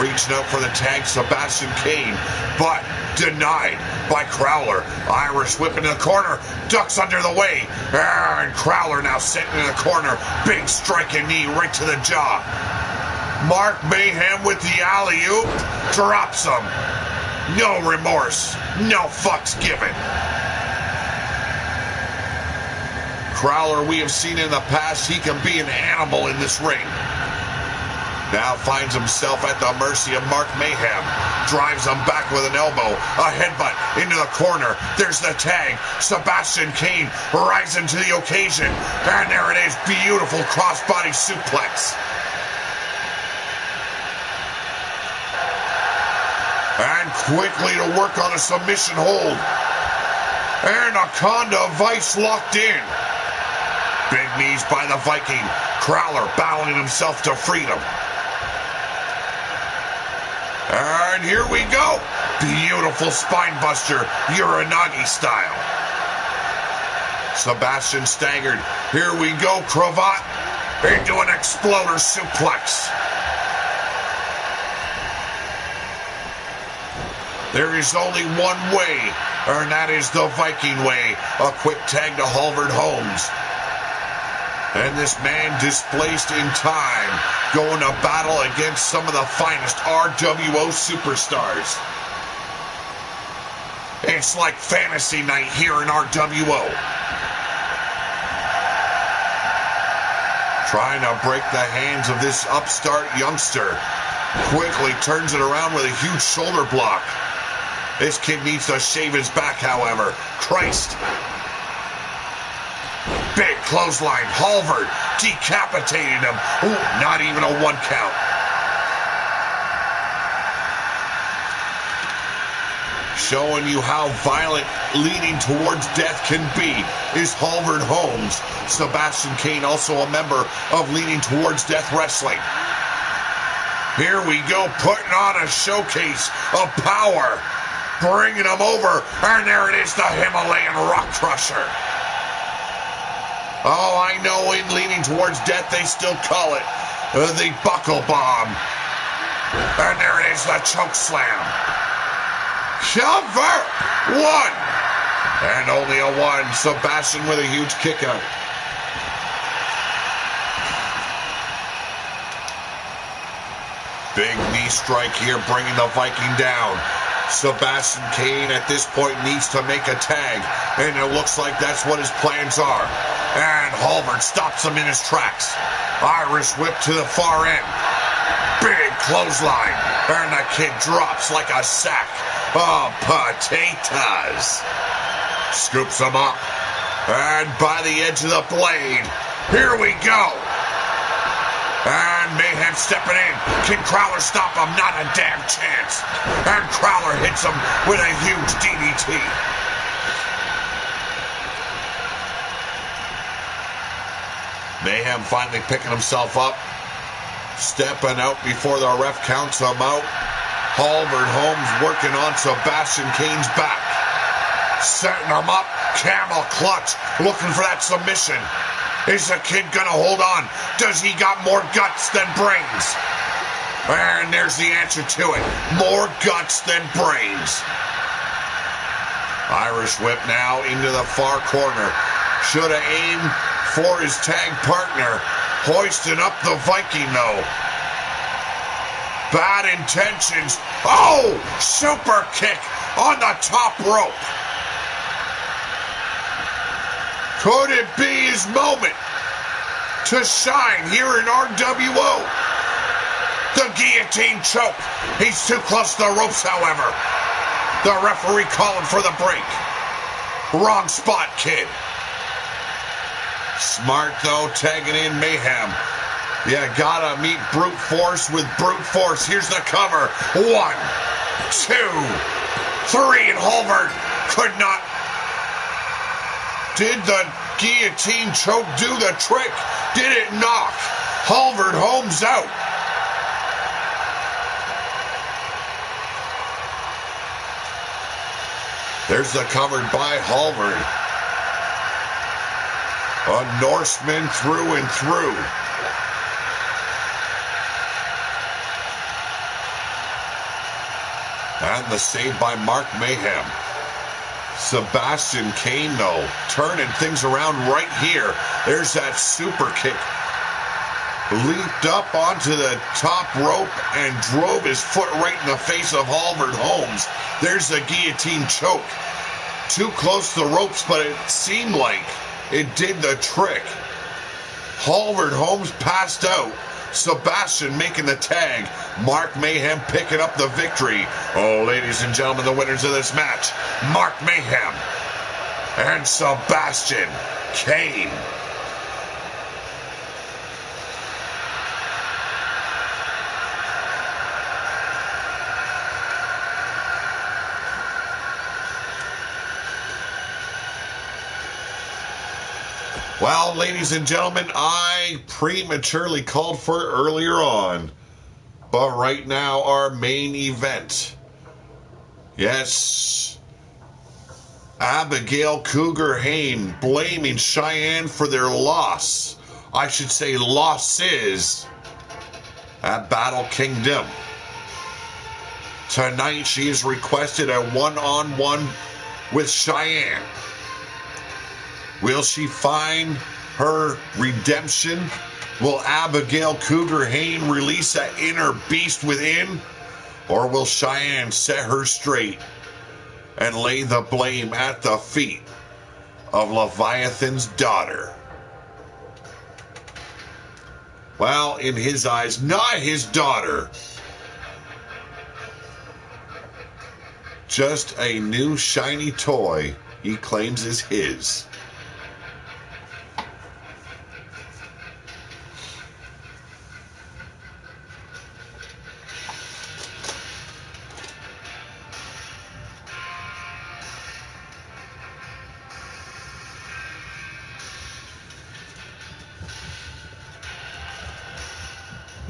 Reaching out for the tag, Sebastian Kane, but denied by Crowler. Irish whip in the corner, ducks under the way, and Crowler now sitting in the corner. Big striking knee right to the jaw. Mark Mayhem with the alley-oop, drops him. No remorse, no fucks given. Crowler, we have seen in the past, he can be an animal in this ring. Now finds himself at the mercy of Mark Mayhem. Drives him back with an elbow. A headbutt into the corner. There's the tag. Sebastian Kane rising to the occasion. And there it is. Beautiful crossbody suplex. And quickly to work on a submission hold. Anaconda Vice locked in. Big knees by the Viking. Crowler bowing himself to freedom. And here we go. Beautiful spine buster, Uranagi style. Sebastian staggered. Here we go, cravat into an exploder suplex. There is only one way, and that is the Viking way. A quick tag to Halvard Holmes. And this man displaced in time, going to battle against some of the finest RWO superstars. It's like fantasy night here in RWO. Trying to break the hands of this upstart youngster. Quickly turns it around with a huge shoulder block. This kid needs to shave his back, however. Christ. Big clothesline. Halvard decapitated him. Ooh, not even a 1 count. Showing you how violent leaning towards death can be is Halvard Holmes. Sebastian Kane, also a member of Leaning Towards Death Wrestling. Here we go, putting on a showcase of power. Bringing him over, and there it is, the Himalayan Rock Crusher. Oh, I know in Leaning Towards Death they still call it the Buckle Bomb. And there it is, the Choke Slam. Cover! 1. And only a 1. Sebastian with a huge kick out. Big knee strike here, bringing the Viking down. Sebastian Kane at this point needs to make a tag, and it looks like that's what his plans are. And Halvard stops him in his tracks. Irish whip to the far end. Big clothesline, and the kid drops like a sack of potatoes. Scoops him up, and by the edge of the blade, here we go. And Mayhem stepping in. Can Crowler stop him? Not a damn chance. And Crowler hits him with a huge DDT. Mayhem finally picking himself up. Stepping out before the ref counts him out. Halvard Holmes working on Sebastian Kane's back. Setting him up. Camel clutch. Looking for that submission. Is the kid gonna hold on? Does he got more guts than brains? And there's the answer to it. More guts than brains. Irish whip now into the far corner. Should have aimed for his tag partner. Hoisting up the Viking, though. Bad intentions. Oh! Super kick on the top rope. Could it be his moment to shine here in RWO? The guillotine choke. He's too close to the ropes, however. The referee calling for the break. Wrong spot, kid. Smart, though, tagging in Mayhem. Yeah, gotta meet brute force with brute force. Here's the cover. 1, 2, 3, and Halbert could not. Did the guillotine choke do the trick? Did it knock Halbert Holmes out? There's the cover by Halbert. A Norseman through and through. And the save by Mark Mayhem. Sebastian Kane, though, turning things around right here. There's that super kick. Leaped up onto the top rope and drove his foot right in the face of Halbert Holmes. There's the guillotine choke. Too close to the ropes, but it seemed like it did the trick. Halbert Holmes passed out. Sebastian making the tag. Mark Mayhem picking up the victory. Oh, ladies and gentlemen, the winners of this match, Mark Mayhem and Sebastian Kane. Well, ladies and gentlemen, I prematurely called for it earlier on. But right now, our main event. Yes. Abigail Cougar Hayne blaming Cheyenne for their loss. I should say losses at Battle Kingdom. Tonight, she has requested a one-on-one with Cheyenne. Will she find her redemption? Will Abigail Cougar Hayne release that inner beast within? Or will Cheyenne set her straight and lay the blame at the feet of Leviathan's daughter? Well, in his eyes, not his daughter. Just a new shiny toy he claims is his.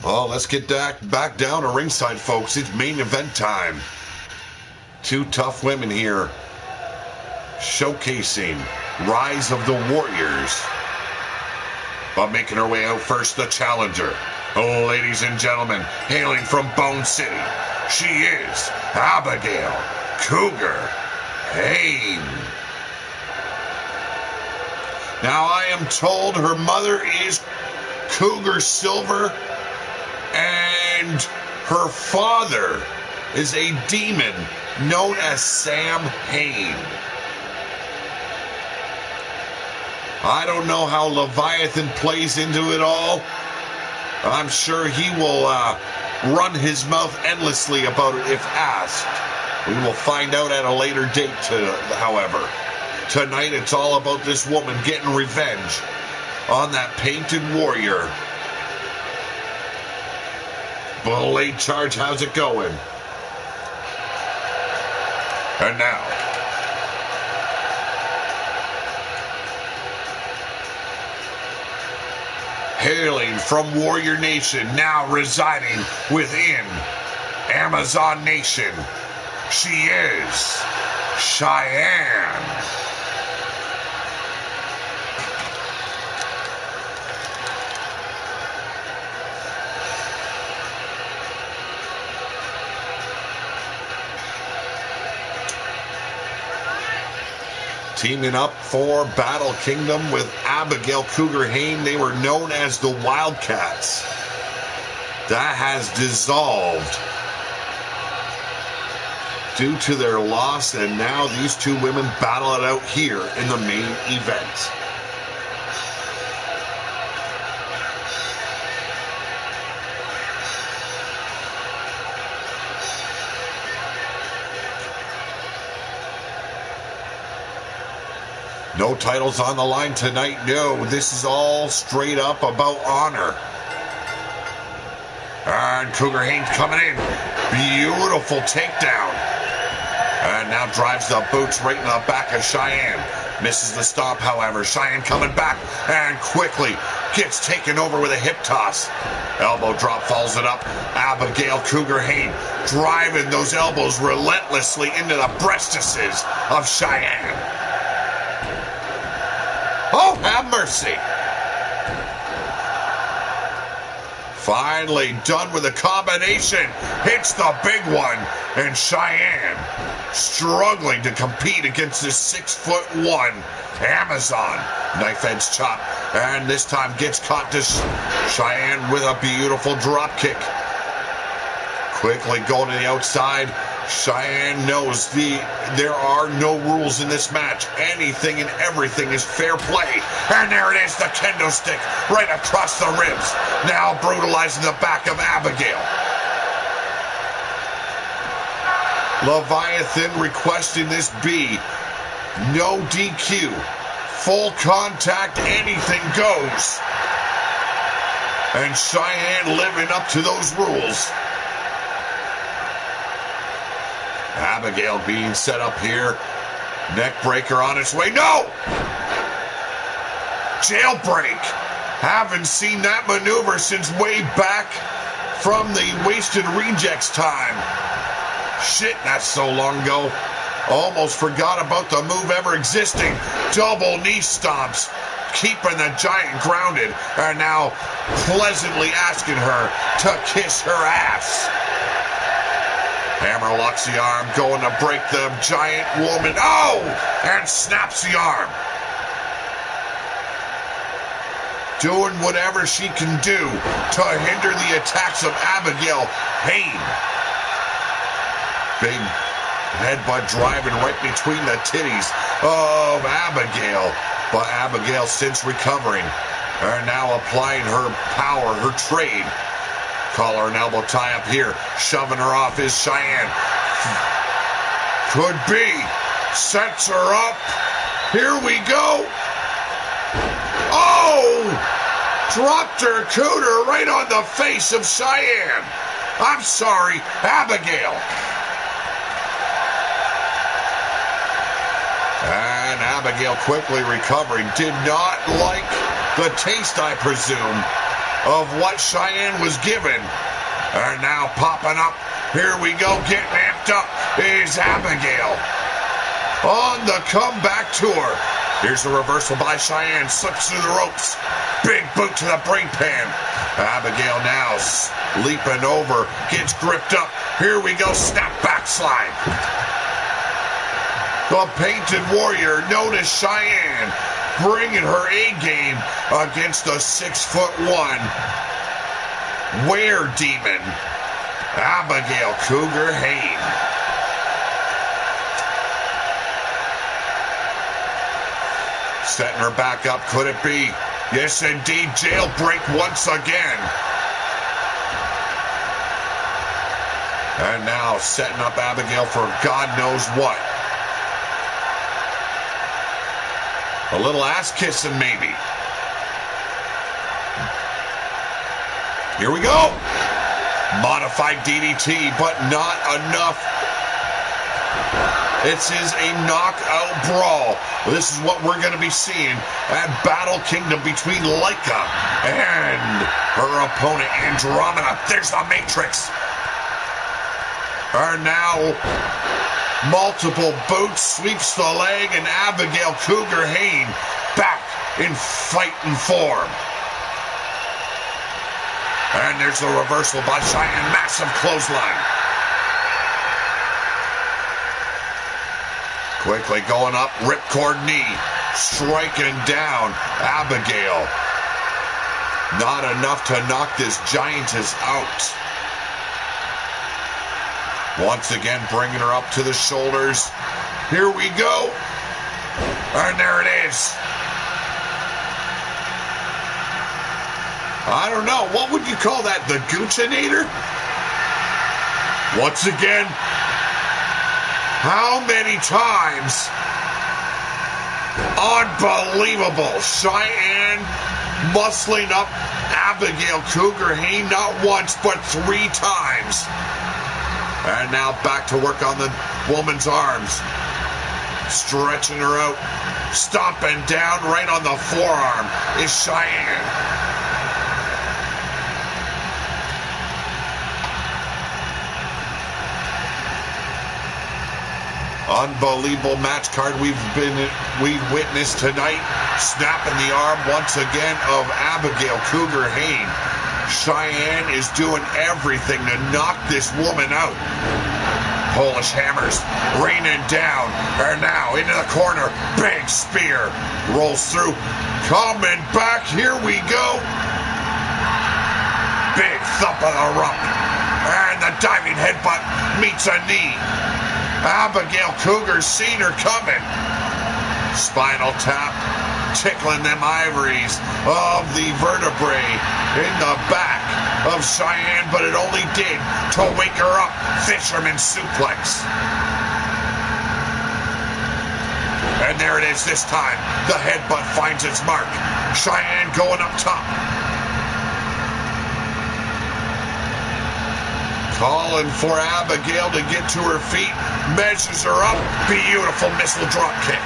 Well, let's get back down to ringside, folks. It's main event time. Two tough women here showcasing Rise of the Warriors. But making her way out first, the challenger. Oh, ladies and gentlemen, hailing from Bone City, she is Abigail Cougar Hayne. Now, I am told her mother is Cougar Silver, and her father is a demon known as Sam Hain. I don't know how Leviathan plays into it all. I'm sure he will run his mouth endlessly about it if asked. We will find out at a later date, however. Tonight it's all about this woman getting revenge on that painted warrior. Blade charge, how's it going? And now, hailing from Warrior Nation, now residing within Amazon Nation, she is Cheyenne. Teaming up for Battle Kingdom with Abigail Cougar Hayne. They were known as the Wildcats. That has dissolved due to their loss, and now these two women battle it out here in the main event. No titles on the line tonight, no. This is all straight up about honor. And Cougar Haynes coming in. Beautiful takedown. And now drives the boots right in the back of Cheyenne. Misses the stomp, however. Cheyenne coming back and quickly gets taken over with a hip toss. Elbow drop, follows it up. Abigail Cougar Haynes driving those elbows relentlessly into the breastises of Cheyenne. Oh, have mercy. Finally done with a combination. Hits the big one. And Cheyenne struggling to compete against this 6'1" Amazon. Knife edge chop. And this time gets caught to Cheyenne with a beautiful drop kick. Quickly going to the outside. Cheyenne knows there are no rules in this match. Anything and everything is fair play. And there it is, the kendo stick right across the ribs. Now brutalizing the back of Abigail. Leviathan requesting this be no DQ. Full contact, anything goes. And Cheyenne living up to those rules. Abigail being set up here. Neck breaker on its way. No! Jailbreak. Haven't seen that maneuver since way back from the Wasted Rejects time. Shit, that's so long ago. Almost forgot about the move ever existing. Double knee stomps. Keeping the giant grounded. And now pleasantly asking her to kiss her ass. Hammer locks the arm, going to break the giant woman. Oh! And snaps the arm. Doing whatever she can do to hinder the attacks of Abigail Hayne. Big headbutt driving right between the titties of Abigail. But Abigail, since recovering, are now applying her power, her trade. Collar and elbow tie up here. Shoving her off is Cheyenne. Could be. Sets her up. Here we go. Oh! Dropped her cooter right on the face of Cheyenne. I'm sorry, Abigail. And Abigail quickly recovering. Did not like the taste, I presume, of what Cheyenne was given. And now popping up. Here we go, getting amped up is Abigail. On the comeback tour. Here's the reversal by Cheyenne. Slips through the ropes. Big boot to the brain pan. Abigail now leaping over. Gets gripped up. Here we go, snap back slide. The Painted Warrior, known as Cheyenne, bringing her A-game against the 6'1" were-demon, Abigail Cougar Hayne. Setting her back up, could it be? Yes, indeed, jailbreak once again. And now setting up Abigail for God knows what. A little ass kissing, maybe. Here we go. Modified DDT, but not enough. This is a knockout brawl. This is what we're going to be seeing at Battle Kingdom between Laika and her opponent, Andromeda. There's the Matrix. Are now multiple boots, sweeps the leg, and Abigail Cougar Hayne back in fighting form. And there's the reversal by Cheyenne. Massive clothesline. Quickly going up, ripcord knee, striking down Abigail. Not enough to knock this giantess out. Once again, bringing her up to the shoulders. Here we go. And there it is. I don't know. What would you call that? The Gucciinator? Once again, how many times? Unbelievable. Cheyenne muscling up Abigail Cougar Hayne not once but 3 times. And now back to work on the woman's arms. Stretching her out. Stomping down right on the forearm is Cheyenne. Unbelievable match card we've witnessed tonight. Snapping the arm once again of Abigail Cougar Hayne. Cheyenne is doing everything to knock this woman out. Polish hammers raining down. And now into the corner. Big spear. Rolls through. Coming back. Here we go. Big thump of the rump. And the diving headbutt meets a knee. Abigail Cougar's seen her coming. Spinal tap, tickling them ivories of the vertebrae in the back of Cheyenne, but it only did to wake her up. Fisherman suplex. And there it is this time. The headbutt finds its mark. Cheyenne going up top. Calling for Abigail to get to her feet. Measures her up. Beautiful missile drop kick.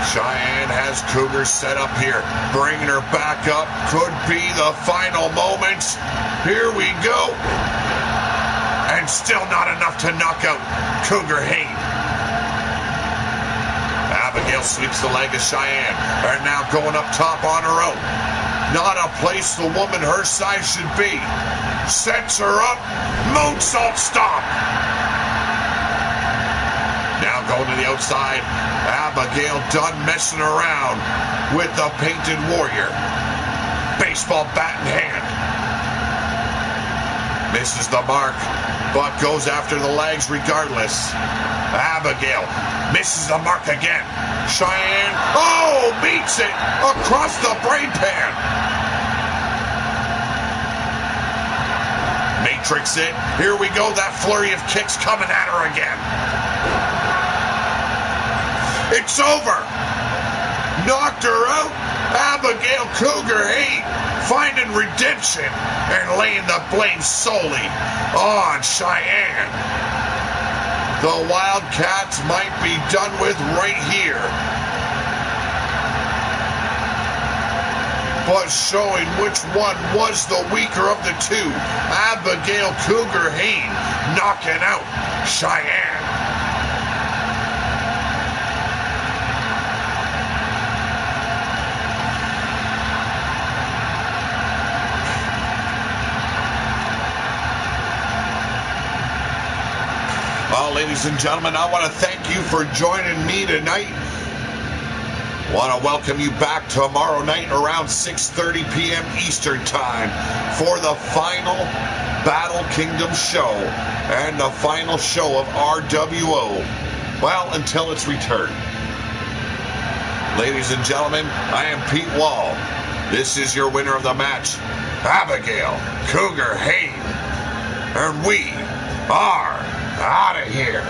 Cheyenne has Cougar set up here. Bringing her back up. Could be the final moments. Here we go. And still not enough to knock out Cougar Hayne. Abigail sweeps the leg of Cheyenne. And now going up top on her own. Not a place the woman her size should be. Sets her up. Moonsault stomp. Now going to the outside. Abigail done messing around with the Painted Warrior. Baseball bat in hand. Misses the mark, but goes after the legs regardless. Abigail misses the mark again. Cheyenne, oh, beats it across the brain pan. Matrix it. Here we go. That flurry of kicks coming at her again. It's over. Knocked her out. Abigail Cougar Hayne finding redemption and laying the blame solely on Cheyenne. The Wildcats might be done with right here. But showing which one was the weaker of the two. Abigail Cougar Hayne knocking out Cheyenne. Well, ladies and gentlemen, I want to thank you for joining me tonight. I want to welcome you back tomorrow night around 6:30 p.m. Eastern Time for the final Battle Kingdom show and the final show of RWO. Well, until its return. Ladies and gentlemen, I am Pete Wall. This is your winner of the match, Abigail Cougar Hayne. And we are out of here.